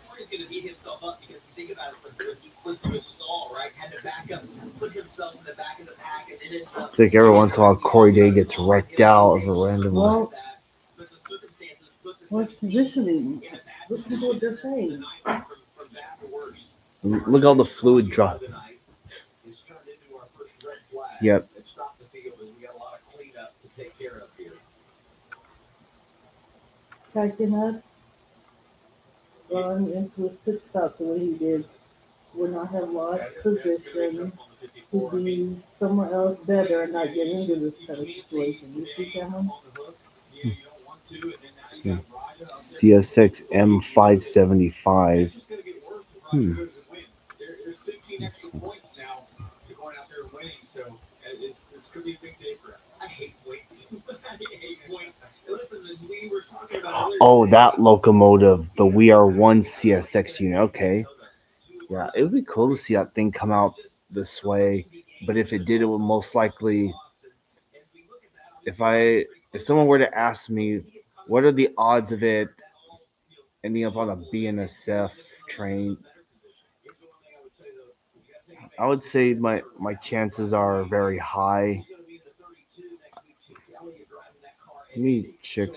Corey's going to beat himself up because you think about it from here, he slid through a stall, right? Had to back up, put himself in the back of the pack, and then I think every once in a while Corey Day gets wrecked out of a random. Well, but the circumstances put the what's positioning? Listen to what they're saying. From bad to worse. Look all the fluid drop. It's turned into our first red flag. Yep. They've stopped the field as we got a lot of cleanup to take care of here. Cracking up, going into his pit stop the way he did, would not have lost position to be somewhere else better and not get into this kind of situation. You see, Cameron? CSX M575. There's 15 extra points now to going out there and winning, so this could be a big day for him. I hate points. I hate points. Listen, as we were talking about earlier, Oh, that locomotive, the We Are One CSX unit. Okay. Yeah, it would be cool to see that thing come out this way. But if it did, it would most likely, if I, if someone were to ask me, what are the odds of it ending up on a BNSF train, I would say my chances are very high. Let me check.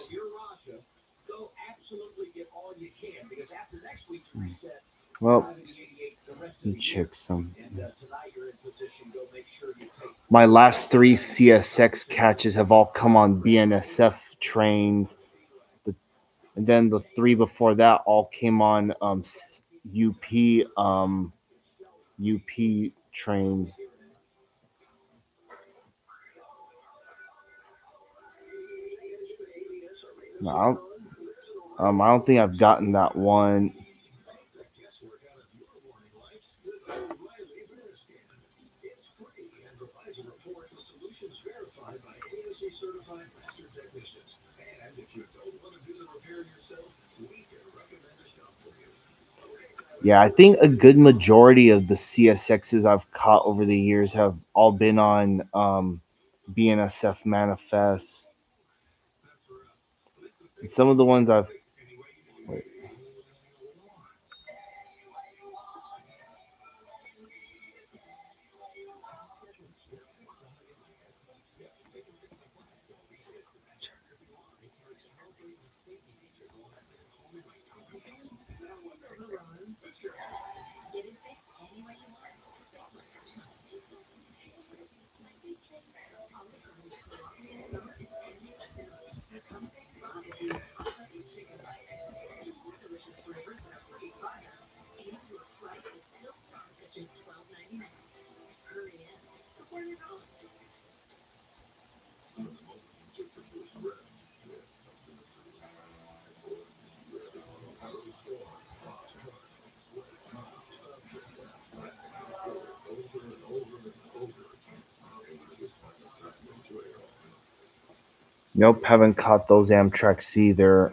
Well, let me check some. My last three CSX catches have all come on BNSF trains, the, and then the three before that all came on UP UP trains. No, I don't think I've gotten that one. Yeah, I think a good majority of the CSXs I've caught over the years have all been on BNSF manifests. And some of the ones I've wait, nope, haven't caught those Amtrak's either.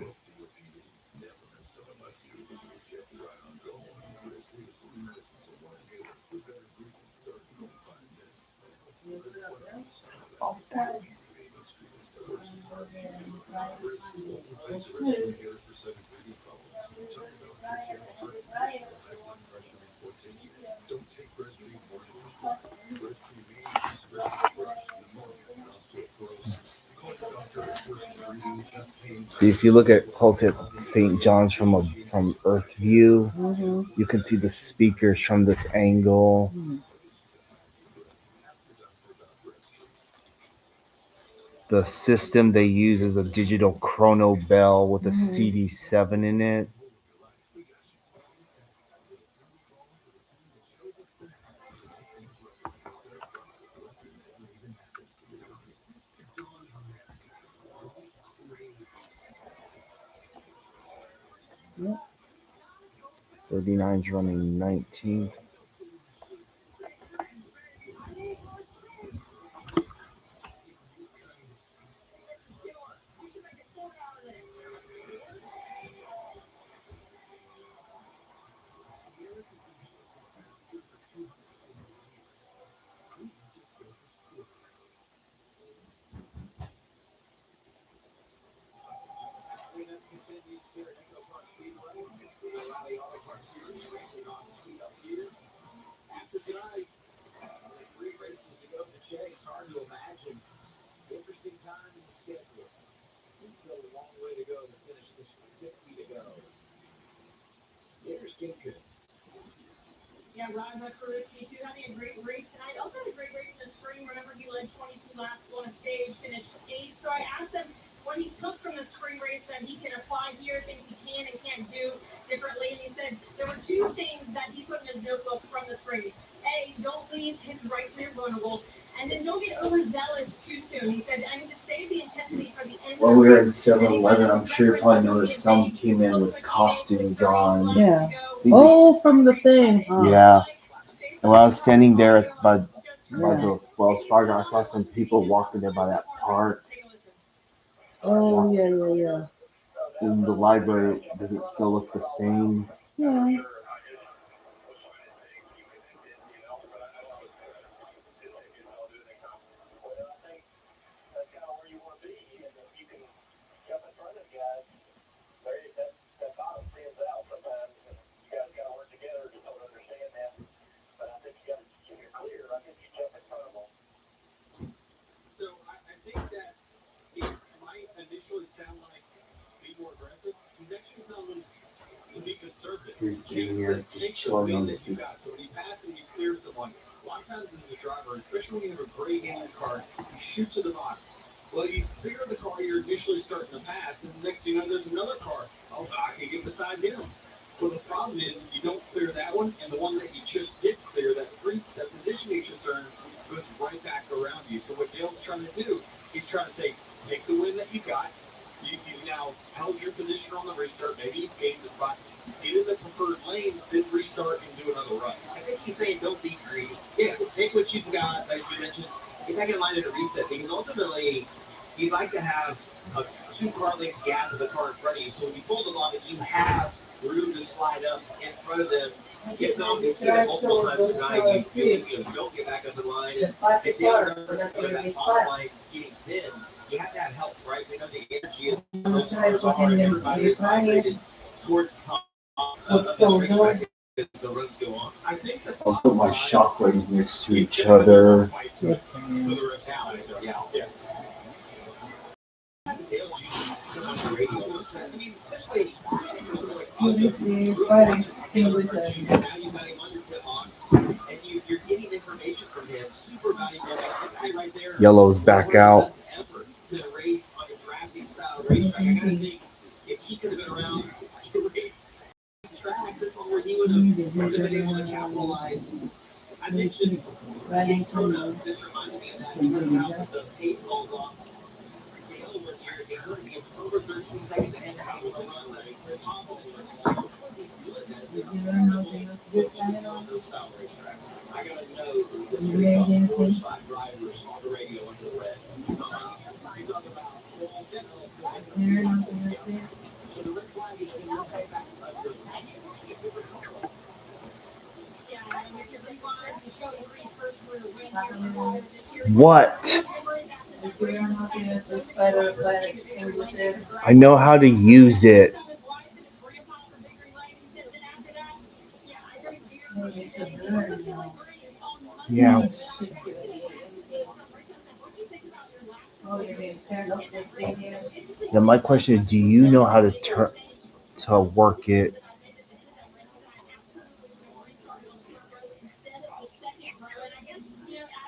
See, if you look at close at St. John's from Earth view, you can see the speakers from this angle. The system they use is a digital chrono bell with a CD7 in it. Yep. 39's running 19th. Yeah, Rod Rutgerski too having a great race tonight. Also had a great race in the spring. Remember, he led 22 laps, won a stage, finished eighth. So I asked him what he took from the spring race that he can apply here, things he can and can't do differently. And he said there were two things that he put in his notebook from the spring. A, don't leave his right rear vulnerable. And then don't get overzealous too soon. He said, I need to save the intensity for the end. While we were in 7-Eleven, I'm sure you probably noticed some came in with costumes on. Yeah. Oh, from the thing. Huh? Yeah. And when I was standing there by Yeah. the Wells Fargo, I saw some people walking there by that park. Oh, yeah. In the library, does it still look the same? Yeah. Junior, just chilling on the feet. So when you pass and you clear someone, a lot of times as a driver, especially when you have a great handed car, you shoot to the bottom. Well, you clear the car you're initially starting to pass, and the next thing you know, there's another car. Oh, I can get beside him. Well, the problem is you don't clear that one, and the one that you just did clear, that position you just earned, goes right back around you. So what Dale's trying to do, he's trying to say, take the win that you got. You've now held your position on the restart. Maybe you've gained the spot. Get in the preferred lane, then restart and do another run. I think he's saying don't be greedy. Yeah, take what you've got, like you mentioned, get back in line at a reset, because ultimately you'd like to have a 2 car length gap with the car in front of you. So when you pull them on, that you have room to slide up in front of them. If not, we've seen it multiple times tonight. You don't get back up in line, and if the other driver's coming back on line getting thin, you have to have help, right? We know the energy is those cars are, and everybody is migrated towards the top of this racetrack as the runs go on. I think I'll put my shockwaves next to each other. For the rest of the night. Yeah. Yes. I mean, especially for someone like Ozzy, really watching him hurt you, now you've got him on your pit logs, and you're getting information from him. Super valuable. I'd say right there. Yellow's back out. Effort to race on a drafting style racetrack. I gotta think if he could have been around to race tracks, this is where he would have been able to capitalize. I mentioned Daytona. This reminded me of that because of how the pace falls off. Dale went here at Daytona, he was over 13 seconds ahead of how it was a run race. The top of the triple. What was he doing? That's incredible. Looking on those style racetracks. I gotta know the city top 4-spot drivers on the radio under the red. You talk about full sentinel to win. So the red flag has been looked back under caution. It's just different color. Yeah, and with your rewinds, you're showing Green's first career win here earlier this year. What? I know how to use it. Yeah. Now my question is, do you know how to work it?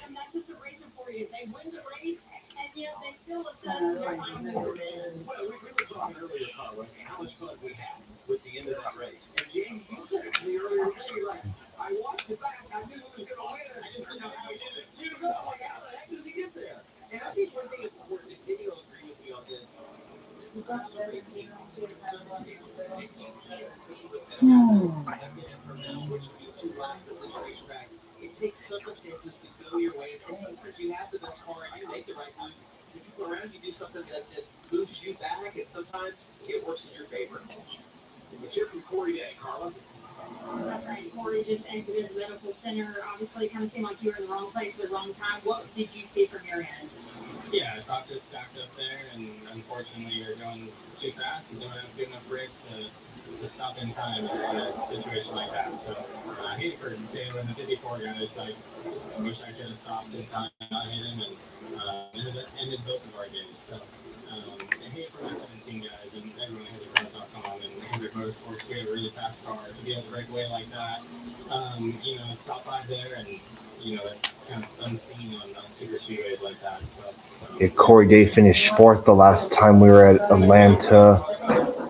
Adam, that's just a racer for you. They win the race, and yet they still assess their final score. Well, we were talking earlier, Carla, how much fun we had with the end of that race. And Jamie, you said it to me earlier today. You're like, I watched it back. I knew who was going to win. I just didn't know how he did it. You know, like, how the heck does he get there? And I think one thing that's important, and Danny will agree with me on this, this is not the racing. It's circumstantial. If you can't see what's going to happen a minute from now, which would be 2 laps at this racetrack, it takes circumstances to go your way. And sometimes you have the best car and you make the right move. The people around you do something that moves you back, and sometimes it works in your favor. Let's hear from Corey Day, Carla. That's right. Corey just exited the medical center. Obviously, it kind of seemed like you were in the wrong place at the wrong time. What did you see from your end? Yeah, top just stacked up there, and unfortunately, you're going too fast. You don't have good enough brakes to stop in time in a situation like that. So I hate it for Taylor and the 54 guys. I wish I could have stopped in time, not hit him, and ended both of our days. So I hate it for my 17 guys and everyone at HendrickCars.com and Hendrick Motorsports. We have a really fast car to be able to break away like that. It's top 5 there, and that's kind of unseen on super speedways like that. So Yeah, Corey Day finished 4th the last time we were at Atlanta.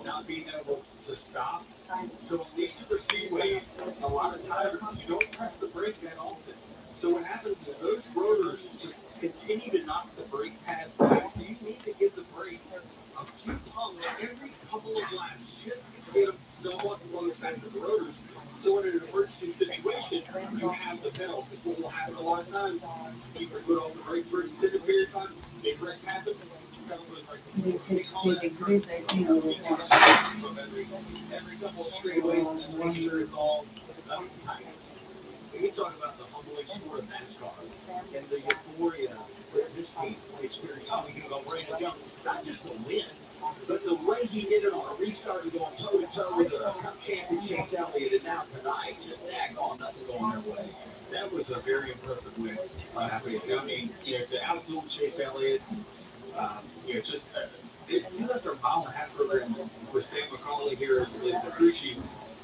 Not being able to stop. So on these super speedways, a lot of times you don't press the brake that often. So what happens is those rotors just continue to knock the brake pads back. So you need to give the brake a few pumps every couple of laps just to get them somewhat close back to the rotors. So in an emergency situation, you have the pedal. Because what will happen a lot of times, keep your foot off the brake for an extended period of time, big wreck happens, pedal goes right to the floor. They call that every couple of straightaways and just make sure it's all tight. You talk about the humbling sport of NASCAR and the euphoria that this team experienced talking about Brandon Jones. Not just the win, but the way he did it on a restart and going toe-to-toe with a Cup champion Chase Elliott, and now tonight, just daggone, nothing going their way. That was a very impressive win last week. I mean, to outduel Chase Elliott, it seemed like they're a mile and a half further with Sam McCauley here as the crew chief.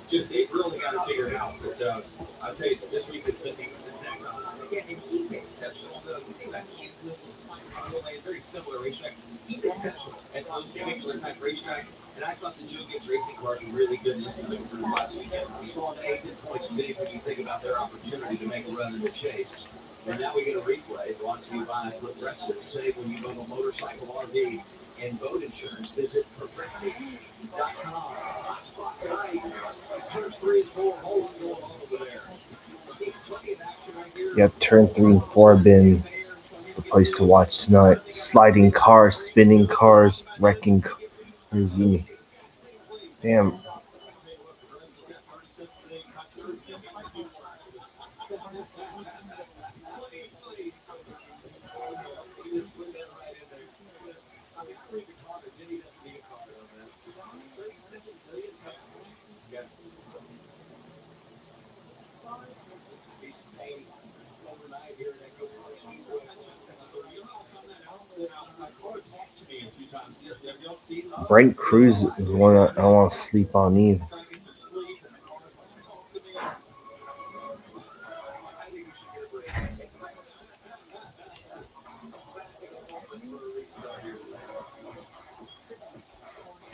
just they've really got to figure it out. But I'll tell you, this week has been the Zach Robinson. Yeah, and he's exceptional, though. You think about Kansas and Chicagoland, very similar racetrack. He's exceptional at those particular type racetracks. And I thought the Joe Gibbs racing cars were really good. This is improved last weekend. He's fallen to 8 points big when you think about their opportunity to make a run in the chase. And now we get a replay brought to you by Progressive. Save when you bundle motorcycle, RV, and boat insurance. Visit progressive.com. Hot spot tonight. Turns 3 and 4. Whole lot going on over there. See plenty of action right here. Yep, turn 3 and 4 been a place to watch tonight. Sliding cars, spinning cars, wrecking cars. Damn. Just slid that right in there. I mean, I read the comment. Vinny doesn't need a car, though, man. 37 million pounds. Yes. Be some pain overnight here at Echo Park Speedway. You know, I'll come that out. My car talked to me a few times. Have y'all seen that? Brent Cruz is one I don't want to sleep on either. Trying to get some sleep, and the car's like, talk to me. I think you should get a break. It's break time. Back in a moment for a restart here today.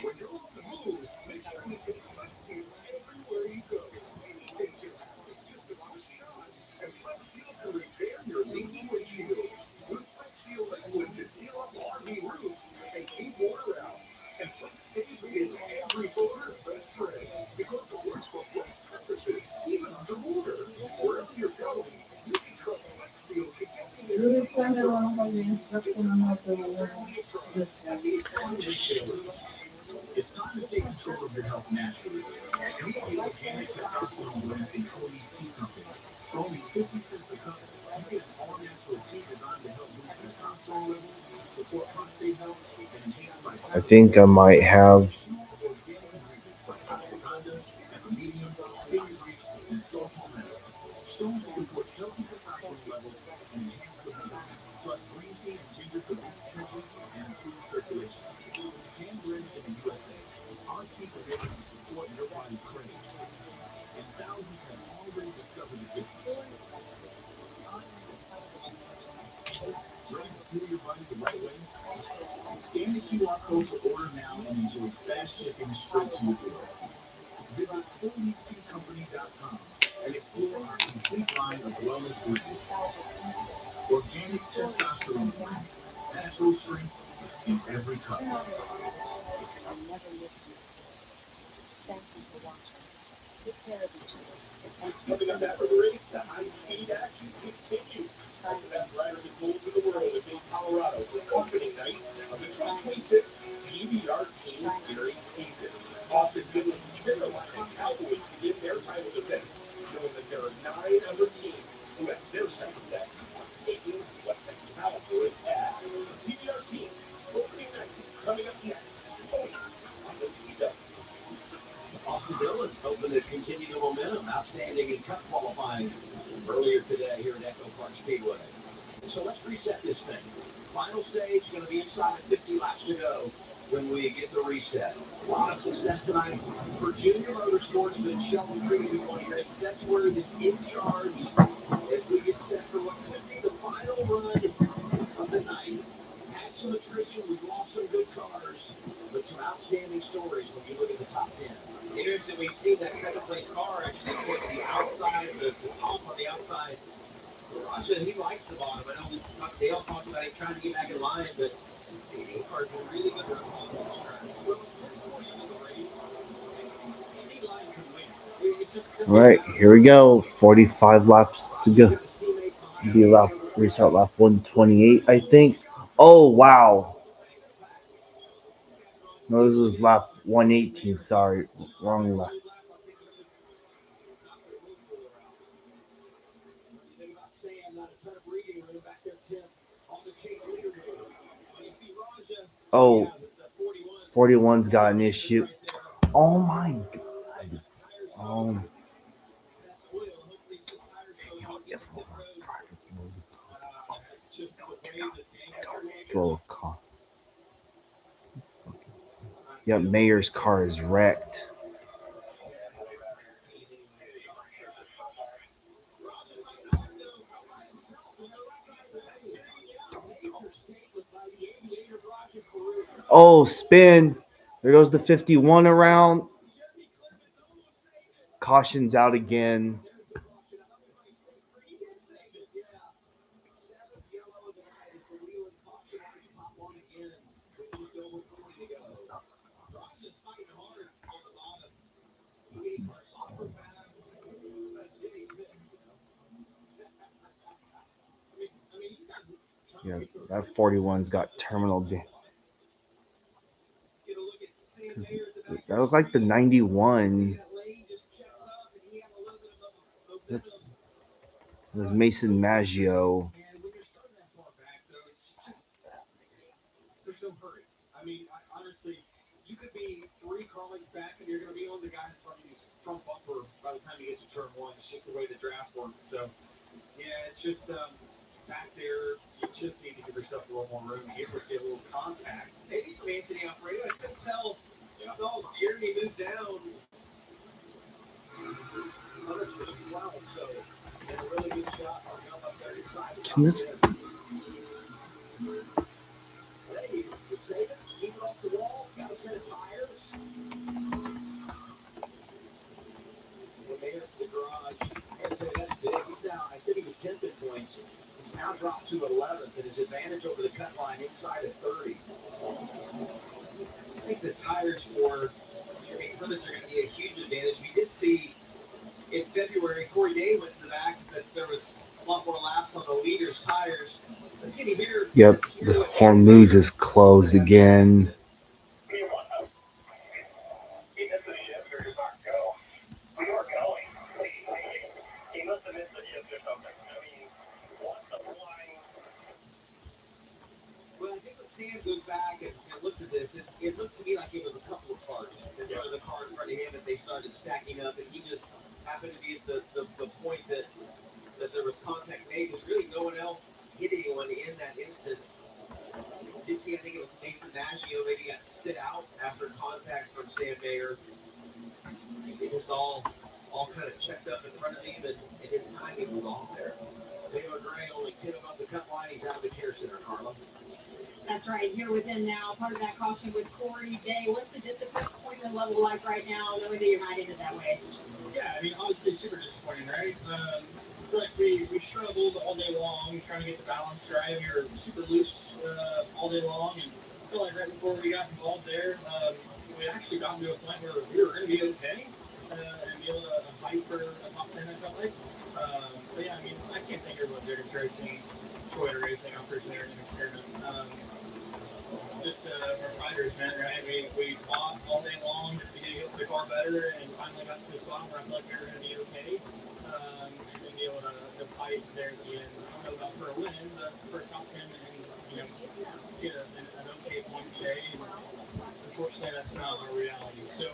When you're on the move, make sure you take Flex Seal everywhere you go. Anything can happen, just a quick shot, and Flex Seal can repair your leaky windshield. Use Flex Seal liquid to seal up RV roofs and keep water out. And Flex Tape is every boater's best friend because it works for flat surfaces, even underwater. Wherever you're going, you can trust Flex Seal to get you there safely. Get the Flex Seal for all your products at these fine retailers. It's time to take control of your health naturally. Meet the organic testosterone blend from Cody Tea Company. For only 50 cents a cup, you get an all-natural tea designed to help boost testosterone levels, support prostate health, and enhance I vitality. think I might have. Pure organic ingredients like ashwagandha, epimedium, fenugreek, and saw palmetto, shown to support healthy testosterone levels and enhance libido. Plus green tea and ginger to boost energy and improve circulation. Hand blended in the USA, our tea delivers the support your body craves. And thousands have already discovered the difference. Ready to fuel your body the right way? Scan the QR code to order now and enjoy fast shipping straight to your door. Visit FullLeafTeaCompany.com and explore our complete line of wellness blends. Organic testosterone blend, natural strength in every cup. Coming up after the race, the high-speed action continues. As the best riders and tools in the world at Big Colorado for opening night of the 2026 PBR Team Series season. Austin Dillon's Carolina Cowboys begin their time of defense, knowing that there are 9 other teams who have their sights set on taking what the Cowboys have. PBR Team opening night coming up next, only on the CW. Austin Dillon hoping to continue the momentum. Outstanding in cup qualifying earlier today here at Echo Park Speedway. So let's reset this thing. Final stage going to be inside of 50 laps to go when we get the reset. A lot of success tonight for Junior Motorsports, but Sheldon Creed, we want to hear it. That's where it's in charge as we get set for what could be the final run of the night. Had some attrition, we've lost some good cars, but some outstanding stories when you look at the top 10. Interesting, we've seen that second place car actually take the outside, the top on the outside. Raja, he likes the bottom. I know Dale talked about him trying to get back in line, but the A car's been really good running off of this track. Well, this portion of the race, any line can win. It's just All simply a right, matter of here we who wins. go. 45 laps to Raja's go. got his teammate behind Be him. lap restart lap 128, I think. Oh wow. No, this was lap 118. Sorry, wrong lap. Think about Sam, not a ton of breathing room back there, 10th on the chase leaderboard. And you see Raja, Oh, yeah, the 41. 41's got an Is issue. right there. Oh my god. His tires showed up. Um, That's oil. Hopefully, it's just tires showing up. Get the pit road. Just the way that Daniel's throw driving. a car. Yeah, Mayor's car is wrecked. Oh, spin. There goes the 51 around. Caution's out again. Yeah, that 41's got terminal. That was like the 91. That was Mason Maggio. There's no hurry. I mean, honestly, you could be 3 car lengths back, and you're going to be on the guy in front of you's front bumper by the time you get to turn one. It's just the way the draft works. So, yeah, it's just back there. You just need to give yourself a little more room. You able to see a little contact. Maybe from Anthony Alfredo. I couldn't tell. Yeah. Saw Jeremy move down. Hunter's was 12, so in a really good shot. I'll jump up there inside the top 10. Hey, you save it, keep it off the wall, got a set of tires. So the mayor to the garage. I'd say that's big. He's now, I said he was 10th in points. He's now dropped to 11th, and his advantage over the cut line inside of 30. I think the tires for Jeremy Clements are going to be a huge advantage. We did see in February, Corey Day went to the back, but there was a lot more laps on the leader's tires. Let's get him here. Yep, the Hormuz is closed again. Well, I think when Sam goes back and looks at this, it looked to me like it was a couple of cars in front of the car in front of him, and they started stacking up, and he just happened to be at the point that there was contact made. There's really no one else hit anyone in that instance. You did see, I think it was Mason Maggio, maybe got spit out after contact from Sam Mayer. They just all kind of checked up in front of him, and his timing was off there. Taylor Gray only 10 above the cut line. He's out of the care center, Carla. That's right. Here with him now, part of that caution with Corey Day. What's the disappointment level like right now, knowing that you're not in it that way? Yeah, I mean, obviously super disappointing, right? I feel like we struggled all day long trying to get the balance right. We were super loose all day long, and I feel like right before we got involved there, we actually got to a point where we were going to be okay and be able to fight for a top 10, I felt like. But yeah, I mean, I can't thank everyone Jacobs Racing, Toyota Racing, Operation Air and Experiment. Just our fighters, man, right? We fought all day long to get the car better, and finally got to a spot where I felt like we were going to be okay, and be able to fight there at the end. I don't know about for a win, but for a top 10 and get an okay point stay. And unfortunately, that's not our reality. So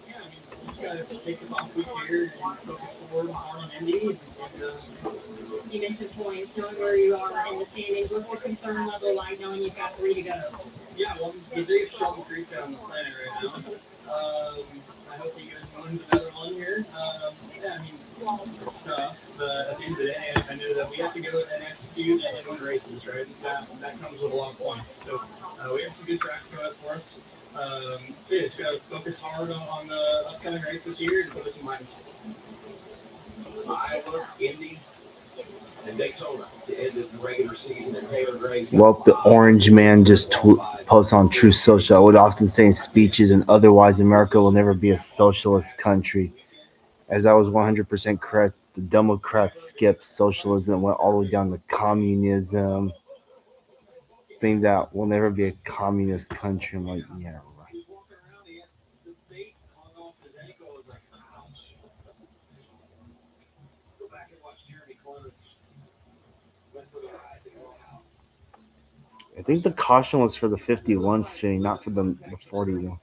yeah, I mean, we just got to take this off week here and focus forward hard on Indy. You mentioned points, knowing where you are in the standings. What's the concern level like, knowing you've got 3 to go? Yeah, well, the biggest struggle grief on the planet right now. I hope he goes and wins another one here. Yeah, I mean, it's tough, but at the end of the day, I know that we have to go and execute and win races, right? That comes with a lot of points. So we have some good tracks coming up for us. So yeah, just got to focus hard on the upcoming races here and put us in minds. Iowa, Indy, and Daytona to end the regular season at Taylor Gray's. Well, the Orange Man just posts on True Social. I would often say in speeches and otherwise, America will never be a socialist country. As I was 100% correct, the Democrats skipped socialism and went all the way down to communism, saying that we'll never be a communist country. I'm like, yeah, right. Go back and watch Jeremy Clements. Went for the ride to go out. I think the caution was for the 51 swing, not for the 41. What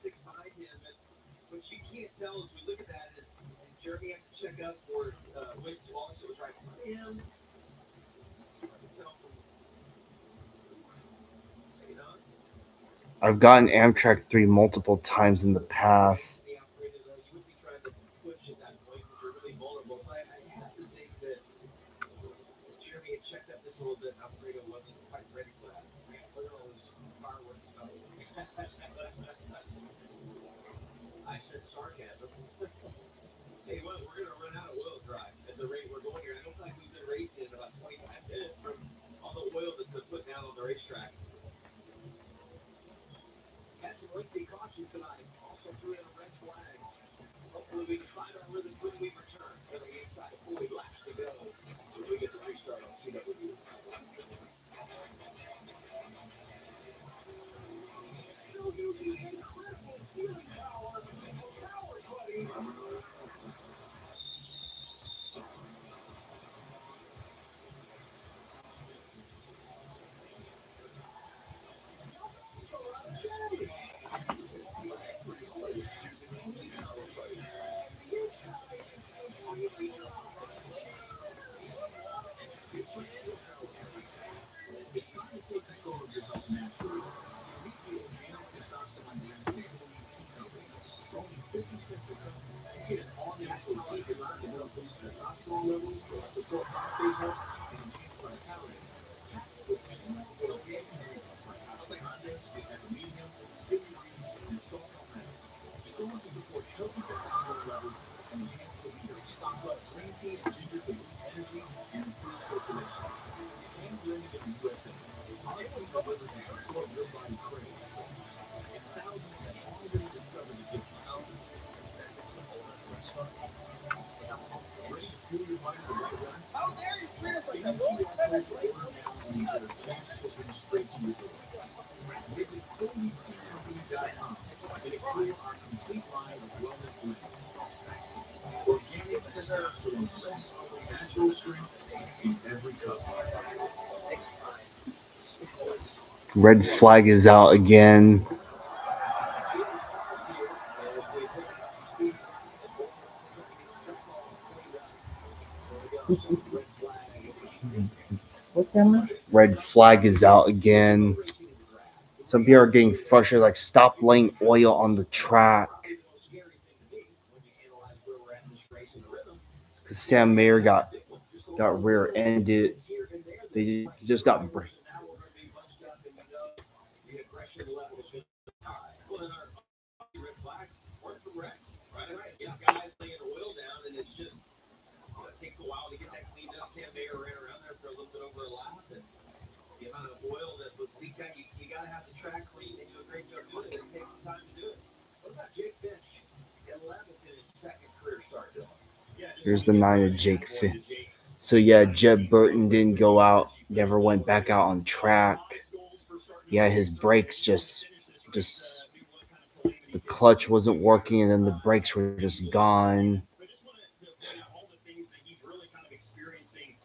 you can't tell as we look at that is Jeremy has to check up for Wick's launch that was right in front of him. It's hard to tell from maybe not. I've gotten Amtrak 3 multiple times in the past. You wouldn't be trying to push at that point because you're really vulnerable. So I have to think that Jeremy had checked backed up just a little bit, and Alfredo wasn't quite ready for that. Yeah, clear all those fireworks stuff. I said sarcasm. I'll tell you what, we're going to run out of oil dry at the rate we're going here. I don't feel like we've been racing in about 25 minutes from all the oil that's been put down on the racetrack. Had some lengthy cautions tonight. Also threw in a red flag. Hopefully we can find our rhythm when we return. Getting inside 40 laps to go when we get the restart on CW. Show you the incredible ceiling power of Power Buddy. It's time to take control of your health naturally. Meet the organic testosterone blend from Full Tea Company. For only 50 cents a cup, you get an all-natural tea designed to help boost testosterone levels, support prostate health, and enhance vitality. Packed with pure organic ingredients like ashwagandha, echinacea, bilirubin, and sulforaphane. Shown to support healthy testosterone levels and enhance libido. Stock plus green tea and ginger to boost energy and improve circulation. Hand blended in the USA, our tea delivers the support your body craves. And thousands have already discovered the difference. Ready to fuel your body the right way? How dare you treat us like Scan that? the We're only QR code tennis to right? order now and enjoy fast shipping straight to your door. Visit FullMeTCompany.com and explore our complete line of wellness blends. Organic testosterone blends, natural strength in every cup. Red flag is out again. As they pick up some speed and trying to get the track all cleaned up. There we go. So red flag. Red flag is out again. Some people are getting frustrated, like stop laying oil on the track. Because Sam Mayer got rear-ended. They just got The aggression level is going to be high. Well, then our red flags weren't from Rex, right? These guys laying oil down, and it's just, it takes a while to get that cleaned up. Sam Mayer ran around there for a little bit over a lap, and the amount of oil that was leaked out, you got to have the track clean. They do a great job doing it, but it takes some time to do it. What about Jake Finch? 11th in his second career start, Dylan. Here's the 9 of Jake Finn. So yeah, Jeb Burton didn't go out, never went back out on track. Yeah, his brakes just the clutch wasn't working, and then the brakes were just gone. But I just wanted to point out all the things that he's really kind of experiencing,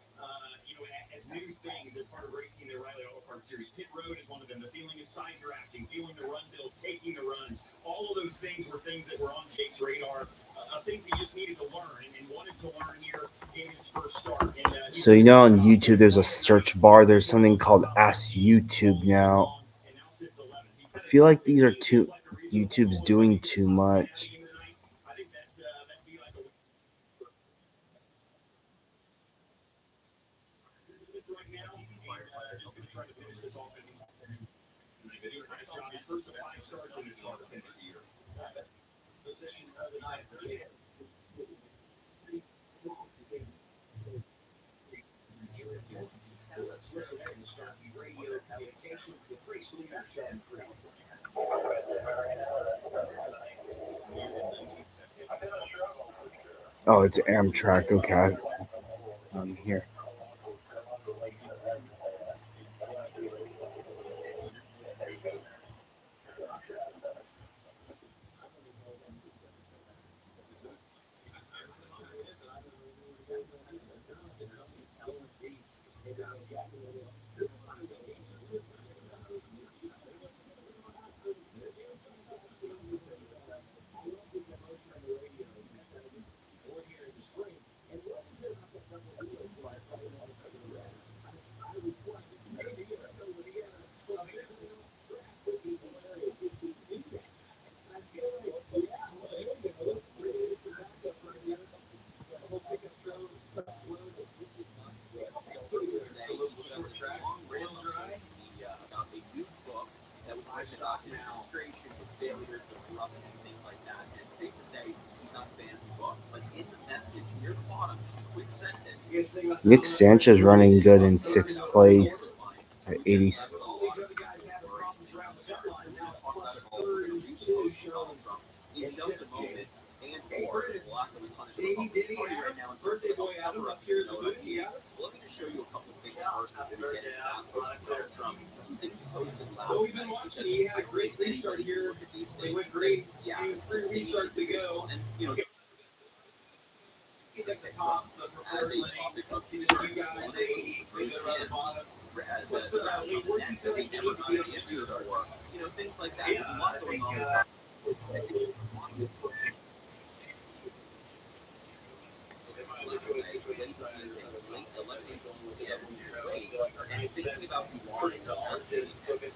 as new things as part of racing the Riley Auto Parts Series. Pit road is one of them. The feeling of side drafting, feeling the run build, taking the runs. All of those things were things that were on Jake's radar, things he just needed to learn and wanted to learn here in his first start. And, So you know on YouTube there's a search bar. There's something called Ask YouTube now. I feel like these are too YouTube's doing too much. I think that'd be like a right now, and just going to try to finish this off. And they're doing a nice job. His first of 5 starts in this car to finish the year. Position of the night for Jake. Let's listen in to start the radio communications with race leader Sean Creed. Oh, it's Amtrak. Okay, I'm here. track, real dry. About a new book that was I written about stopped his now. administration, his failures, the corruption, things like that. And it's safe to say he's not a fan of the book, but in the message near the bottom, just a quick sentence. Biggest thing about Nick selling up right Sanchez now running is good in third sixth and over the place borderline. at 80s. All these other guys having problems around the cut line. Now plus 32 shown in tip game. Hey, Brandon, Davey, Diddy, Adam, birthday boy Adam up here in the booth. You got us? Let me just show you a couple of things first before we get into that. Donald Trump, some things he posted last Well, we've night. been watching. He had a great restart here. They went great. Yeah, Two, three restarts ago. and you know, He's at the top, the preferred lane. See the two guys, the 80s, they go around the bottom. What's where do you feel like you need to be on this restart? you know, things like that. There's a lot going on. Last night, late 11:18 p.m. And thinking about the warning necessity,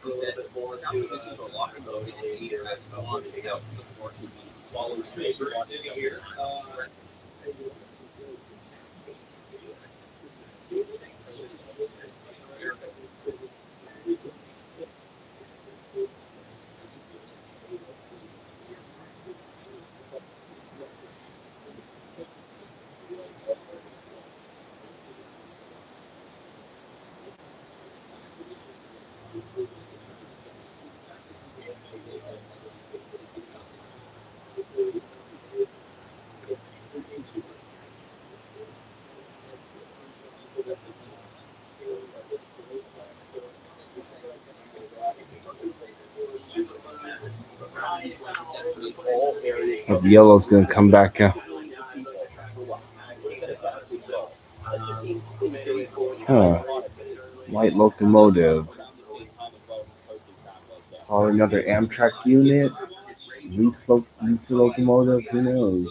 he said, without the missiles are locked and loaded and aimed at Iran, out to the courts would be swallowed Hey, straight. Brent, did he hear? The yellow's going to come back out. Huh. Light locomotive. Or another Amtrak unit. Lease locomotive. Who knows?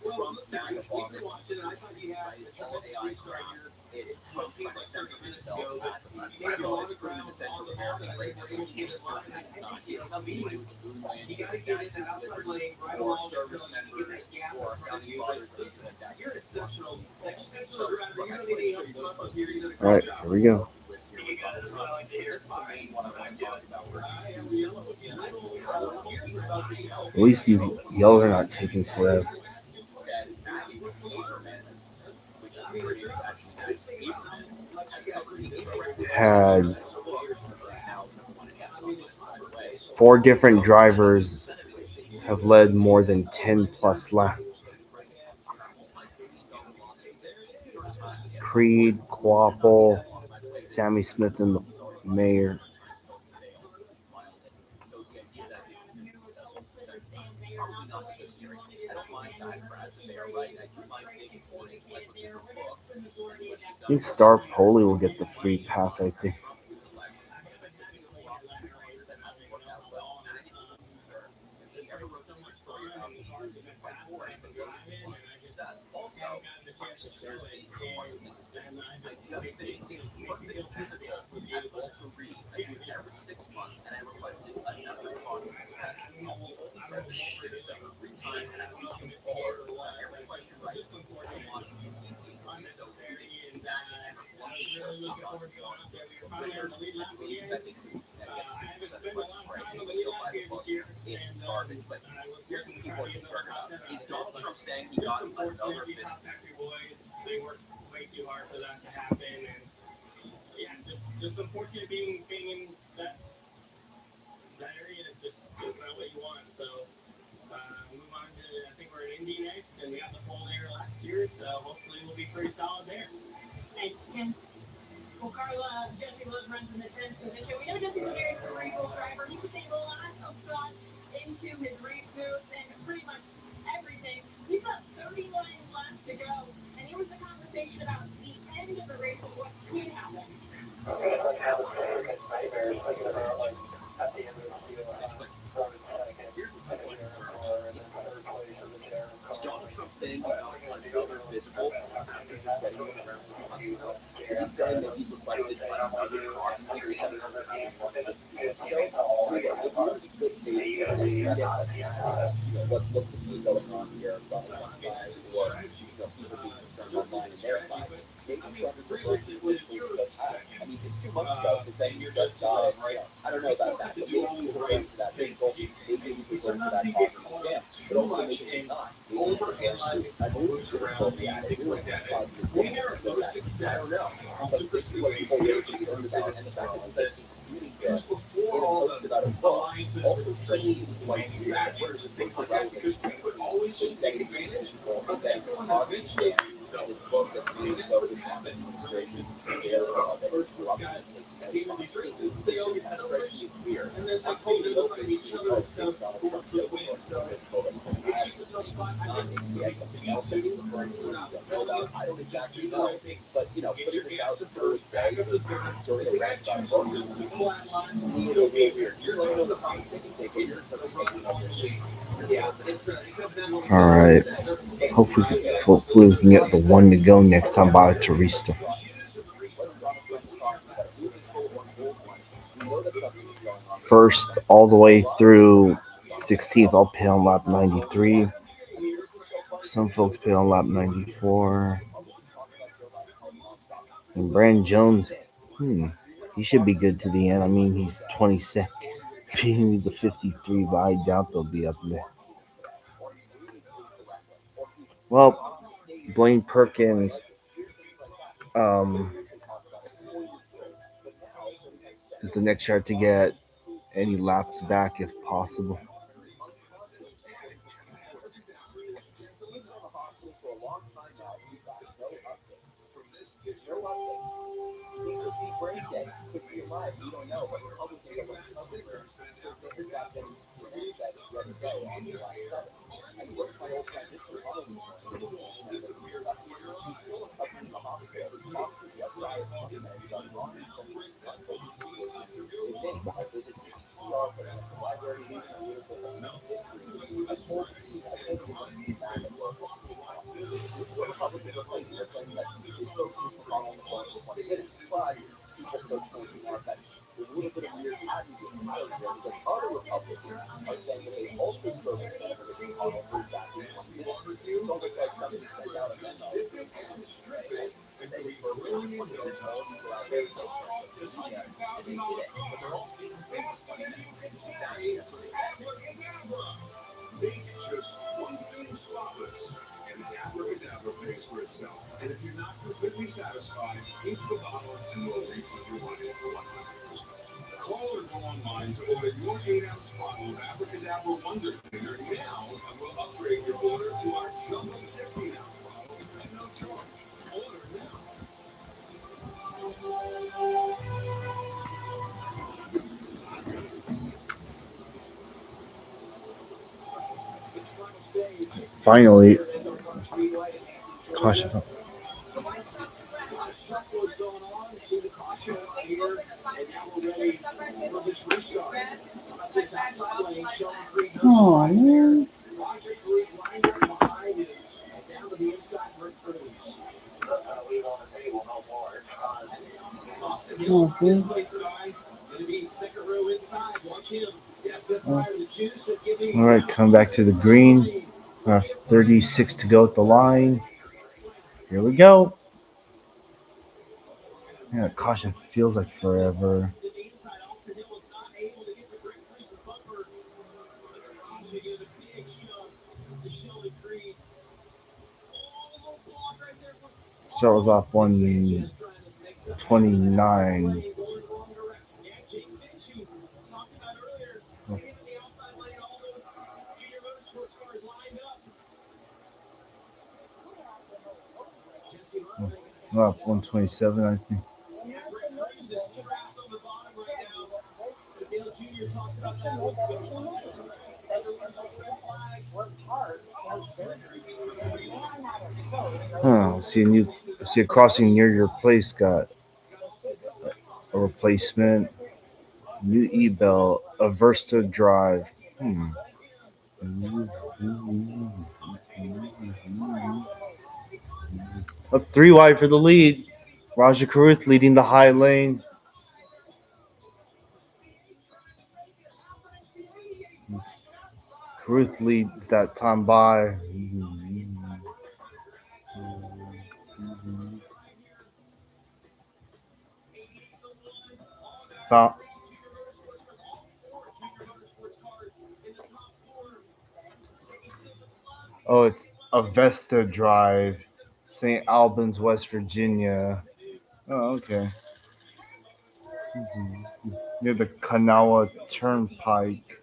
Well, listen, we've been watching, and I thought you had a tremendous restart here. It seems like 30 minutes ago, but you made a lot of ground on the bottom. I think we're able to get in line. I think to me, you got to get in that outside lane right along until you get that gap in front of you. But listen, you're an exceptional driver. You don't need any help from us up here. You did a All right, great job. here we go. At least these yellows are not taking forever. Had 4 different drivers have led more than 10 plus laps. Creed, Quapple, Sammy Smith, and the mayor. I think Star Poli will get the free pass, I think. Is Donald Trump saying he got another It's Tim. Well, Carla, Jesse Love runs in the 10th position. We know Jesse's a very cerebral driver. He puts a lot of thought into his race moves and pretty much everything. We still have 39 laps to go, and here was the conversation about the end of the race and what could happen. Here's what people are concerned about. If Donald Trump saying about another physical after just getting one around 2 months ago? Is he saying that he's requested another car test after having one just 2 months ago? I mean, look, if you're in good faith here and you read it as, what could be going on here from Trump's side or, people being concerned online on their side, maybe Trump is referring to the physical he just had. I mean, it's 2 months ago, so saying he just got it, I don't know about that, but maybe he's referring to that physical, maybe he's referring to that cognitive exam, but also maybe he's not. Maybe he's referring to a new physical he had to do, positive exam, he just had. I don't know. But this is what people are really concerned about, and the fact that he's like including this in a post about a book also stretches his manufacturers and things like that, because we would always just take advantage of that positive exam and his book that's being devoted to Trump administration and their corruption that's taking place behind the scenes. They just kind of strikes me as weird. I'm totally open to, oh, maybe Donald Trump doesn't refer to the physical that he just had. Maybe he has something else that he's referring to and we don't know about. I don't exactly know. But, putting this out the first day during a rant about books is just a little weird. You let me know the comment. Take a take your interpretation of this. All right. Hopefully we can get the one to go next time by Teresa. Whether Donald Trump is talking about a new vehicle or an old one, we know that something is going on. First, all the way through 16th, I'll pay on lap 93. Some folks pay on lap 94. And Brandon Jones, he should be good to the end. I mean, he's 22nd, beating the 53, but I doubt they'll be up there. Well, Blaine Perkins, um, is the next yard to get any laps back if possible. Possibly for a long time now, we've got no update. No update. It could be brain dead. It could be alive. We don't know. But Republicans are looking everywhere to get this out getting to an upset the other day on July 7th. And where's my old friend Mitch McConnell this morning? He was in Canada in Kentucky. He's still recovering in the hospital. He talked to the FBI as much as John Roberts said he was unfocused with him. In May, I visited the NASCAR Botanical Library, and a little bit of some history. I told him about the back at work at 3 o'clock. This is what Republicans are claiming. They're claiming that he spoke to Mitch McConnell on the phone for 20 minutes, but people still pointing out that there's a little bit of weird adjective pattern here because other Republicans are saying that they also spoke to Senator Mitch McConnell for exactly 20 minutes. It's almost like somebody sent out a memo to Republicans saying that they spoke for 20 minutes, all of you go out there and vote for us over the weekend, and they did it. But they're all speaking the same for 20 minutes, which is exactly what they said. Make just one thing spotless, and the abracadabra pays for itself. And if you're not completely satisfied, keep the bottle and we'll refund your money 100%. Call or go online to order your 8-ounce bottle of Abracadabra Wonder Cleaner now, and we'll upgrade your order to our jumbo 16-ounce bottle at no charge. Order now. Finally, caution. Shuffle is going on. See the caution line here, and now we're ready for this restart. This outside lane, Sheldon Creed goes man. Roger Cruz lined up behind him, and down to the inside, Rick Cruz. Leave on the table, no more. Austin Hill, fifth place guy, gonna be second row inside. Watch him. Yeah, fifth tire the juice and give me. All right, come back to the green. 36 to go at the line. Here we go. Yeah, caution feels like forever. So I was off 129. Off 127, I think. See a crossing near your place got a replacement. New E-Bell, Aversta Drive. Up 3 wide for the lead. Raja Karuth leading the high lane. Karuth leads that time by. Foul. Oh, it's Avesta Drive, St. Albans, West Virginia. Oh, okay. Near the Kanawha Turnpike.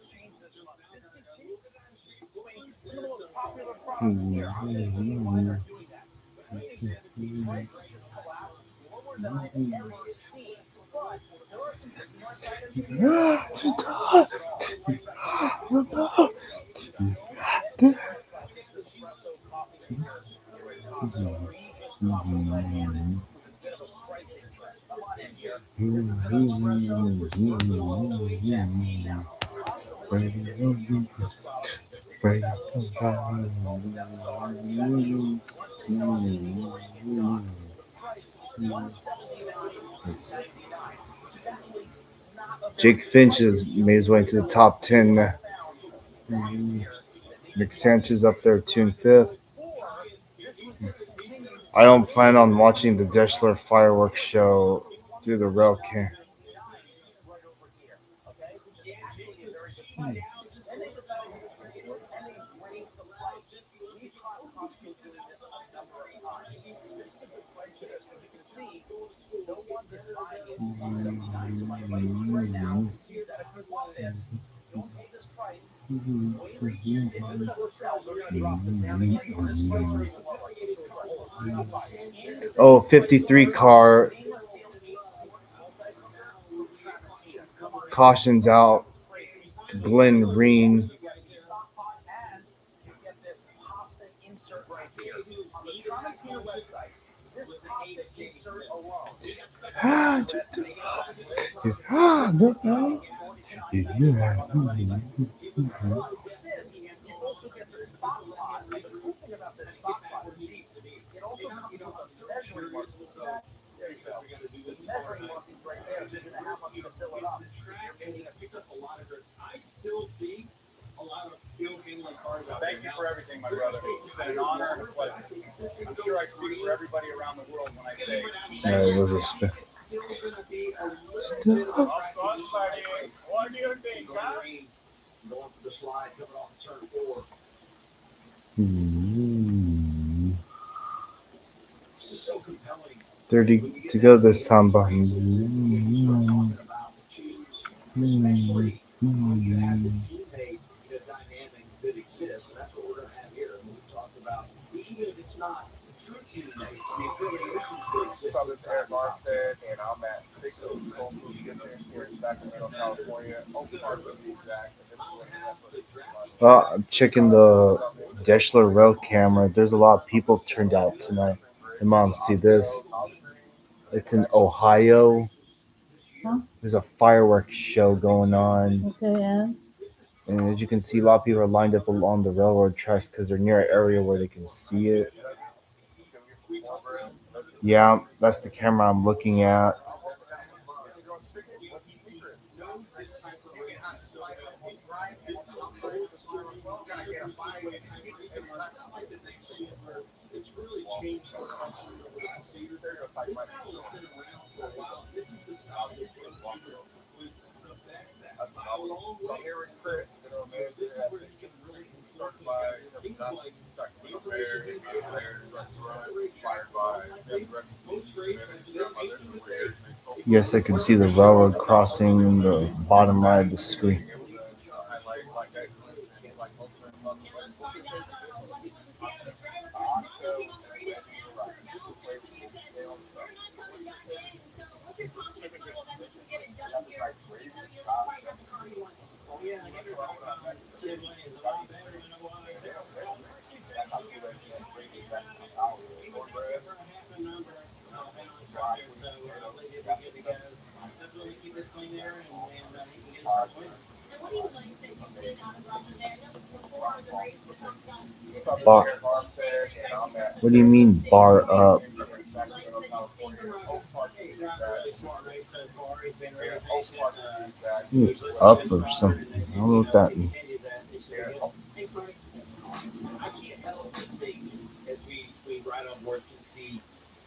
Jake Finch has made his way into the top 10. Nick Sanchez up there, 2 and 5th. I don't plan on watching the Deschler fireworks show through the rail cam. Oh, 53 car cautions out to Glenn Reen. I still see a lot of field handling cars out there. Thank you for everything, my brother. It's been an honor and a pleasure. I'm sure I speak for everybody around the world when I say Yeah, it was a spin. it's still going to be a little bit of a track position. What do you think, huh? Going for the slide, coming off of turn 4. It's just so compelling. 30 to go this time, but Talking about the choose, especially when you have the teammate dynamic that exists, and that's what we're going to have here. And we've talked about, even if it's not true teammates, the affiliations that exist inside the top 10. And I'm at 6 Home Movie District here in Sacramento, California. Oak Park to be exact. well, I'm checking the Deschler rail camera. There's a lot of people turned out tonight. Hey, Mom, see this? It's in Ohio. Huh? There's a fireworks show going on. Okay, and And as you can see, a lot of people are lined up along the railroad tracks because they're near an area where they can see it. Yeah, that's the camera I'm looking at. It's really changed so much over the past few years. This style has been around for a while. This is the style that was the best at by a long way. This is where you can really control things. It seems like the operation is most races, Yes, I can see the railroad crossing in the bottom right of the screen. Yeah, I never Chevrolet is a lot better than it was. For a half a number balance right there, so I believe he'll be good to go. Hopefully keep this clean there and he can get us first win. What do you like that you've seen out of Roger there? I know before the race we talked about his Bar. points there, you guys see sort of What the do you vertical mean stage bar race up? there. So what do you like that you've seen from Roger? He's got a really smart race so far. He's been very patient. It's up or something. I don't know what that means. Thanks, Marty. I can't help but think, as we ride on board, can see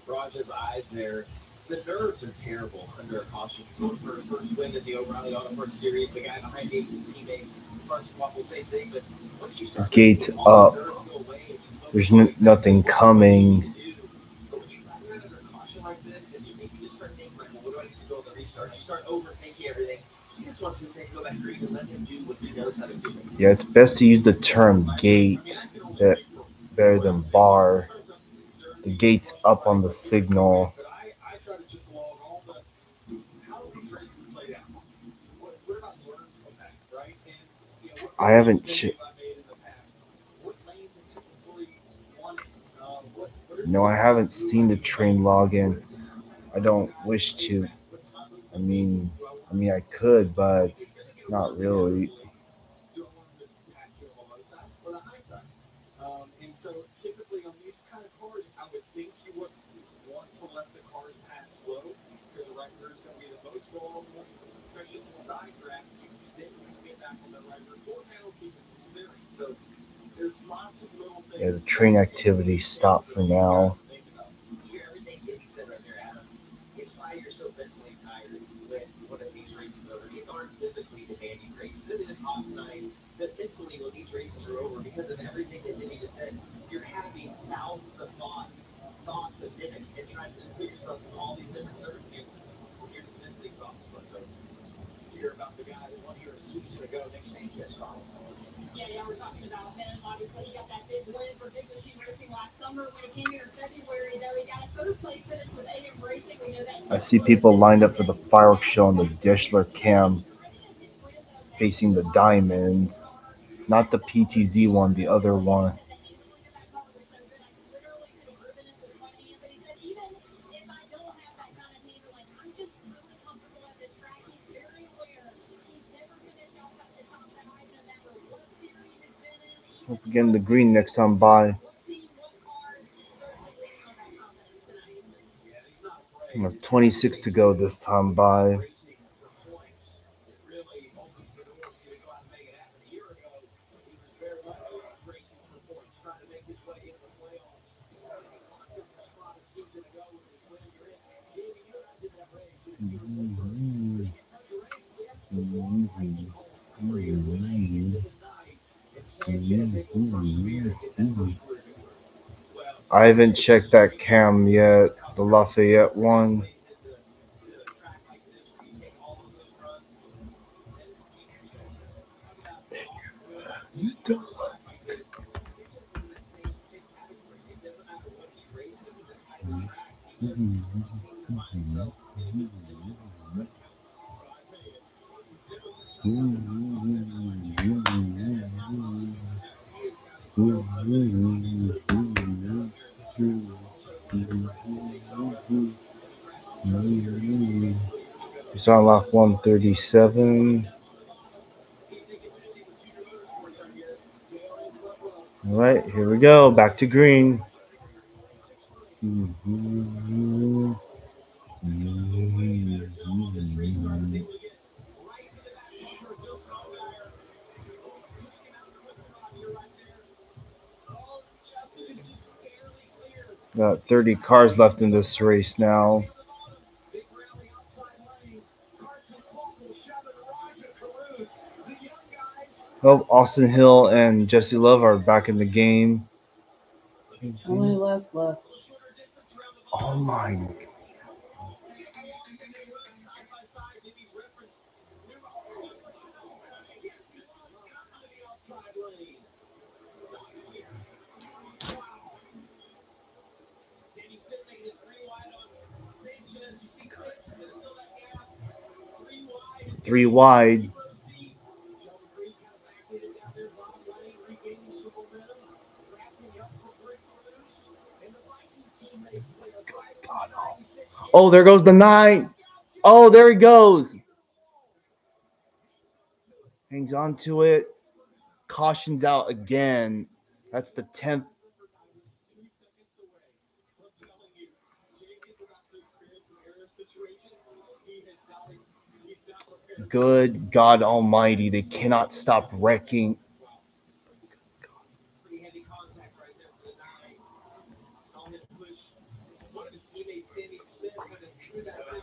Raj's eyes there. The nerves are terrible under a caution. So for his first win in the O'Reilly Auto Parts Series, the guy behind me, his teammate, Carson Waffle, same thing. But once you start Gates racing, all up. the nerves go away. And you There's focus on exactly nothing what you coming. need to do. But when you ride around under caution like this, and you just start thinking, like, well, what do I need to do on the restart? You start overthinking everything. He just wants this thing to go back green and let him do what he knows how to do. Yeah, it's best to use the term gate better than bar. The gate's up on the signal. But I try to just log all the how these races played out. What have I learned from that, right? And what I haven't. mistakes have I made in the past? What lanes have typically won it? What are No, some I haven't seen the train login. I don't wish to. I mean, I could, but not really. do I want them to pass you on the low side or the high side? And so typically on these kind of cars, I would think you would want to let the cars pass slow because the right rear is going to be the most vulnerable, especially to side draft. You didn't get back on the right rear door panel, keep it from clearing. So there's lots of little things. Yeah, the train activity stopped for now. You hear everything Timmy said right there, Adam. It's why you're so mentally tired when one of these races are over. These aren't physically demanding races. It is hot tonight, but mentally when these races are over, because of everything that Timmy just said, you're having thousands of thoughts a minute and trying to just put yourself in all these different circumstances, and you're just mentally exhausted. But so let's hear about the guy that won here a season ago, Nick Sanchez, Carl. Yeah, we're talking about him. Obviously, he got that big win for Big Machine Racing last summer. When he came here in February, though, he got a third place finish with AM Racing. We know that. I see people lined up for the fireworks show on the Dishler cam facing the Diamonds. Not the PTZ one, the other one. Hope we get in the green next time by. 26 to go this time by. Really opens the door for you to go out and make it happen. A year ago, he was very much racing for points, trying to make his way into the playoffs. And he locked up the spot a season ago with his win. You're in. Jamie, you and I did that race. If you remember, we didn't touch a rain. Yes, it was warm, like you called it. We were here late into the night. And Sanchez able to persevere and get that first career victory. Well, I haven't checked that cam yet. The Lafayette one. to a track like this where you take all of those runs. And talk about Austin Hill on a track like this. Sanchez is in that same category. It doesn't matter what he races in this type of tracks. He seems to find himself in a good position when it counts. Well, I tell you, consider what's up on the top that Sanchez. That's how high he has got his skills level. Obviously, the setup here at this track, but also one of the tracks in Daytona and the NASCAR Truck Series a couple of years ago. It's on lock 137. All right, here we go. Back to green. Got 30 cars left in this race now. Oh, Austin Hill and Jesse Love are back in the game. How many laps left? Oh my. Sammy Smith making it 3 wide on Sanchez. You see Quick just going to fill that gap. 3 wide. It's 3 wide. rows deep. Sheldon Creed kind of backdated down there, bottom lane, regaining some momentum, wrapping up for Greg Cruz. And the Viking teammates play a driver God, number no. 96. Oh, there goes the 9. Oh, there he goes. Hangs on to it. Cautions out again. That's the 10th. Good God Almighty, they cannot stop wrecking. Pretty heavy contact right there for the nine. Saw him push one of his teammates, Sammy Smith, kind of threw that back.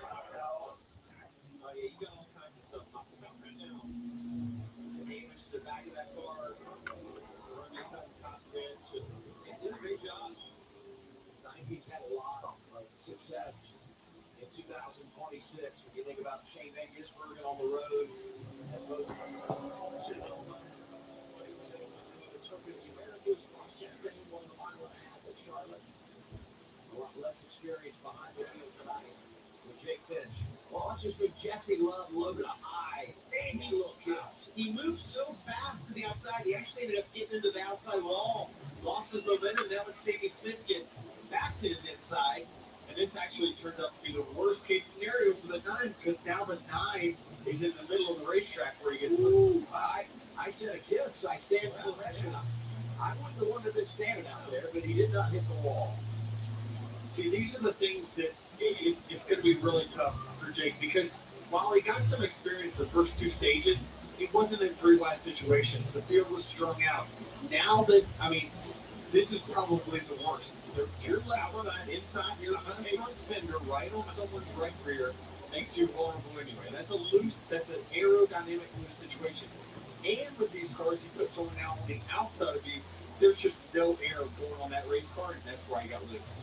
Oh yeah, you got all kinds of stuff knocked about right now. The damage to the back of that car. Running inside the top 10, just yeah, did a great job. Nine teams had a lot of success in 2026. When you think about Shane Van Gisbergen on the road, and both Circuit of the Americas, Ross Chastain won the mile and a half at Charlotte. A lot less experience behind the wheel tonight with Jake Finch. Watch this with Jesse Love loaded a high. Baby little kiss. He moved so fast to the outside, he actually ended up getting into the outside wall. Lost his momentum. Now let Sammy Smith get back to his inside. And this actually turns out to be the worst case scenario for the nine, because now the nine is in the middle of the racetrack where he gets moved. I said a kiss. I stand corrected. I wouldn't have wanted to stand out there, but he did not hit the wall. See, these are the things that it's going to be really tough for Jake, because while he got some experience the first two stages, it wasn't in three wide situations. The field was strung out. Now that, I mean, this is probably the worst. Your outside, inside, your front fender right on someone's right rear makes you vulnerable anyway. That's an aerodynamic loose situation. And with these cars, you put someone out on the outside of you, there's just no air going on that race car, and that's why he got loose.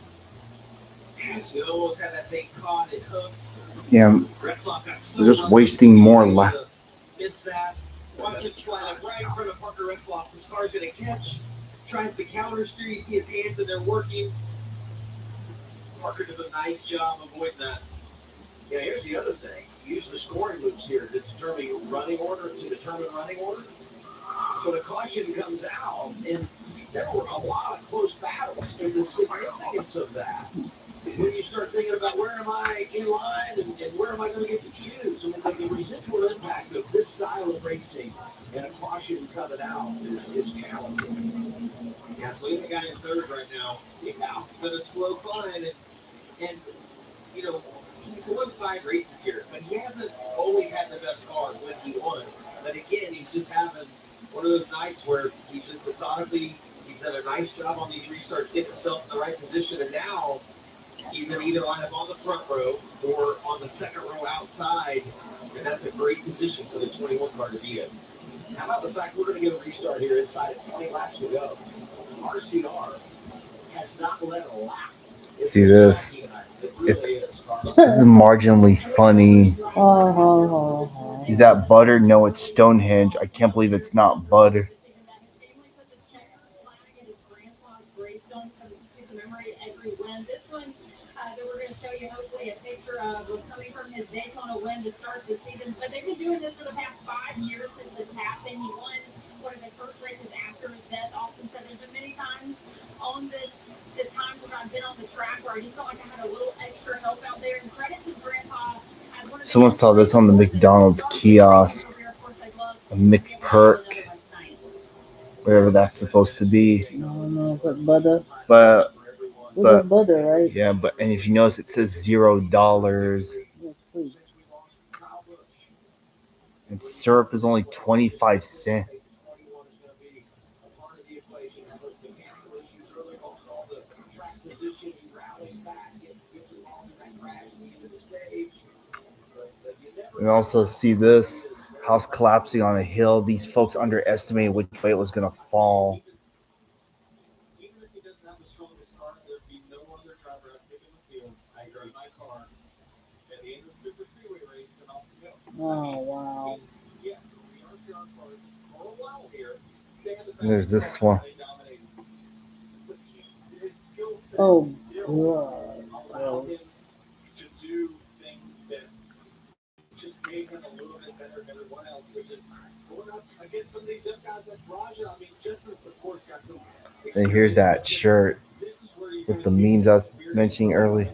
Yes, you almost had that thing caught, it hooked. Yeah, Retzloff got so they're just wasting more lap. Missed that. Watch it slide up right in front of Parker Retzloff. This car's going to catch. Tries to counter steer. You see his hands and they're working. Parker does a nice job avoiding that. Yeah, here's the other thing. Use the scoring moves here to determine running order. So the caution comes out, and there were a lot of close battles, and the significance of that, when you start thinking about where am I in line and where am I going to get to choose, I mean, the residual impact of this style of racing and a caution coming out is challenging. Yeah, look at the guy in third right now. Yeah, it's been a slow climb, and you know, he's won 5 races here, but he hasn't always had the best car when he won. But again, he's just having one of those nights where he's just methodically, he's done a nice job on these restarts, getting himself in the right position, and now he's going to either line up on the front row or on the second row outside, and that's a great position for the 21 car to be in. How about the fact we're going to get a restart here inside of 20 laps to go? RCR has not led a lap. See this? This is marginally funny. Is that butter? No, it's Stonehenge. I can't believe it's not butter. This one that we're going to show you, hopefully, a picture of was coming from his Daytona win to start the season. But they've been doing this for the past 5 years since his passing. He won one of his first races after his death. Austin said there's been many times on this, the times when I've been on the track where I just felt like I had a little extra help out there. And credits his grandpa. Someone saw this on the McDonald's kiosk. A McPerk. Whatever that's supposed to be. No, is that butter? But Butter, right? yeah, but and if you notice, it says $0. Yes, please. And syrup is only 25 cents. We also see this house collapsing on a hill. These folks underestimated which way it was going to fall. Even if he doesn't have the strongest car, there'd be no other driver I'd pick in the field. I drive my car at the end of the Super Speedway race than Austin Hill. Oh, wow. Yes, the RCR cars for a while here, they had the And there's fastest this cars one. and they dominated. But his skill set Oh, still God. allowed him to do things that just made him a little bit better than everyone else, which is going up against some of these young guys like Raja. I mean, Justice, of course, got some And here's that shirt this is where you're with going the to see memes I was mentioning earlier.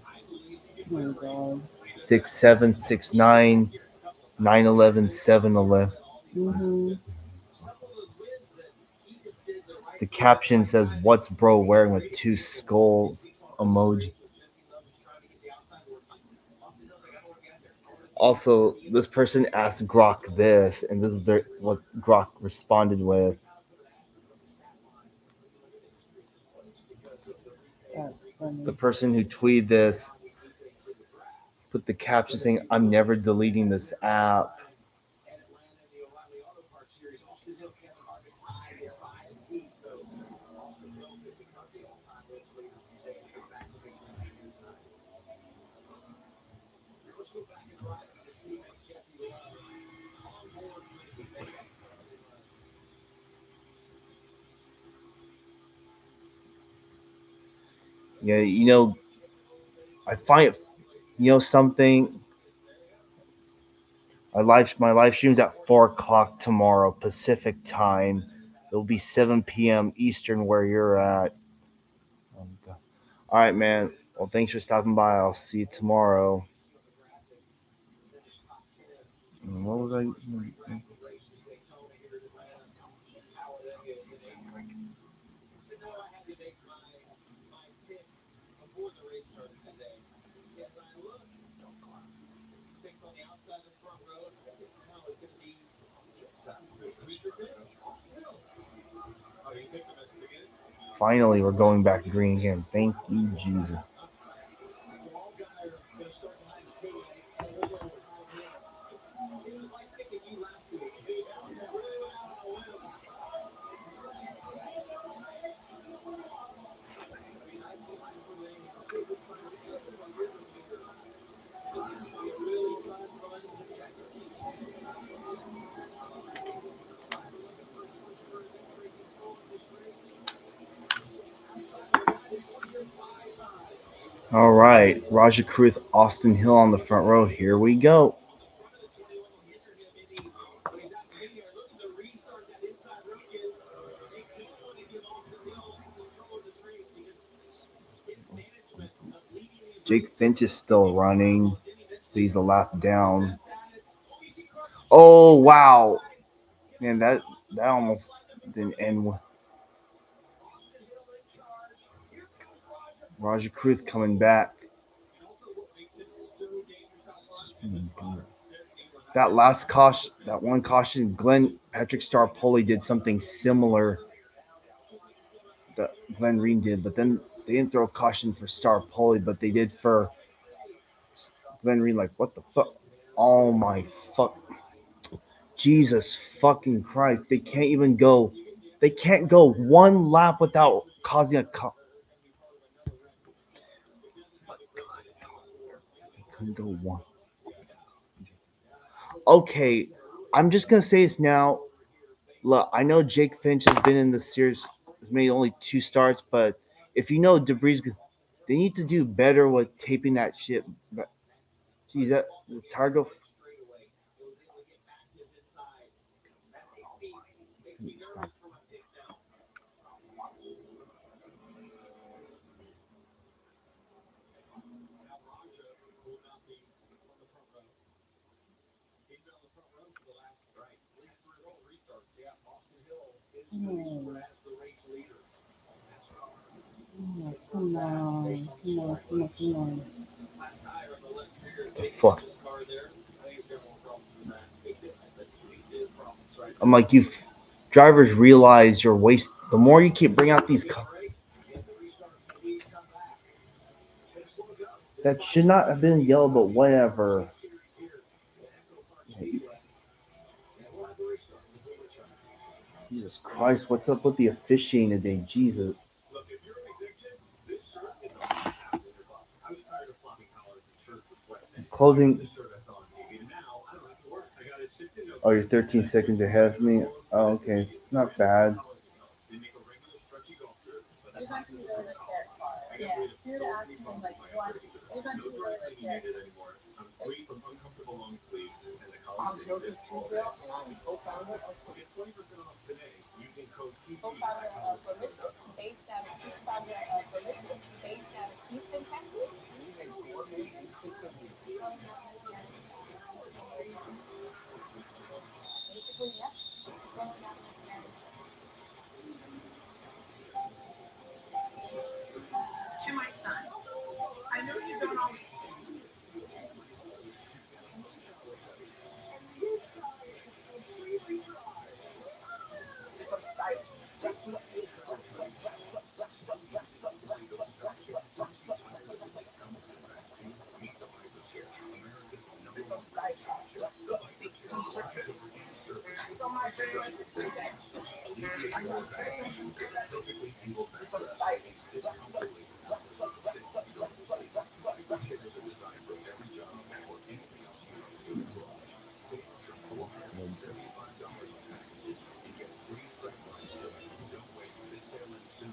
I believe he Oh, can my God. 6769 911 711. Mm-hmm. The caption says, "What's bro wearing?" with two skulls emoji. Also, this person asked Grok this, and this is what Grok responded with. That's The funny. person who tweeted this put the caption saying, "I'm never deleting this app." Yeah, I find it, something. My live stream's at 4 o'clock tomorrow Pacific time. It'll be 7 p.m. Eastern where you're at. All right, man. Well, thanks for stopping by. I'll see you tomorrow. What was I? Finally, we're going back green again. Thank you, Jesus. All right, Raja Kruth, Austin Hill on the front row. Here we go. Jake Finch is still running. He's a lap down. Oh wow, man, that almost didn't end. Raja Kruth coming back. That last caution, that one caution, Patrick Starpoli did something similar that Glenn Reed did, but then they didn't throw caution for Starpoli, but they did for Glenn Reed. Like, what the fuck? Oh my fuck. Jesus fucking Christ. They can't even go. They can't go one lap without causing a They couldn't go one. Okay, I'm just gonna say this now. Look, I know Jake Finch has been in the series, made only 2 starts, but if you know Debris, they need to do better with taping that shit. But geez, that Targo. Oh, oh, come on. Come on, come on, come on. The fuck. I'm like, drivers realize you're waste. The more you keep bringing out these, that should not have been yellow, but whatever. Jesus Christ, what's up with the officiating today? Jesus. Closing. Oh, you're 13 seconds ahead of me. Oh, okay, not bad. Perfectly angled backrest makes sit comfortably for hours with thick, durable seat. Viper Chair is a design for every job or anything else you need to do in the garage. Save up to $475 on packages and get free second line shipping. Don't wait. This sale ends soon.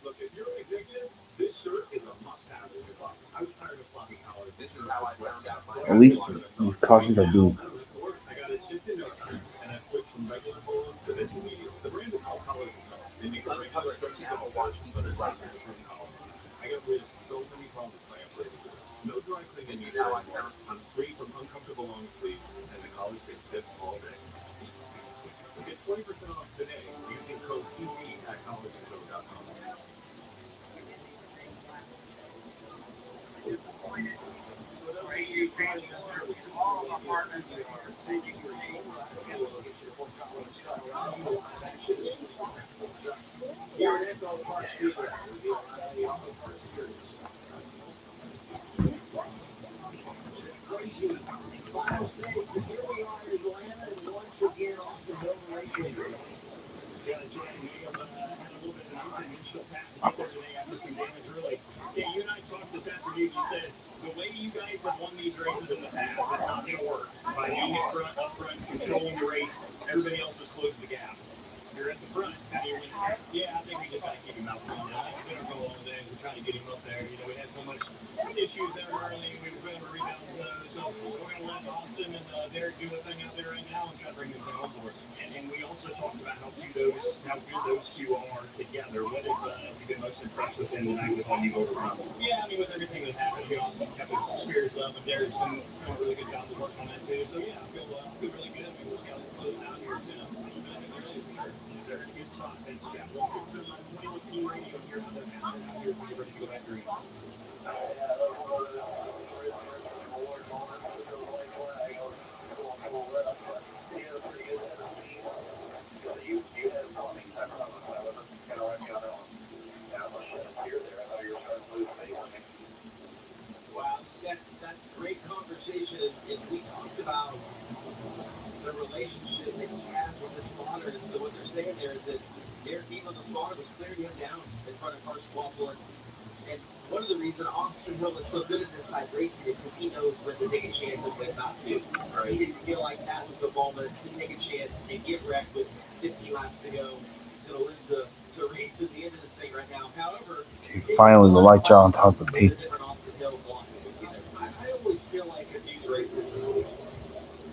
Look, if you're an executive, this shirt is a must-have in your closet. I was tired of floppy collars. This is how I found out my At least these cautions are being. I got it shipped in no time, and I switched from regular polos to this medium. The brand is called Colors and Colors. They make regular stretches of shirts, but they're blackers from collars. I got rid of so many problems by upgrading to this. No dry cleaning needed anymore. I'm free from uncomfortable long sleeves, and the collars stay stiff all day. Get 20% off today using code TV at collarsandco.com. For those of you joining us for the season with your PBR Series we'll get your fourth collar style right live action as soon as the wrap comes up. Here at Echo Park Speedway with the O'Reilly Auto Parts Series. Crazy final stage, but here we are in Atlanta, and once again, Austin Hill racing. Yeah, that's right. We had a little bit of an unconventional path to get there today after some damage early. Yeah, you and I talked this afternoon. You said the way you guys have won these races in the past is not going to work. By being in front, up front, controlling the race, everybody else has closed the gap. You're at the front. How do you win? Yeah, I think we just got to keep him out front. That's been our goal all day, is to try to get him up there. You know, we had so much issues there early. We were able to rebound those. So we're going to let Austin and Derek do their thing out there right now and try to bring this thing home for us. And we also talked about how good those two are together. What have you been most impressed with them tonight with how you go around? Yeah, I mean, with everything that happened, Austin's kept his spirits up, and Derek's been doing a really good job of working on that too. So yeah, I feel really good. I mean, we're just got to close out here. Early for sure. They're in a good spot. Thanks, Chad. Let's get some 21 team radio here on the master out here when you're ready to go back green. Wow, that's great conversation, and we talked about the relationship that he has with the spotter. And so what they're saying there is that Derek Neal, the spotter, was clearing him down in front of Carson Walport. And one of the reasons Austin Hill is so good at this type racing is because he knows when to take a chance and when not to. Right. He didn't feel like that was the moment to take a chance and get wrecked with 15 laps to go. He's going to live to race to the end of this thing right now. However, Finally, the light jar on top of the paper. different Austin Hill block that we see there. I always feel like at these races,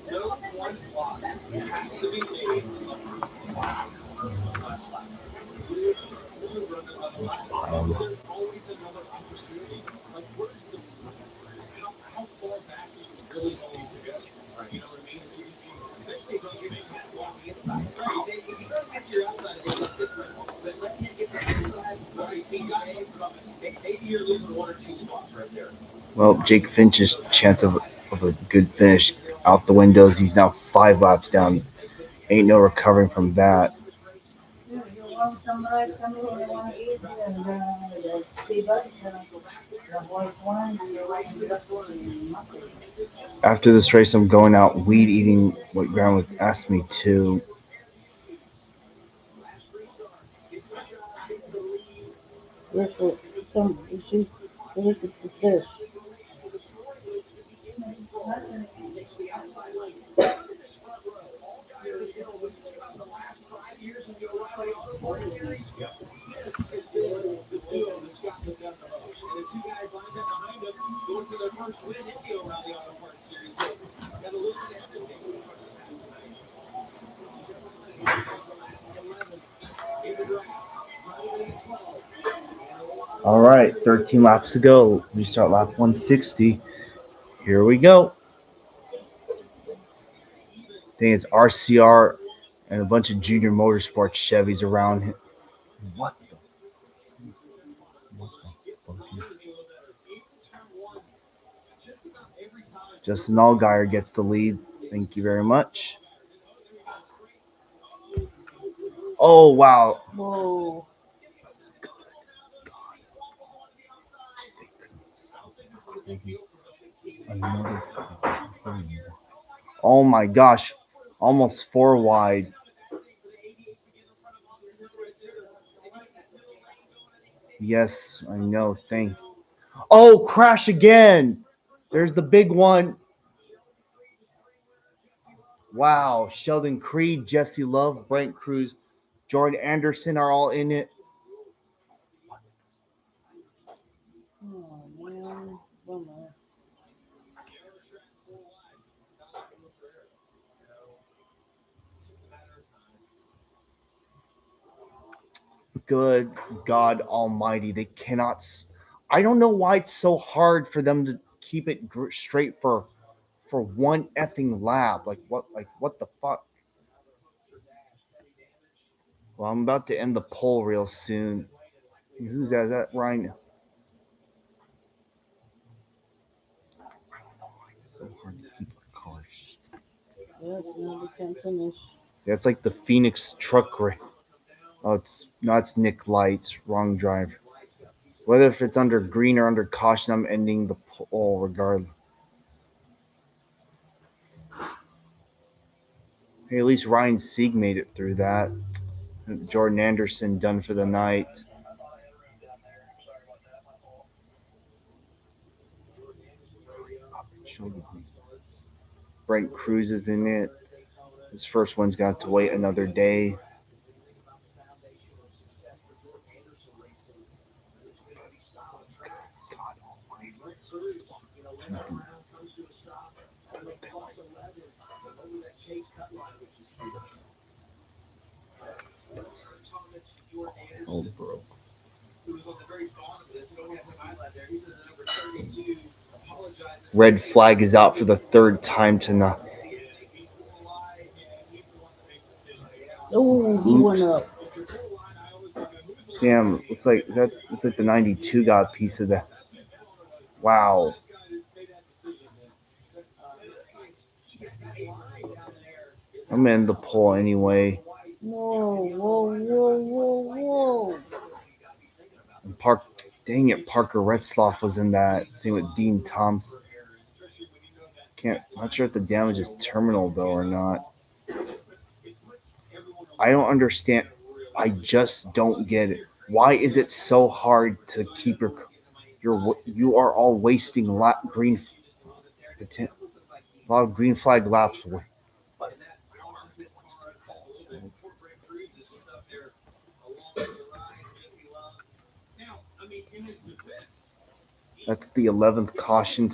no one block has to be made last lap. To run another lap. There's always another opportunity. Like, where's the how far back are you really going to go? Right. You know what I mean? If you especially if you make Haskell on the inside. Right. If you let him get to your outside, I think it's different. But letting him get to the inside, right? See, maybe you're losing one or two spots right there. Well, Jake Finch's chance of a good finish out the windows. He's now 5 laps down. Ain't no recovering from that. You want some bread? Some you want to eat? The seabed, the white one, and the white nothing. After this race, I'm going out weed eating what Grandma asked me to. Yes, some issues. Look at the fish. Takes the outside lane. Look at this front row. All Geyer and Hill. When you think about the last 5 years in the O'Reilly Auto Parts Series, this has been the duo that's gotten it done the most. And the two guys lined up behind them going for their first win in the O'Reilly Auto Parts Series. So got a little bit of everything in front of the pack tonight. Chevrolet on the last 11 in the draft. Driving at 12. All right, 13 laps to go. We start lap 160. Here we go. I think it's RCR and a bunch of Junior Motorsports Chevys around. What the? What the fuck? Justin Allgaier gets the lead. Thank you very much. Oh, wow. Whoa. Oh my gosh. Almost 4 wide. Yes, I know. Oh, crash again. There's the big one. Wow. Sheldon Creed, Jesse Love, Brent Cruz, Jordan Anderson are all in it. Oh, man. Bummer. Good God Almighty. They cannot. I don't know why it's so hard for them to keep it straight for one effing lap. Like what the fuck? Well, I'm about to end the poll real soon. Who's that? Is that Ryan? It's so hard to keep the cars. Yep, no, they can't finish. Yeah, it's like the Phoenix truck race. Oh, it's Nick Lights. Wrong driver. Whether if it's under green or under caution, I'm ending the poll regardless. Hey, at least Ryan Sieg made it through that. Jordan Anderson done for the night. Brent Cruz is in it. His first one's got to wait another day. Oh, bro. Red flag is out for the third time tonight. Oh, he went up. Damn, looks like the 92 got a piece of that. Wow. I'm gonna end the poll anyway. Whoa, whoa, whoa, whoa, whoa. And dang it, Parker Retzloff was in that. Same with Dean Thompson. Not sure if the damage is terminal though or not. I don't understand. I just don't get it. Why is it so hard to keep you are all wasting a lot of green flag laps away. That's the 11th caution.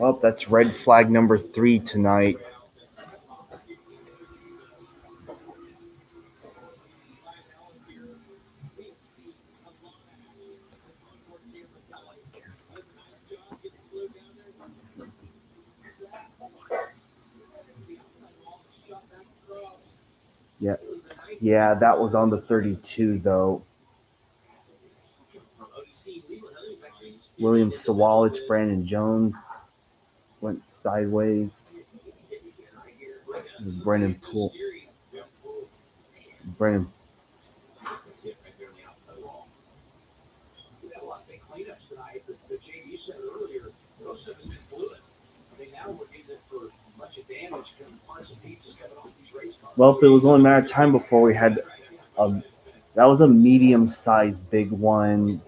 Oh, that's red flag number 3 tonight. Yeah, yeah, that was on the 32 though. William Sawalich, Brandon Jones went sideways. Brennan Poole. Brennan. Well, if it was only a matter of time before we had that was a medium-sized big one.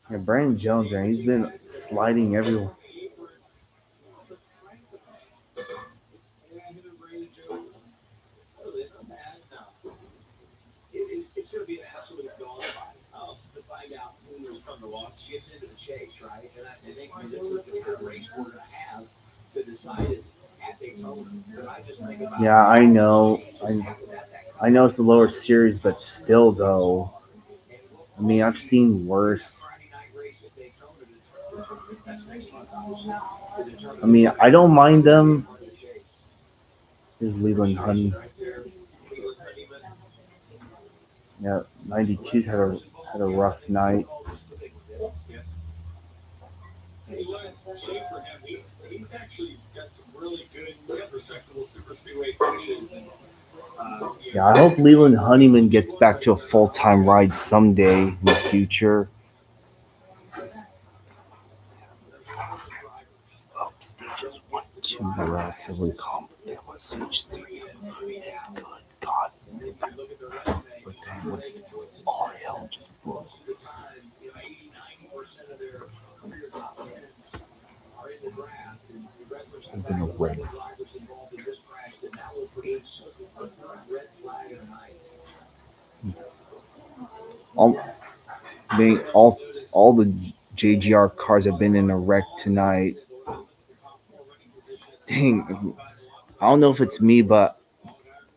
Yeah, Brandon Jones, man, he's been sliding everywhere. fun to watch. Gets into the chase, right? And I think this is the kind of race we're going to have to decide it at Daytona. But I just think about Yeah, I know. changes happened at that I know it's a lower conference. series, but still, though. I mean, I've seen worse. Friday night race at Daytona to determine that's next month, obviously. To determine I mean, I don't mind them. part of the chase. Here's Leland Honey. Right there, Leland Honeyman. Yeah, 92's had a rough night. See what shape for him. He's actually got some really good, respectable super speedway finishes. And, Yeah, I hope Leland Honeyman gets back to a full-time ride someday in the future. Oh, stages 1 and 2 are relatively complicated. What's stage 3? Good God. But then what's all hell just broke? Most of the time, 80-90% of their career top tens are in the draft, and you reference the There's fact been a that wreck. 11 drivers involved in this crash that now will produce a third red flag in a night. All the JGR cars have been in a wreck tonight. Dang, I don't know if it's me, but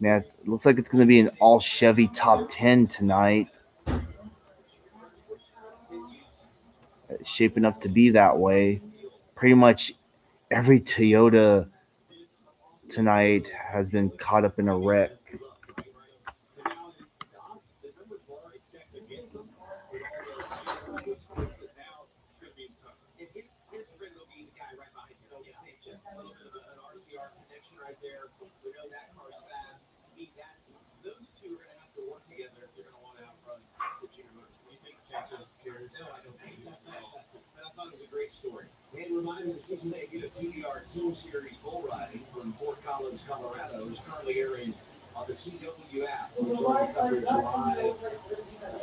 man, it looks like it's gonna be an all Chevy top 10 tonight. It's shaping up to be that way. Pretty much every Toyota tonight has been caught up in a wreck. And his friend will be the guy right behind him, Sanchez. A little bit of an RCR connection right there. We know that car's fast. To me, those two are going to have to work together if they're going to want to outrun the Junior Motorsport. you think Sanchez cares? No, I don't think he does at all. But I thought it was a great story. And reminder, the season debut of PBR Team Series bull riding from Fort Collins, Colorado is currently airing on the CW app. Enjoy the coverage live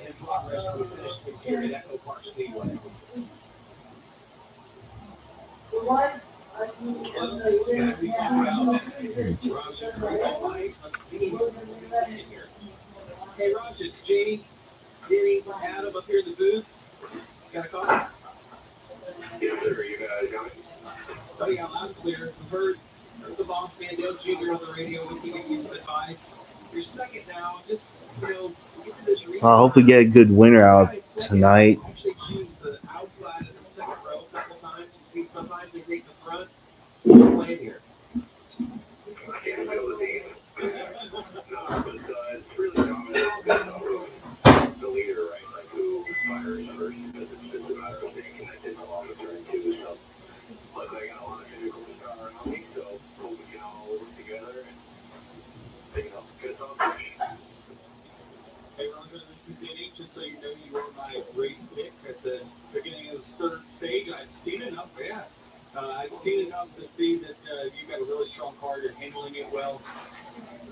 in progress when we finish things here at Echo Park Speedway. Let's take a guy we talked about. Raj, all night. Let's see who's in here. Hey, Raj, it's Jamie, Denny, Adam up here in the booth. Got a call? Yes, sir. You guys got me? Oh, yeah, I'm clear. We've heard the boss man, Dale Jr. on the radio. We can give you some advice. You're second now. Just, get to this restart. I hope we get a good winner out tonight. Actually choose the outside of the second row a couple times. You've seen sometimes they take the front. What's the plan here? I can't feel the team. No, but it's really dominant. The leader, right? Like who fires first, because it's just a matter of staying connected along the turn too. So, look, I got a lot of vehicles around me, so hope we can all work together and, get us all fresh. Hey, Roger, this is Denny. Just so you know, you were my race pick at the beginning of the third stage. I've seen enough, yeah. I've seen enough to see that you've got a really strong car. You're handling it well.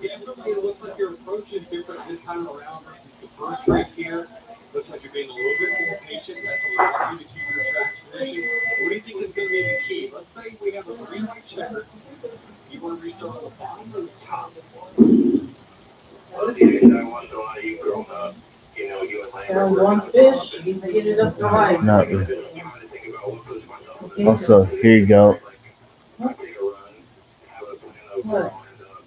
Definitely, it looks like your approach is different this time around versus the first race here. Looks like you're being a little bit more patient. That's allowed you to keep your track position. What do you think is going to be the key? Let's say we have a green-white checker. Do you want to restart on the bottom or the top? Well, I watched a lot of you growing up. You and Lambert were One fish, you can get it up to right. Not trying to think about what goes myself. And Also, here you go. I take a run, have a plan of where I'll end up,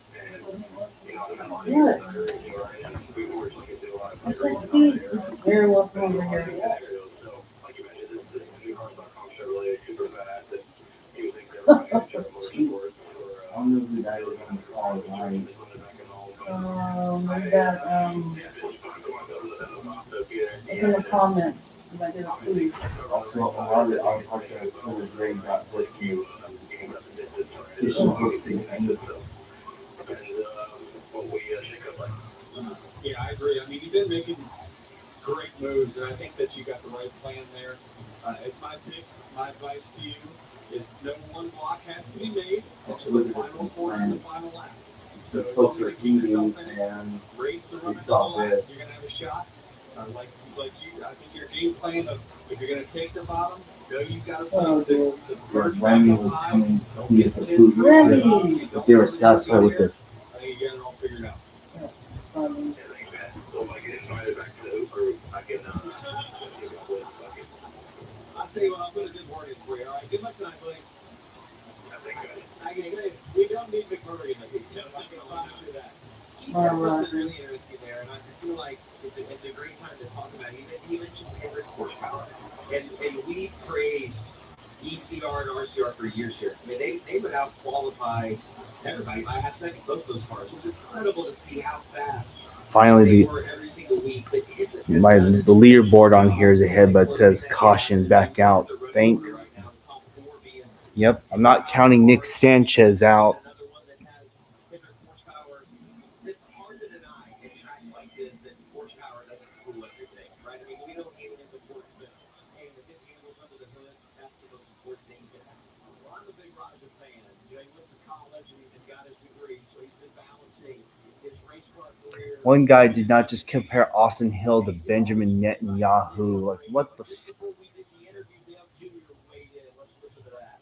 and I'm in a lot of What? racing, right? And we were looking to do a lot of I fundraising can out see there. very well from And over a lot of here. good scenarios. So, like you mentioned, this new cars.com Chevrolet is super fast, and you would think they were running a Chevrolet Motorsports for I don't know who that is on the call, right? back in home, but Maybe that, it's fun for myself to let them off to be there. it's in the comments, if I did it too. Also, a lot of the other parts that are really great got this new fishing hook thing. Yeah, I agree. I mean, you've been making great moves, and I think that you got the right plan there. As my pick, my advice to you is no one block has to be made until the final corner and the final lap. So as long as you keep yourself in it, race to run the whole lap, you're going to have a shot. Like you, I think your game plan of if you're going to take the bottom, know you've got a place to merge back Remy up was high. coming to see if the food Remy! if they were satisfied with the I think you got it all figured out. Funny. So if I get invited back to the group, I can give you a list. tell you what, I'll put a good word in for you. All right, good luck tonight, buddy. We don't need McMurray in the picture. I can promise you that. He said something really interesting there, and I feel like it's a great time to talk about it. He mentioned Hendrick horsepower, and we've praised ECR and RCR for years here. I mean, they would out qualify everybody by a half second, both those cars. It was incredible to see how fast Finally, they were every single week. But the leaderboard on here is ahead, but it says caution back out. Thank. Yep, I'm not counting Nick Sanchez out. Another one that has Hendrick horsepower. It's hard to deny in tracks like this that horsepower doesn't rule everything, right? I mean, we know handling's important, but hey, if it handles under the hood, that's the most important thing you can have. Well, I'm a big Roger fan. You know, he went to college and got his degree, so he's been balancing his race car career. One guy did not just compare Austin Hill to Benjamin Netanyahu. Like, what the? Just before we did the interview, Dale Jr. weighed in. Let's listen to that.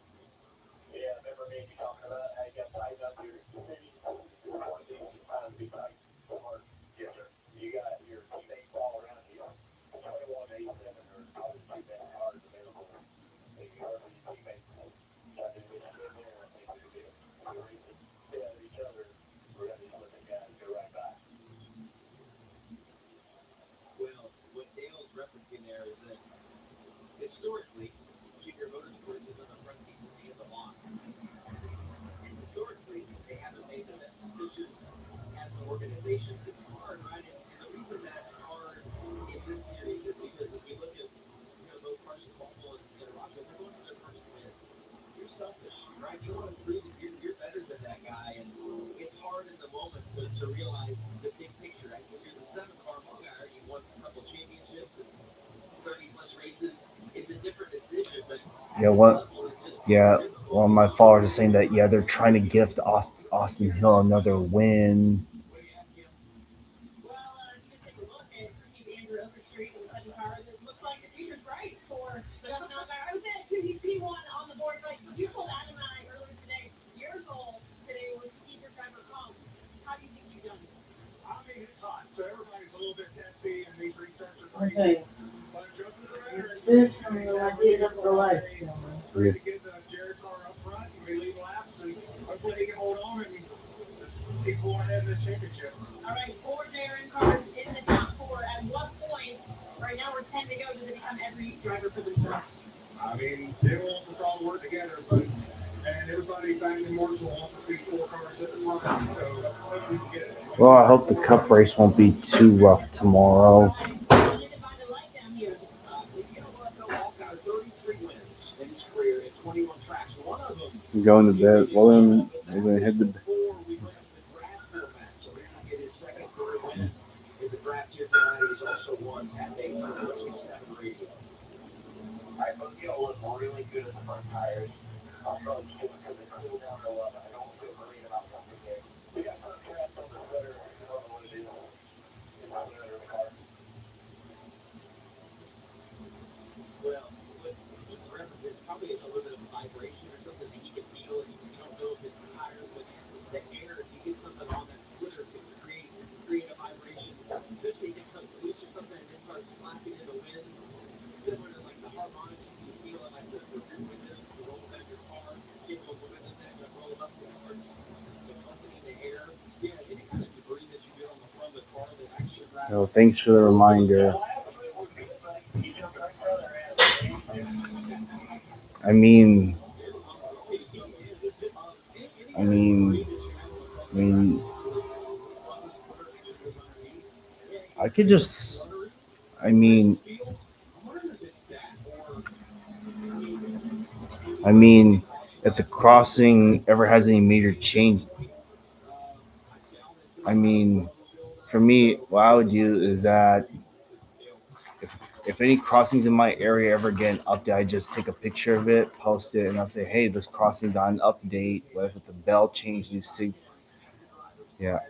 Yeah, I remember me talking about how you got to tighten up your city. One thing is trying to be tight. Smart. Yes, sir. You got your teammates all around you. 2187 or probably two best cars available. So you work with your teammates. Try to just get in there. I think we could be racing ahead of each other. We're going to just let the guys go right by. Well, what Dale's referencing there is that historically, Junior Motorsports is on the front feet of the lot. And historically, they haven't made the best decisions as an organization. It's hard, right? And the reason that it's hard in this series is because as we look at, both Carson Caldwell and Roger, they're going for their first win. You're selfish, right? You want to prove that you're better than that guy, and it's hard in the moment to realize the big picture. Right? If you're the 7-car guy, you won a couple championships and 30 plus races. It's a different decision, but at Yeah, this what? level, it's just Yeah, difficult. one of my followers is saying that they're trying to gift Austin Hill another win. What do you have, Kim? Well, if you just take a look at crew chief Andrew Overstreet in the 7 car, it looks like the future's bright for Justin Allgaier. I would say that too. He's P1 on the board, but you told Adam and I earlier today your goal today was to keep your driver calm. How do you think you've done? I mean, it's hot, so everybody's a little bit testy, and these restarts are Okay. crazy. But Justin's a veteran. This You know, one, he's I had a really did good up the run lights. today. It's great to get the Jared car up front, and we lead laps, and hopefully he can hold on and just keep going ahead in this championship. All right, 4 JRN cars in the top 4. At what point, right now we're 10 to go, does it become every driver for themselves? I mean, Dale wants us all to work together, but and everybody back in Marshall wants to see 4 cars at the front, so let's hope we can get it. Well, I hope the cup race won't be too rough tomorrow. Limited by the light down here. You know what, though? Allgaier, 33 wins in his career at 21 tracks. One of them. I'm going to bed. Well, then we're going to head to bed. Before we went to the draft format, so he will get his second career win in the draft here tonight. He's also won at Daytona. Let's get 7 radio. I both y'all look really good at the front tires. I'm probably just because they cool down real well. I don't feel great about something there. We got some traps on the sweater. I don't know what it is. It's not under the car. Well, what he's referencing is probably a little bit of a vibration or something that he can feel. You don't know if it's the tires, but the air, if you get something on that splitter, could create a vibration, especially if it comes loose or something and it starts flapping in the wind. Similar to like the harmonics you feel in like the rear windows, if you're rolling down your car, can't roll the windows down, you roll them up and it starts buffeting the air. Yeah, any kind of debris that you get on the front of the car that actually wraps. So thanks for the reminder. I mean, I mean, I mean, I could just, I mean, I mean, if the crossing ever has any major change, I mean, for me, what I would do is that if any crossings in my area ever get an update, I just take a picture of it, post it, and I'll say, hey, this crossing got an update. What if it's a bell change? You see, yeah,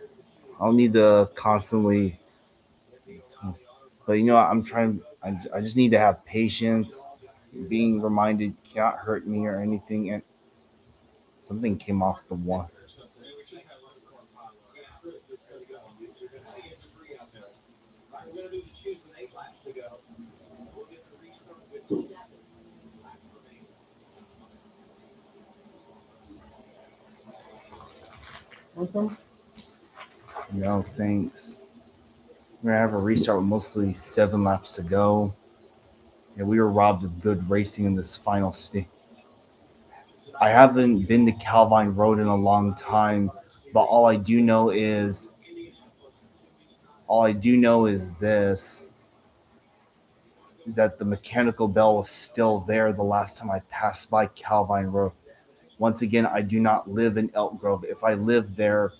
I'll need to constantly. But I'm trying. I just need to have patience. Being reminded can't hurt me or anything. And something came off the one. Right, we're going to do the choose with 8 laps to go. We'll get the restart with 7. Untung? No, thanks. We're gonna have a restart with mostly 7 laps to go. Yeah, we were robbed of good racing in this final stage. I haven't been to Calvine Road in a long time, but all I do know is this is that the mechanical bell was still there the last time I passed by Calvine Road. Once again, I do not live in Elk Grove. If I lived there,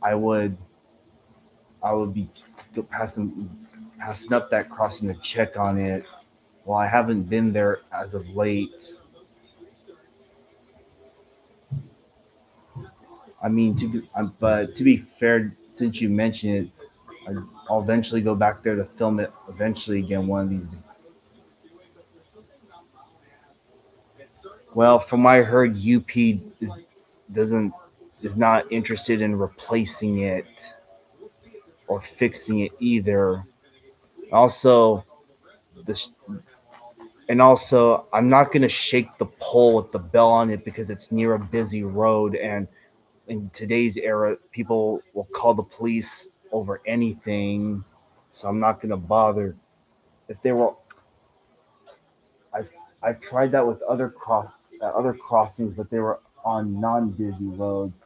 I would be passing up that crossing to check on it. Well, I haven't been there as of late. I mean, but to be fair, since you mentioned it, I'll eventually go back there to film it eventually again one of these days. Well, from what I heard, doesn't is not interested in replacing it or fixing it either. Also, this and also I'm not gonna shake the pole with the bell on it because it's near a busy road, and in today's era, people will call the police over anything. So I'm not gonna bother. If they were, I've I've tried that with other crossings, but they were on non-busy roads.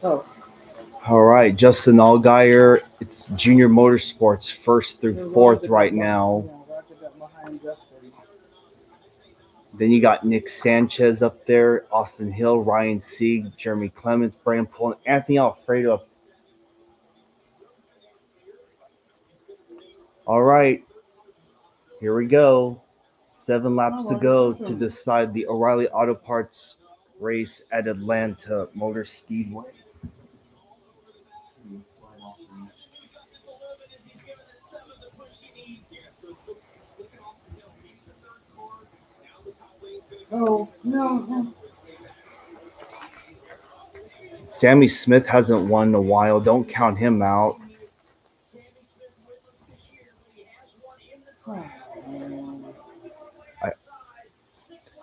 Oh, All right, Justin Allgaier. It's Junior Motorsports first through fourth right now. Roger got behind Justin. Then you got Nick Sanchez up there, Austin Hill, Ryan Sieg, Jeremy Clements, Brandon Poole, and Anthony Alfredo. All right, here we go. 7 laps to go to decide the O'Reilly Auto Parts race at Atlanta Motor Speedway. Oh, no. Sammy Smith hasn't won in a while. Don't count him out. I,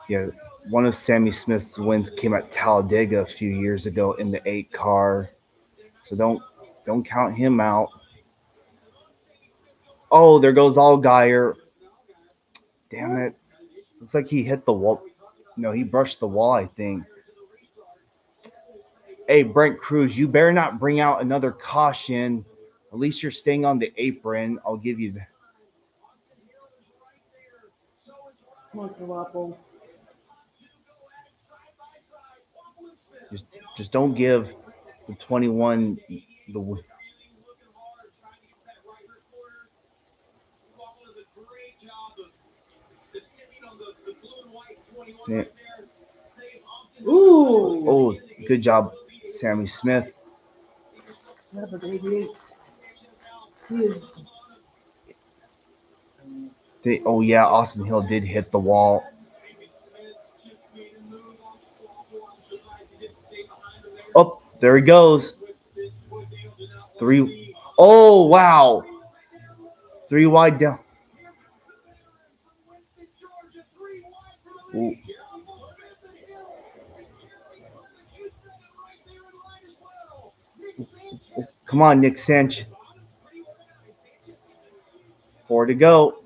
yeah, one of Sammy Smith's wins came at Talladega a few years ago in the 8 car. So don't count him out. Oh, there goes Allgaier. Damn it. Looks like he hit the wall. No, he brushed the wall, I think. Hey, Brent Cruz, you better not bring out another caution. At least you're staying on the apron. I'll give you that. Just, just don't give the 21 the yeah. Ooh. Oh, good job, Sammy Smith. Yeah, but 88. He is. Oh yeah, Austin Hill did hit the wall. Oh, there he goes. Three. Oh wow. 3 wide down. Ooh. Come on, Nick Sanchez. 4 to go.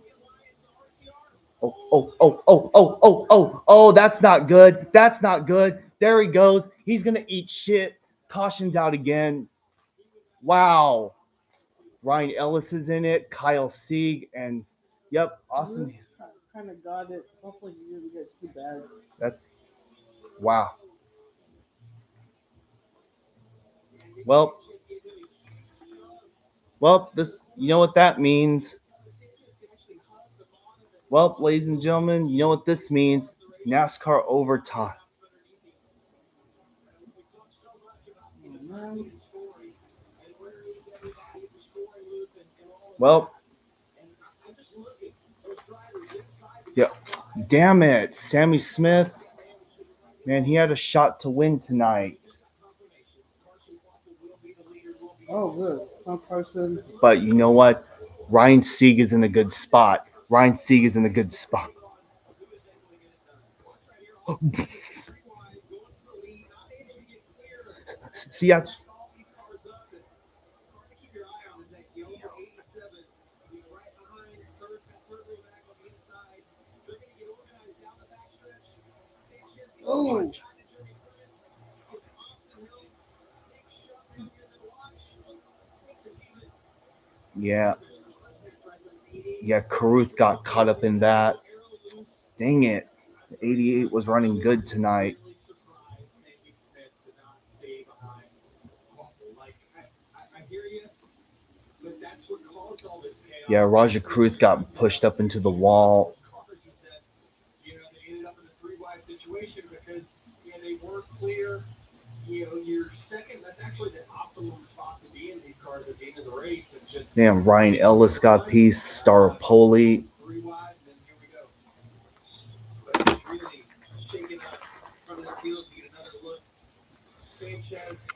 Oh, that's not good. That's not good. There he goes. He's going to eat shit. Caution's out again. Wow. Ryan Ellis is in it. Kyle Sieg. And, yep, Austin. Kind of got it. Hopefully he didn't get too bad. That's, wow. Well, you know what that means. Well, ladies and gentlemen, you know what this means. NASCAR overtime. Well, yeah, damn it. Sammy Smith, man, he had a shot to win tonight. Oh, good. One person. But you know what? Ryan Sieg is in a good spot. Ryan Sieg is in a good spot. See, Oh, yeah, yeah, Caruth got caught up in that. Dang it. 88 was running good tonight. Yeah, Raja Caruth got pushed up into the wall. They ended up in a three wide situation because they weren't clear. Your second, that's actually the optimum spot to be in these cars at the end of the race. And just Damn, Ryan Ellis got piece, Staropoli. three wide, and then here we go. But it's really shaking up from this field to get another look. Sanchez,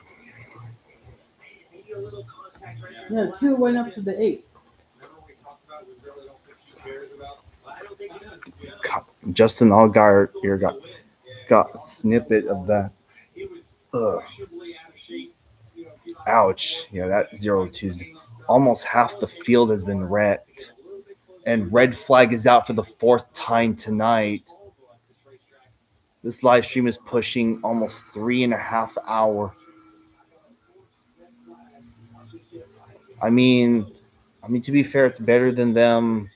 maybe a little contact right there. yeah, two went up to the 8. Remember we talked about we really don't think he cares about. Well, I don't think he does. Justin Allgaier here got a snippet of that. Ugh. Ouch. Yeah, that 0-2. Almost half the field has been wrecked. And red flag is out for the fourth time tonight. This live stream is pushing almost 3.5 hours. I mean, to be fair, it's better than them.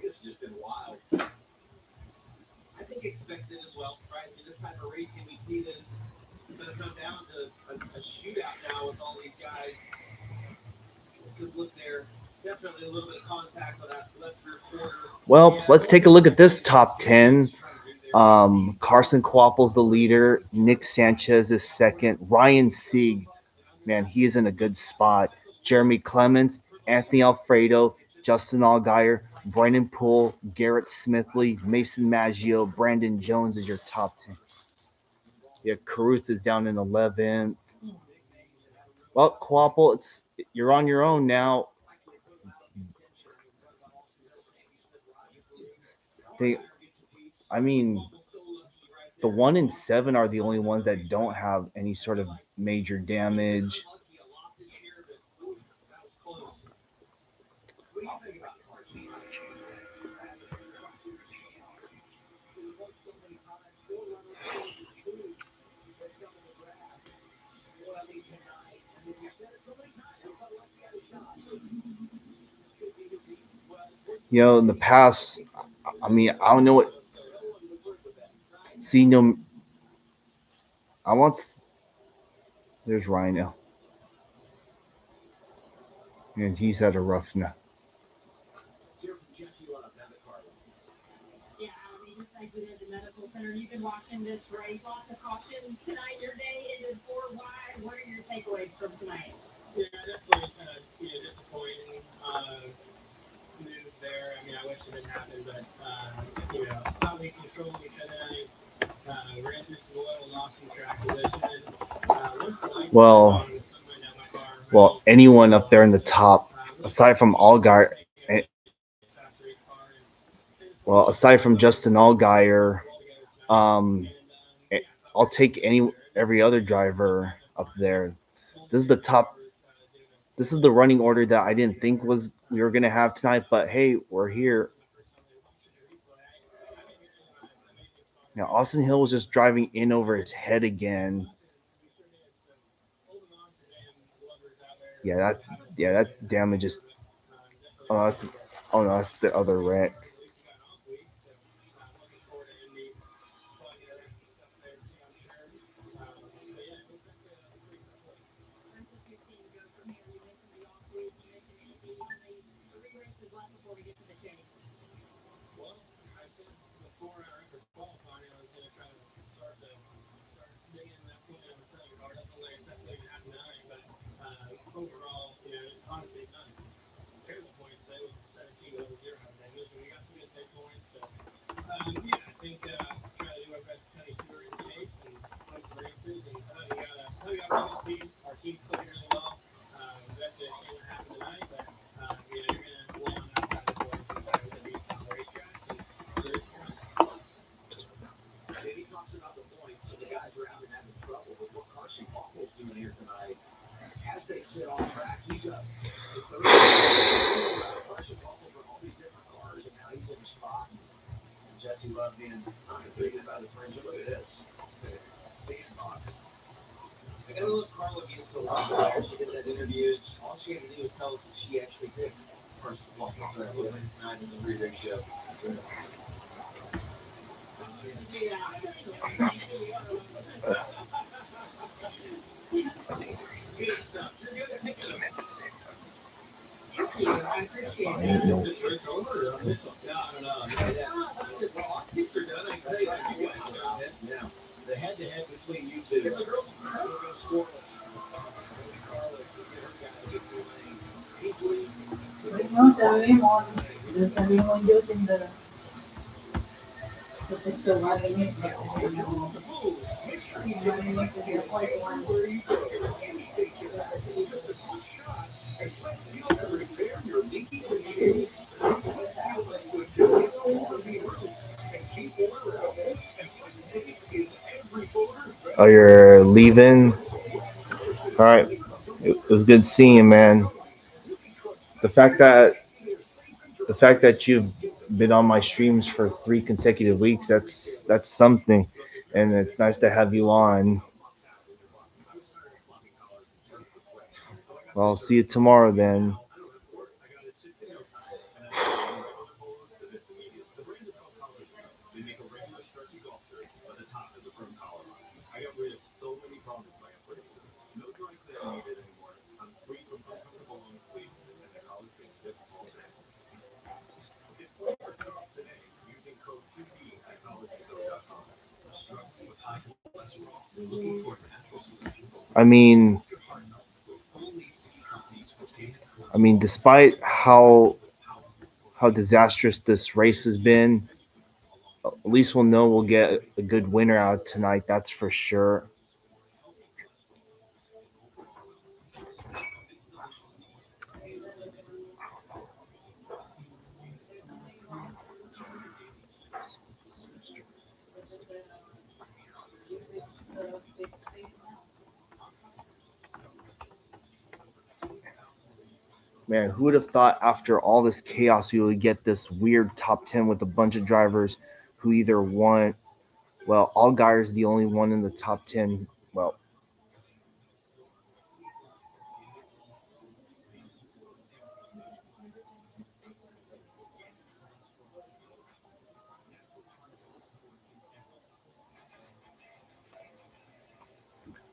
This has just been wild. I think expected as well, right? In this type of racing, we see this. It's going to come down to a shootout now with all these guys. Good look there. Definitely a little bit of contact on that left rear quarter. Well, let's take a look at this top 10. Carson Kvapil's the leader. Nick Sanchez is second. Ryan Sieg, man, he is in a good spot. Jeremy Clements, Anthony Alfredo, Justin Allgaier, Brennan Poole, Garrett Smithley, Mason Maggio, Brandon Jones is your top 10. Yeah, Caruth is down in 11th. Well, Kvapil, you're on your own now. I mean, the 1 and 7 are the only ones that don't have any sort of major damage. In the past, I mean, I don't know what. See, no, I want. There's Ryan L. And he's had a rough night. Yeah, they just exited the medical center. You've been watching this race. Lots of cautions tonight. Your day ended 4 wide. What are your takeaways from tonight? Yeah, definitely disappointing move there. I mean, I wish it didn't happen, but thought we controlled each other. Ran through some oil and lost some track position. Well, anyone up there in the top, aside from Allgaier, aside from Justin Allgaier, I'll take every other driver up there. This is the top. This is the running order that I didn't think we were gonna have tonight, but hey, we're here. Now Austin Hill was just driving in over his head again. Yeah, that damages. Oh, that's the other wreck. You mentioned the off week. You mentioned Indy. Only 3 races left before we get to the chase. 4 hour after qualifying, I was going to try to start digging that point on the 7 car. Doesn't look like it's necessarily going to happen tonight, but overall, honestly, not terrible points today with 17 over 0 negatives. We got some good safe points. So, yeah, I think try to do our best, Tony Stewart and Chase, and play some races. And I thought we got really good speed. Our team's playing really well. Definitely see what happened tonight, but you're going to want outside the boys sometimes at these racetracks, and so this point. Yeah, he talks about the points, and the guys are out and having trouble. But what Carson Buckle's doing here tonight, as they sit on track, he's up to third. Carson Buckle's run all these different cars, and now he's in the spot. And Jesse Love being completed by the friends. Look at this. Sandbox. I gotta look Carla against the line there. She did that interview. All she had to do was tell us that she actually picked Carson Buckle tonight in the pre-race show. Good stuff. You're good at picking them. Thank you. I appreciate it. Is this race over or on this one? No, I don't know. Well, our picks are done. I can tell you that. You guys are done. Now, the head-to-head between you two. If the girls are Carla goes scoreless. Carla will get her guy to get through lane. He's leading. No, sabi mo Diyos in the gusto marinate na Make sure you take Flex Seal everywhere you go. Anything can happen. Just a quick shot, and Flex Seal can repair your leaky windshield. Flex Seal liquid to seal RV roofs and keep oil out. And Flex Tape is every boater's best. Oh, you're leaving? All right. It was good seeing you, man. The fact that you've been on my streams for 3 consecutive weeks, that's something, and it's nice to have you on. Well, I'll see you tomorrow then. They make a regular stretchy golf shirt, but the top is a firm collar on. I got rid of so many problems by upgrading them. No dry cleaning needed anymore. I'm free from uncomfortable long sleeves, and the collar stays fit all day. Get 20% off today using code TD at collarsandgo.com. Struggling with high cholesterol? Looking for a natural solution? I mean, Your heart health with full leaf tea company's organic despite how disastrous this race has been, at least we'll know we'll get a good winner out tonight. That's for sure. Man, who would have thought after all this chaos we would get this weird top 10 with a bunch of drivers who either won, well, Allgaier's the only one in the top 10. Well,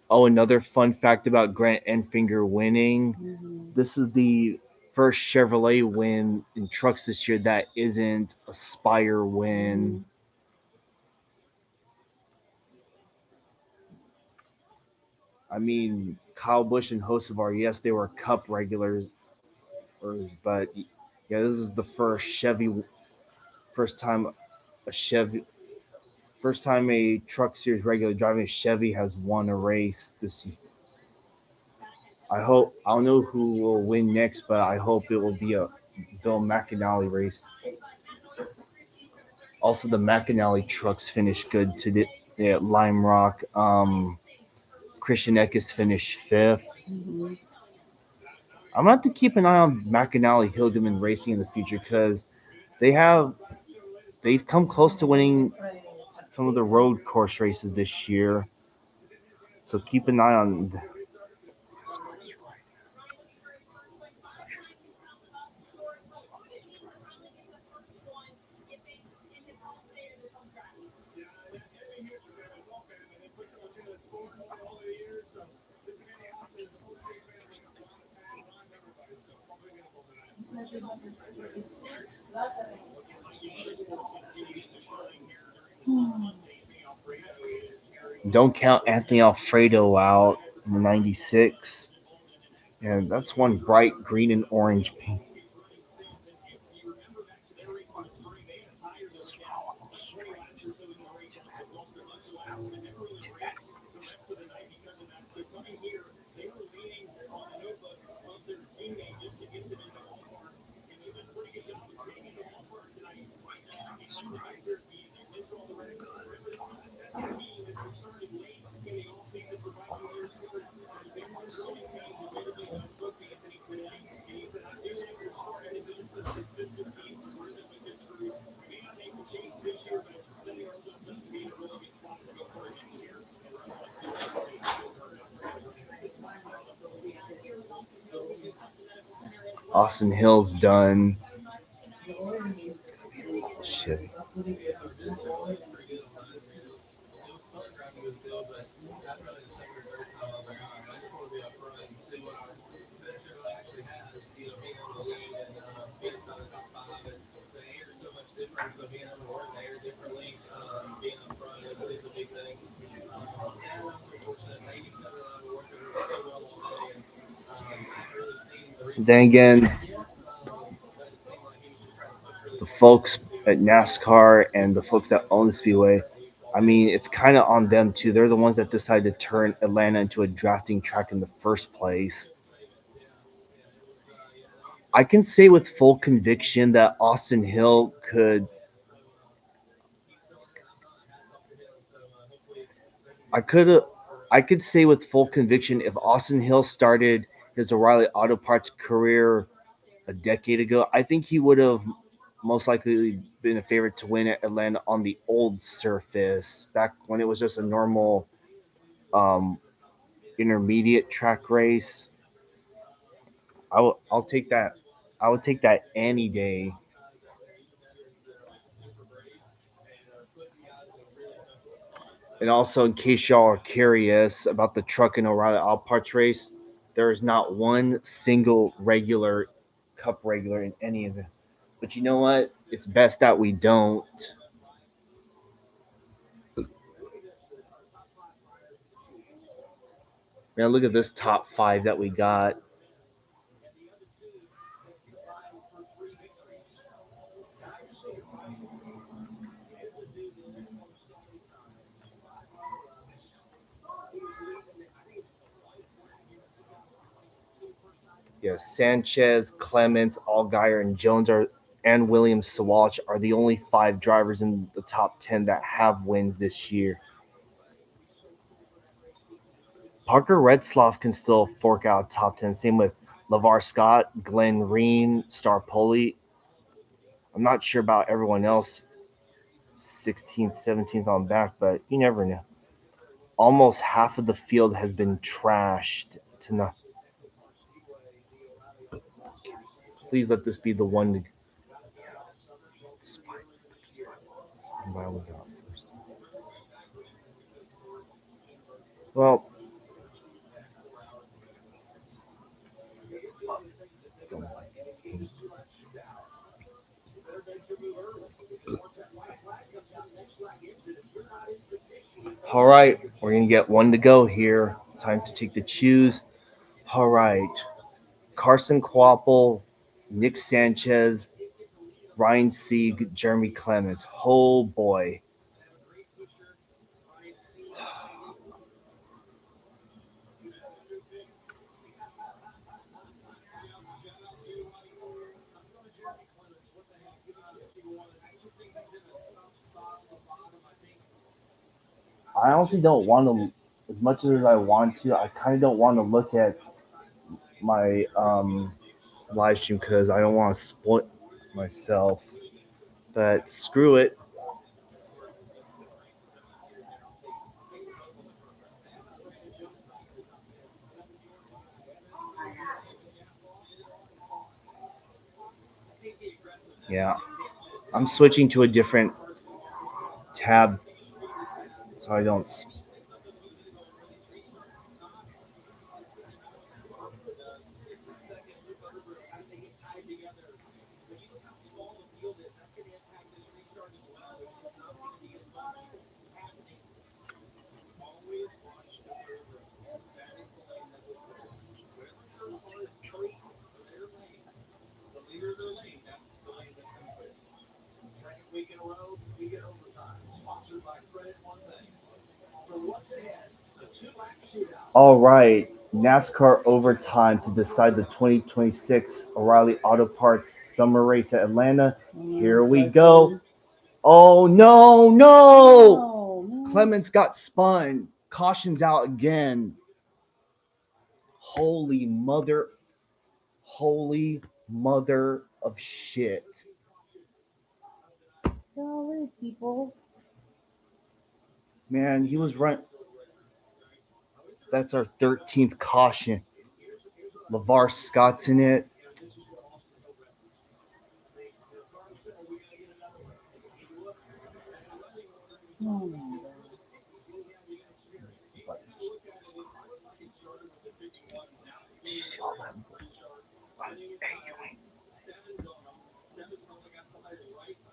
oh, another fun fact about Grant Enfinger winning. This is the first Chevrolet win in trucks this year that isn't a Spire win. I mean, Kyle Busch and Hocevar, yes, they were Cup regulars, but yeah, this is the first time a Chevy, first time a Truck Series regular driving a Chevy has won a race this year. I don't know who will win next, but I hope it will be a Bill McAnally race. Also, the McAnally trucks finished good today at Lime Rock. Christian Eckes finished fifth. I'm gonna have to keep an eye on McAnally Hildeman Racing in the future because they have they've come close to winning some of the road course races this year. So keep an eye on. Don't count Anthony Alfredo out in the '96, and that's one bright green and orange paint. Austin Hill's done. Shit. Then again, the folks at NASCAR and the folks that own the Speedway, I mean, it's kind of on them too. They're the ones that decided to turn Atlanta into a drafting track in the first place. I can say with full conviction that Austin Hill could. I could. I could say with full conviction if Austin Hill started his O'Reilly Auto Parts career a decade ago, I think he would have most likely been a favorite to win at Atlanta on the old surface back when it was just a normal um, intermediate track race. I'll take that. I would take that any day. And also, in case y'all are curious about the truck and O'Reilly All Parts race, there is not one single regular cup regular in any of it. But you know what? It's best that we don't. Man, look at this top five that we got. Yes, Sanchez, Clements, Allgaier, and Jones are and Williams Sawalch are the only five drivers in the top 10 that have wins this year. Parker Redsloff can still fork out top 10. Same with LeVar Scott, Glenn Reen, Star Poli. I'm not sure about everyone else, 16th, 17th on back, but you never know. Almost half of the field has been trashed to not. Please let this be the one to. Why we got first. Well, all right, we're gonna get one to go here. Time to take the choose. All right, Carson Kvapil, Nick Sanchez, Ryan Sieg, Jeremy Clements. Oh boy. I honestly don't want to, as much as I want to. I kind of don't want to look at my live stream because I don't want to split myself. But screw it. Yeah, I'm switching to a different tab so I don't. When you look how small the field is, that's going to impact this restart as well. There's just not going to be as much happening. Always watch the third row. That is the lane that will put it. Whatever your car is chosen for their lane, the leader of their lane, that's the lane that's going to put it. Second week in a row, we get overtime. Sponsored by Credit One Bank. For what's ahead, a two-lap shootout. All right, NASCAR overtime to decide the 2026 O'Reilly Auto Parts Summer Race at Atlanta. Here we go. Oh no, no! Oh, man. Clements got spun. Caution's out again. Holy mother, holy mother of shit. Golly, people. Man, he was run. That's our 13th caution. LeVar Scott's in it. Oh, my God. Did you see all that?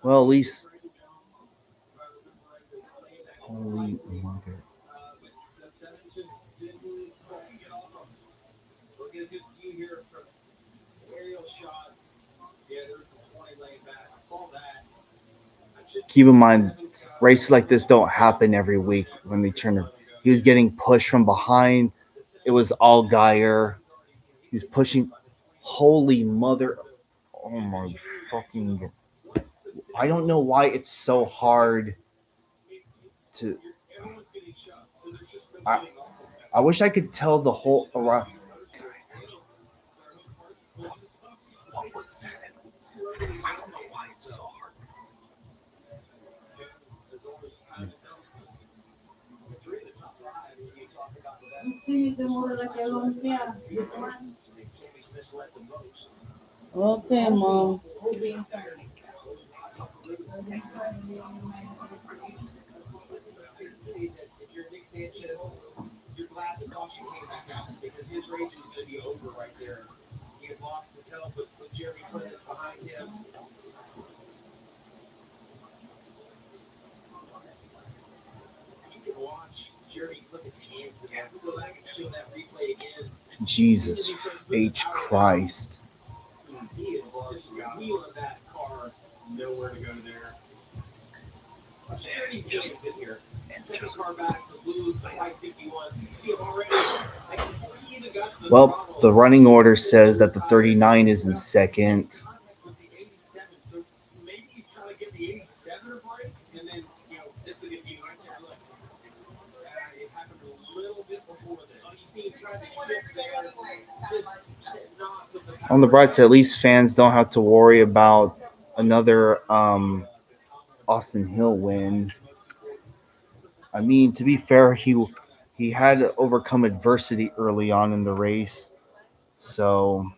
Well, at least. Holy mother. The seven just didn't quite get off. We'll get a good view here from aerial shot. Yeah, there's the 20 laying back. I saw that. Keep in mind, races like this don't happen every week when they turn it. He was getting pushed from behind. It was all Geyer. He was pushing. Holy mother. Oh my fucking. I don't know why it's so hard to. I, I wish I could tell the whole around. What was that? I don't know why it's so hard. Three of the top five, when you talk about the best. Sí, seguro la que golpea. Sammy Smith led the most. Okay, Mom. I can tell you that if you're Nick Sanchez, you're glad the caution came back out because his race was going to be over right there. He had lost his help with Jeremy Clements behind him. You can watch Jeremy Clements' hands in there. Go back and show that replay again. Jesus H. Christ. He is just wheeling that car nowhere to go there. Security's difference in here. Second car back, the blue, the white 51. You see him already. Like before he even got to the Well, throttle, the running order says that the 39 is in second. with the 87, so maybe he's trying to give the 87 a break, and then, this is a view right there. Look, it happened a little bit before this. You see him trying to shift there, just not with the power. On the bright side, at least fans don't have to worry about another Austin Hill win. I mean, to be fair, he had to overcome adversity early on in the race, so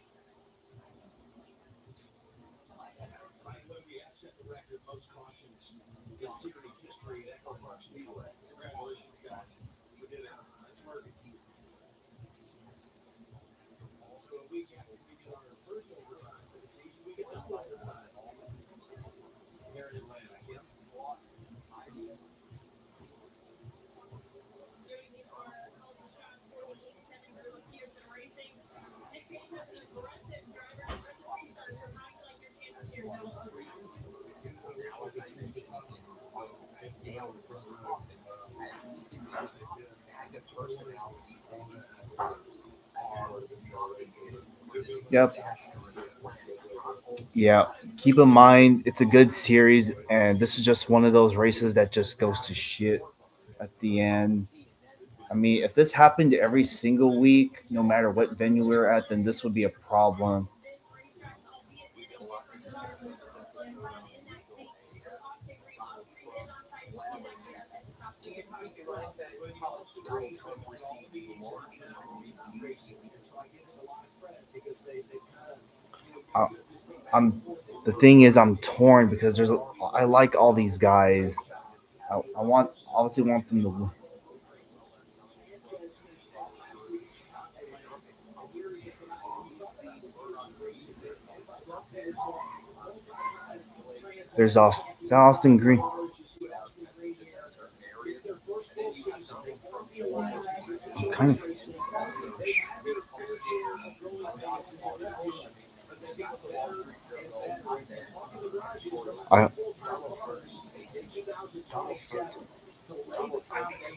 Right when we have set the record, most cautions in series history at Echo Park Speedway. Congratulations, guys. We did it. Nice work. So a week after we did our first overtime for the season, we get double overtime here in Atlanta. Kim? Joey Misler calls the shots for the 87 crew of Pearson Racing. Nick Sanchez, an aggressive driver, an aggressive restart. So how do you like your chances here in double overtime? yep. Yeah. Keep in mind, it's a good series, and this is just one of those races that just goes to shit at the end. I mean, if this happened every single week, no matter what venue we were at, then this would be a problem. This racetrack, albeit in a different division, was found in that seat. The caustic green Austrian is on site. He's actually up at the top of the cars as well. Well, you also know he's been in golf meetings and he's not racing here, so I give him a lot of credit because they've kind of, I, built this thing back and I'm forth. They the know thing is, I'm torn because I like all these guys. I want obviously want them to win. Sanchez finished off last week at Chicagoland, and here he is tonight. When you talk about the Pearson racing, it's built Pearson. There's Austin Green. I'm kind of. I, to lay the foundation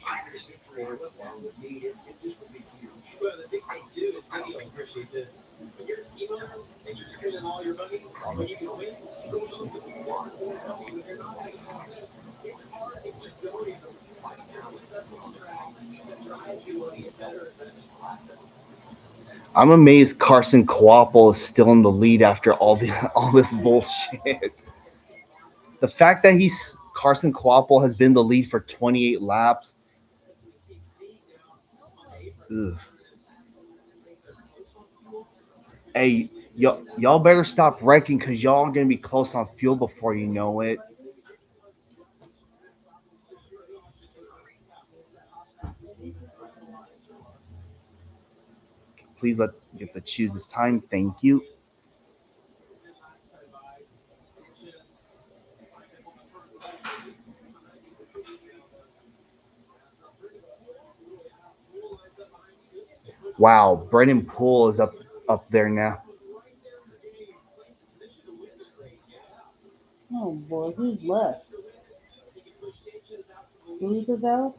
for victory with them would need it. This would be huge. Well, the big thing too, and Vinny will appreciate this. When you're a team owner and you're spending all your money, when you can win, you go focus a lot more money. When you're not having success, it's hard to keep going. Find some success on the track that drives you to get better and better. I'm amazed Carson Coapel is still in the lead after all this bullshit. The fact that he's Carson Coapel has been the lead for 28 laps. Ugh. Hey, y'all better stop wrecking because y'all are gonna be close on fuel before you know it. Please let get the choose this time. Thank you. Wow, Brennan Poole is up there now. Oh boy, who's left? Booth is out?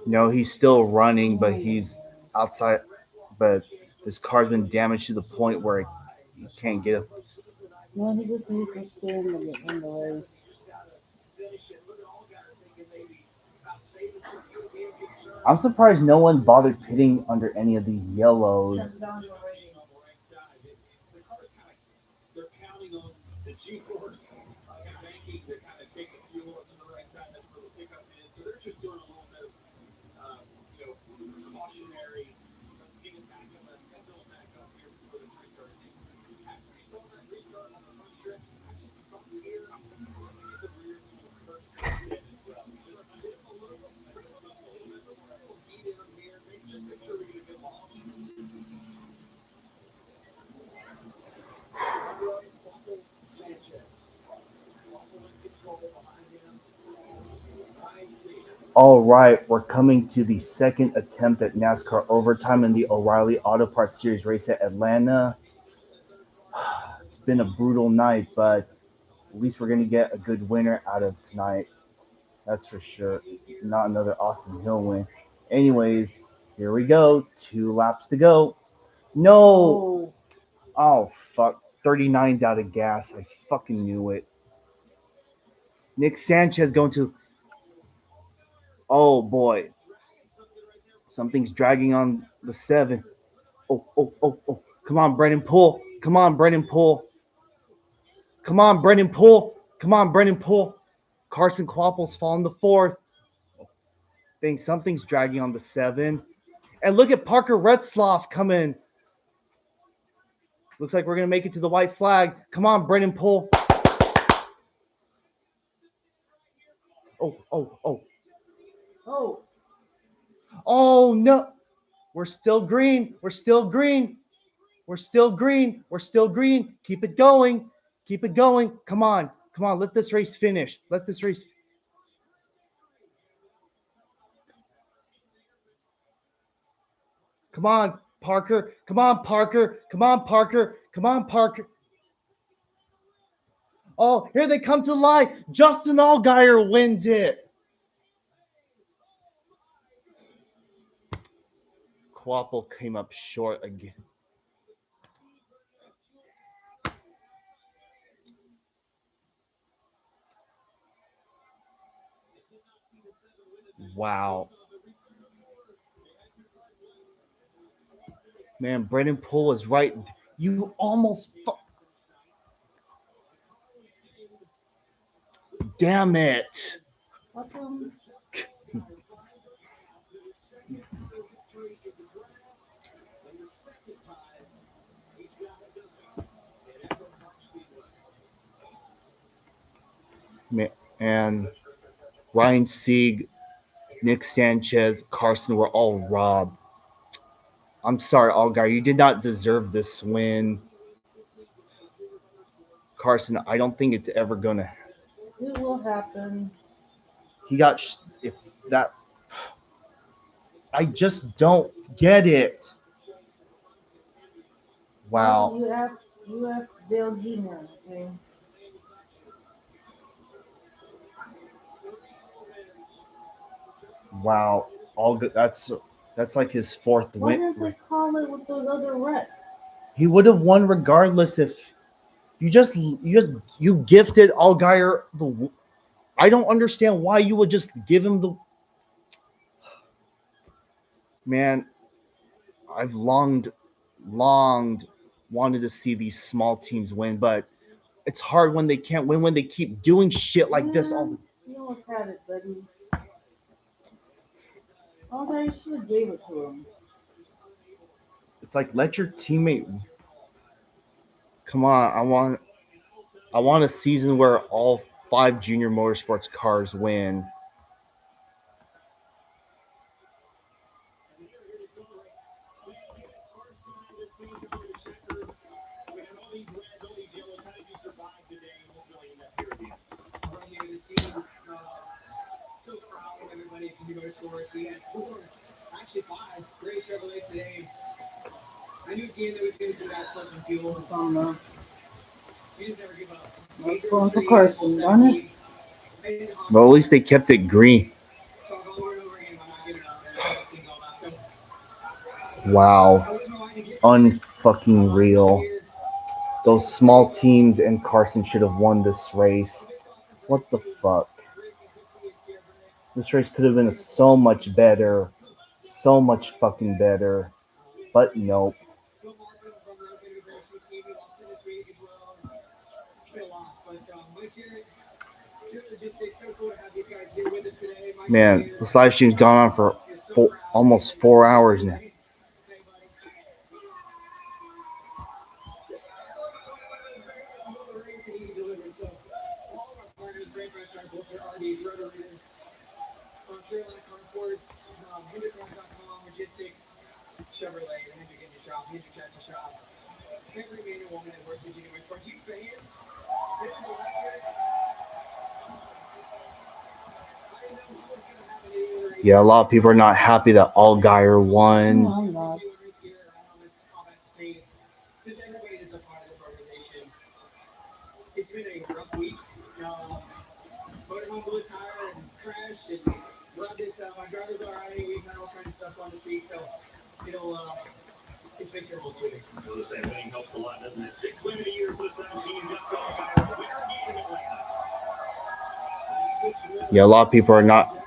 No, he's still running, but he's outside. But his car's been damaged to the point where you can't get him. No, he just needs to stay in the race. I'm surprised no one bothered pitting under any of these yellows. They're counting on the G-force and banking to kind of take the fuel up to the right side. That's where the pickup is. So they're just doing a little bit of, cautionary. Let's get it back up and fill it back up here before this restart. I think after you saw that restart on the front stretch, I just thought here, let's get the rears a little courtesy spin as well. Just put them a little bit, bring them up a little bit. Let's put a little heat in them here. Just make sure we get a good launch. All right, we're coming to the second attempt at NASCAR overtime in the O'Reilly Auto Parts Series race at Atlanta. It's been a brutal night, but at least we're going to get a good winner out of tonight. That's for sure. Not another Austin Hill win. Anyways, here we go. 2 laps to go. No! Oh, fuck. 39's out of gas. I fucking knew it. Nick Sanchez going to. Oh, boy. Something's dragging on the 7. Oh. Come on, Brennan Poole. Come on, Brennan Poole. Come on, Brennan Poole. Come on, Brennan Poole. Carson Quapple's falling the 4th. Think something's dragging on the 7. And look at Parker Retzloff coming. Looks like we're going to make it to the white flag. Come on, Brennan Poole. Oh. Oh, no. We're still green. We're still green. We're still green. We're still green. Keep it going. Keep it going. Come on. Come on. Let this race finish. Let this race. Come on, Parker. Come on, Parker. Come on, Parker. Come on, Parker. Oh, here they come to life. Justin Allgaier wins it. Quapple came up short again. Wow. Man, Brennan Poole is right. You almost. Damn it. And Ryan Sieg, Nick Sanchez, Carson were all robbed. I'm sorry, Allgaier. You did not deserve this win. Carson, I don't think it's ever gonna. It will happen. He got if that. I just don't get it. Wow. You ask Dale Jr. Okay. Wow. All good. That's like his fourth Why win. didn't they call it with those other wrecks? He would have won regardless if you gifted Allgaier the. I don't understand why you would just give him the. Man, I've longed, wanted to see these small teams win, but it's hard when they can't win when they keep doing shit like this all the. You almost had it, buddy. Also, you should have gave it to him. It's like let your teammate. Come on, I want a season where all 5 junior motorsports cars win. Right here, this team, so proud of everybody at Junior Motorsports. We had 4, actually 5 great Chevrolets today. I knew at the end there was going to be some guys plus some fuel. You just never give up. Let's go into Carson, darn it. Well, at least they kept it green. Talk over and over again about not giving up. That's what this team's all about. So, Wow, unfucking real. Those small teams and Carson should have won this race. What the fuck? This race could have been so much better, so much fucking better, but nope. Bill Markham from the Road Integration team, we lost in this meeting as well. It's been a lot, but Mike Jarrett, just it's so cool to have these guys here with us today. Man, this live stream's gone on for almost 4 hours now. Carolina Carports, HendrickCars.com, Logistics, Chevrolet, the Hendrick Engine Shop, Hendrick Chassis Shop. Every man and woman that works at Junior Motorsports. You fans, it is electric. I didn't know what was going to happen either. Yeah, a lot of people are not happy that Allgaier won. No, I'm not. Just everybody that's a part of this organization. It's been a rough week. Motorhome blew a tire and crashed and rubbed it. My driver's all right. We've had all kinds of stuff on this week, so it'll just makes it a little sweeter. I was saying winning helps a lot, doesn't it? 6 wins in a year for the 17 just Allgaier. Winner again in Atlanta. Yeah, a lot of people are not.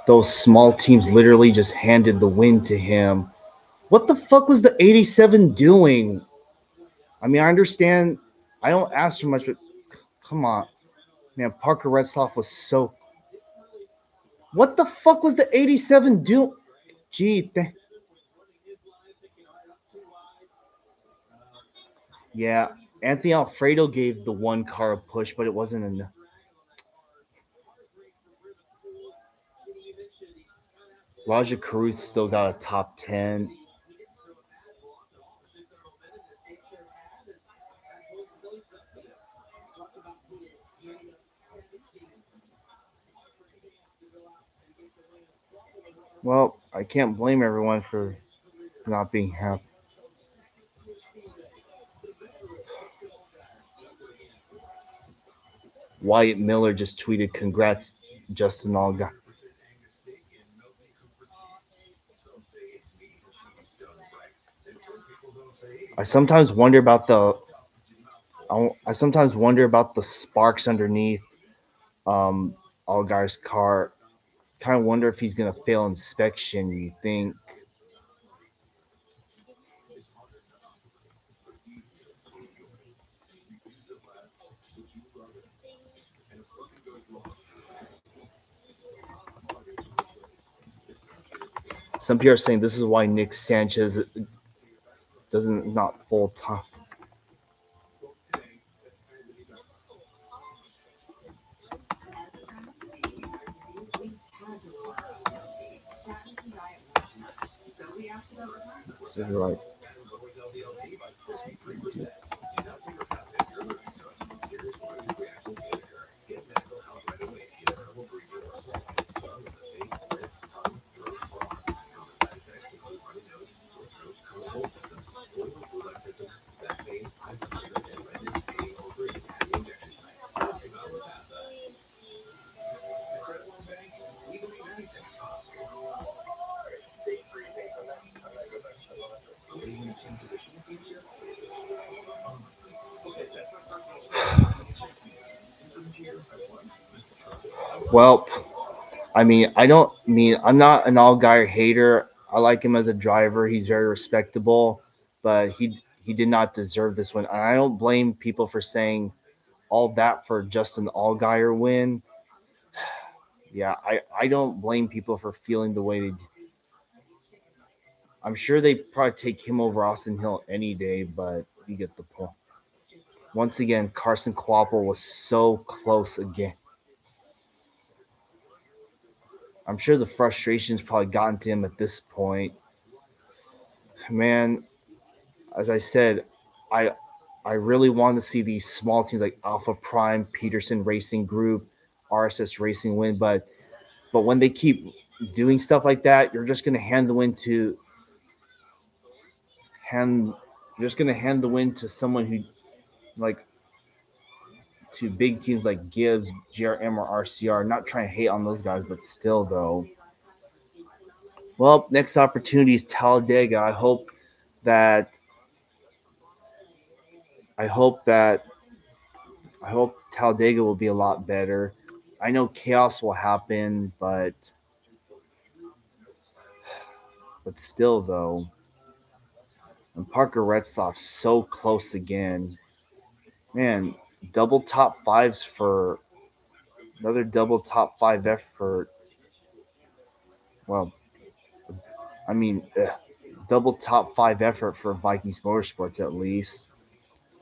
Those small teams literally just handed the win to him. What the fuck was the 87 doing? I mean, I understand. I don't ask for much, but come on. Man, Parker Retzloff was so. What the fuck was the 87 doing? Gee, yeah, Anthony Alfredo gave the one car a push, but it wasn't enough. Raja Caruth still got a top 10. Well, I can't blame everyone for not being happy. Wyatt Miller just tweeted, "Congrats, Justin Allgaier." I sometimes wonder about the. I sometimes wonder about the sparks underneath Allgaier's car. Kind of wonder if he's gonna fail inspection. You think? Some people are saying this is why Nick Sanchez doesn't not full time. So you're right. Do not take our path if you're allergic to it. Serious allergic reactions can occur. Get medical help right away if you have trouble breathing or swallowing. Swelling of the face, lips, tongue, throat, or arms. Common side effects include runny nose, sore throat, common cold symptoms, flu or flu-like symptoms, back pain, high blood sugar, and redness, pain, or bruising at the injection site. Ask about Repatha. The Credit One Bank, we believe anything's possible. From leading a team to the team future, unlikely. Okay, that's my personal story. Leading a champions. Supercomputer Credit One, you can try. Well, I'm not an all guy hater. I like him as a driver. He's very respectable, but he did not deserve this win. And I don't blame people for saying all that for just an all guyer win. Yeah, I don't blame people for feeling the way they. I'm sure they probably take him over Austin Hill any day, but you get the point. Once again, Carson Kvapil was so close again. I'm sure the frustration's probably gotten to him at this point. Man, as I said, I I really want to see these small teams like Alpha Prime, Peterson Racing Group, RSS Racing win, but when they keep doing stuff like that, you're just gonna hand hand the win to someone who like to big teams like Gibbs, GRM, or RCR. Not trying to hate on those guys, but still though. Well, next opportunity is Talladega. That I hope that I hope Talladega will be a lot better. I know chaos will happen, but still though, and Parker Retzlaff's so close again. Man, double top fives for another double top five effort. Well, I mean, double top five effort for Vikings Motorsports at least.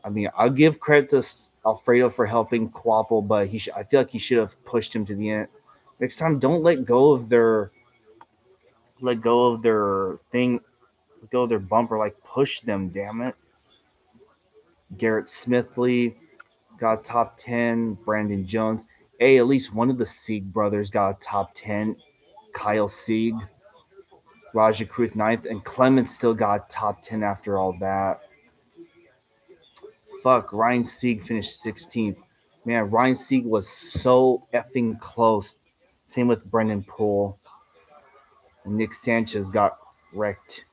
I mean, I'll give credit to Alfredo for helping Quapple, but I feel like he should have pushed him to the end. Next time, don't let go of their thing, let go of their bumper, like push them. Damn it. Garrett Smithley got top 10. Brandon Jones. Hey, at least one of the Sieg brothers got a top 10. Kyle Sieg. Raja Kruth ninth, and Clemens still got top 10 after all that. Fuck, Ryan Sieg finished 16th. Man, Ryan Sieg was so effing close. Same with Brendan Poole. And Nick Sanchez got wrecked.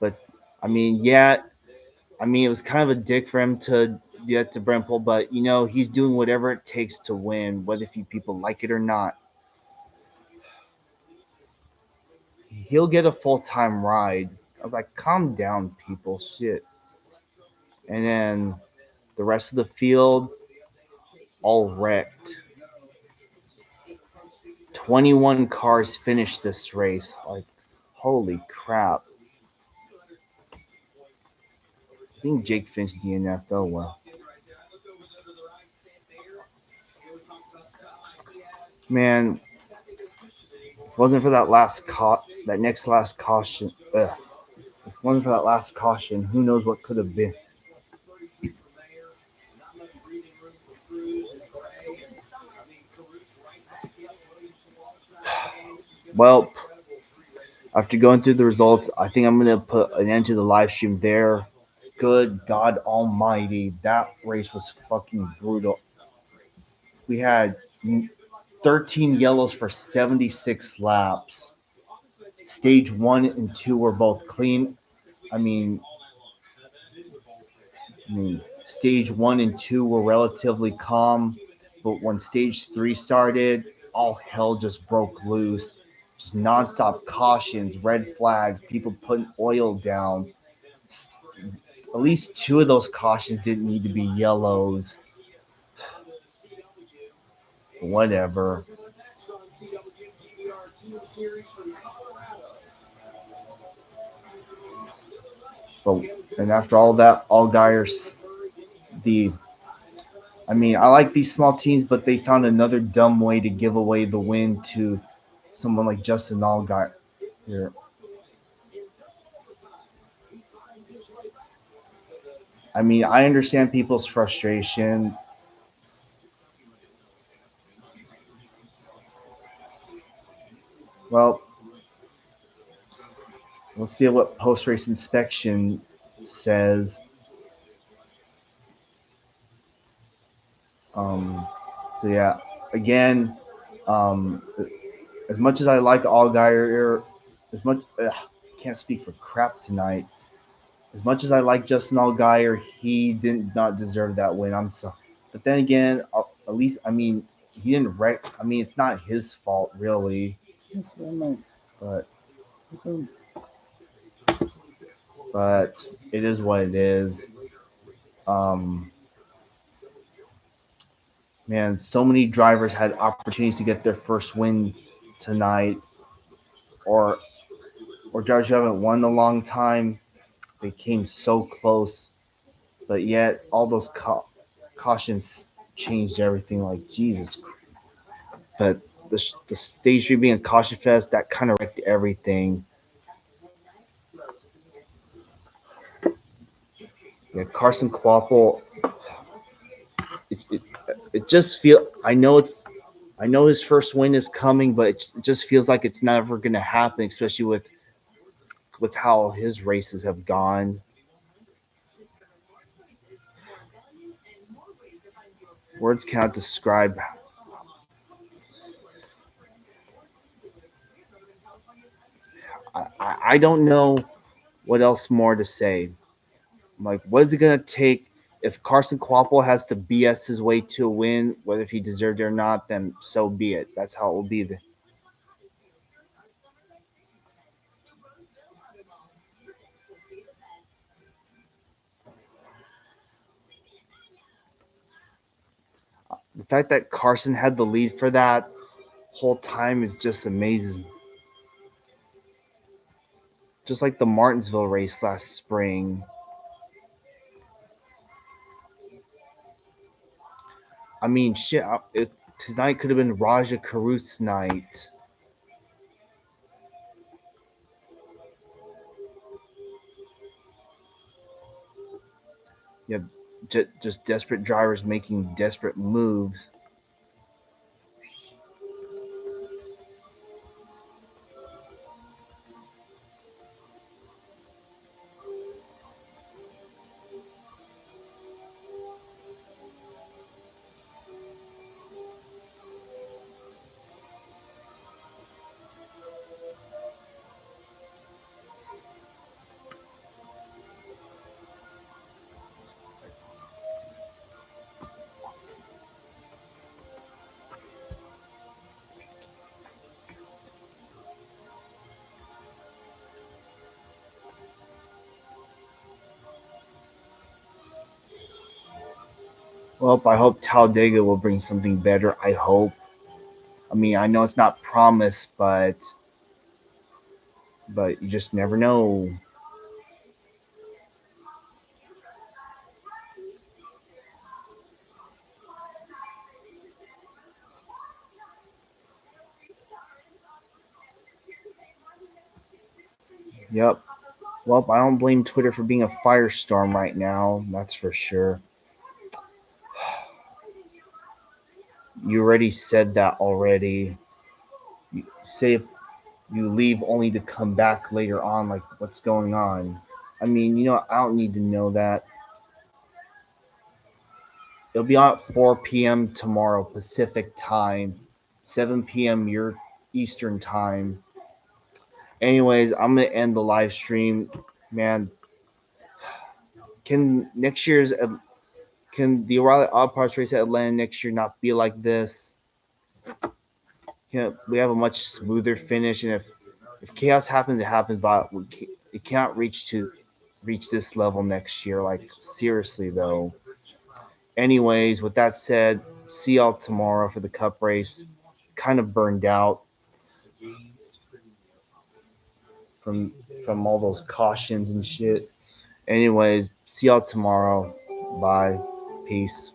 But, I mean, yeah, it was kind of a dick for him to get to Brendan Poole, but, he's doing whatever it takes to win, whether few people like it or not. He'll get a full-time ride. I was like, calm down, people. Shit. And then the rest of the field, all wrecked. 21 cars finished this race. Like, holy crap. I think Jake finished DNF though. Well, man, if it wasn't for that next last caution. If it wasn't for that last caution, who knows what could have been. Well, after going through the results, I think I'm gonna put an end to the live stream there. Good God Almighty, that race was fucking brutal. We had 13 yellows for 76 laps. Stage 1 and 2 were both clean. I mean, stage 1 and 2 were relatively calm, but when stage 3 started, all hell just broke loose. Just nonstop cautions, red flags, people putting oil down. At least 2 of those cautions didn't need to be yellows. Whatever. But and after all that, all Geyers, the I like these small teams, but they found another dumb way to give away the win to someone like Justin Allgaier here. I mean, I understand people's frustrations. Well, we'll see what post race inspection says. Um, so yeah, again, um, as much as I like Allgaier, as much can't speak for crap tonight. As much as I like Justin Allgaier, he did not deserve that win. I'm sorry, but then again, at least I mean he didn't wreck. I mean it's not his fault really, but but it is what it is. Um, man, so many drivers had opportunities to get their first win tonight, or drivers who haven't won in a long time. They came so close, but yet all those cautions changed everything. Like Jesus, but the stage three being a caution fest that kind of wrecked everything. Yeah, Carson Quaffle. It it just feel. I know his first win is coming, but it just feels like it's never gonna happen, especially with how his races have gone. Words cannot describe. I don't know what else more to say. Like, what is it gonna take if Carson Quapple has to BS his way to a win, whether if he deserved it or not? Then so be it. That's how it will be. The fact that Carson had the lead for that whole time is just amazing. Just like the Martinsville race last spring. I mean, shit. Tonight could have been Raja Caruth's night. Yeah, just desperate drivers making desperate moves. Well, I hope Talladega will bring something better. I hope. I mean, I know it's not promised, but you just never know. Yep. Well, I don't blame Twitter for being a firestorm right now. That's for sure. You already said that already. You say you leave only to come back later on. Like, what's going on? I mean, I don't need to know that. It'll be on at 4 p.m. tomorrow Pacific time, 7 p.m. your Eastern time. Anyways, I'm gonna end the live stream. Man, can next year's can the O'Reilly Odd Parts race at Atlanta next year not be like this? Can we have a much smoother finish? And if chaos happens, it happens. But it cannot reach this level next year. Like seriously though. Anyways, with that said, see y'all tomorrow for the Cup race. Kind of burned out from all those cautions and shit. Anyways, see y'all tomorrow. Bye. Peace.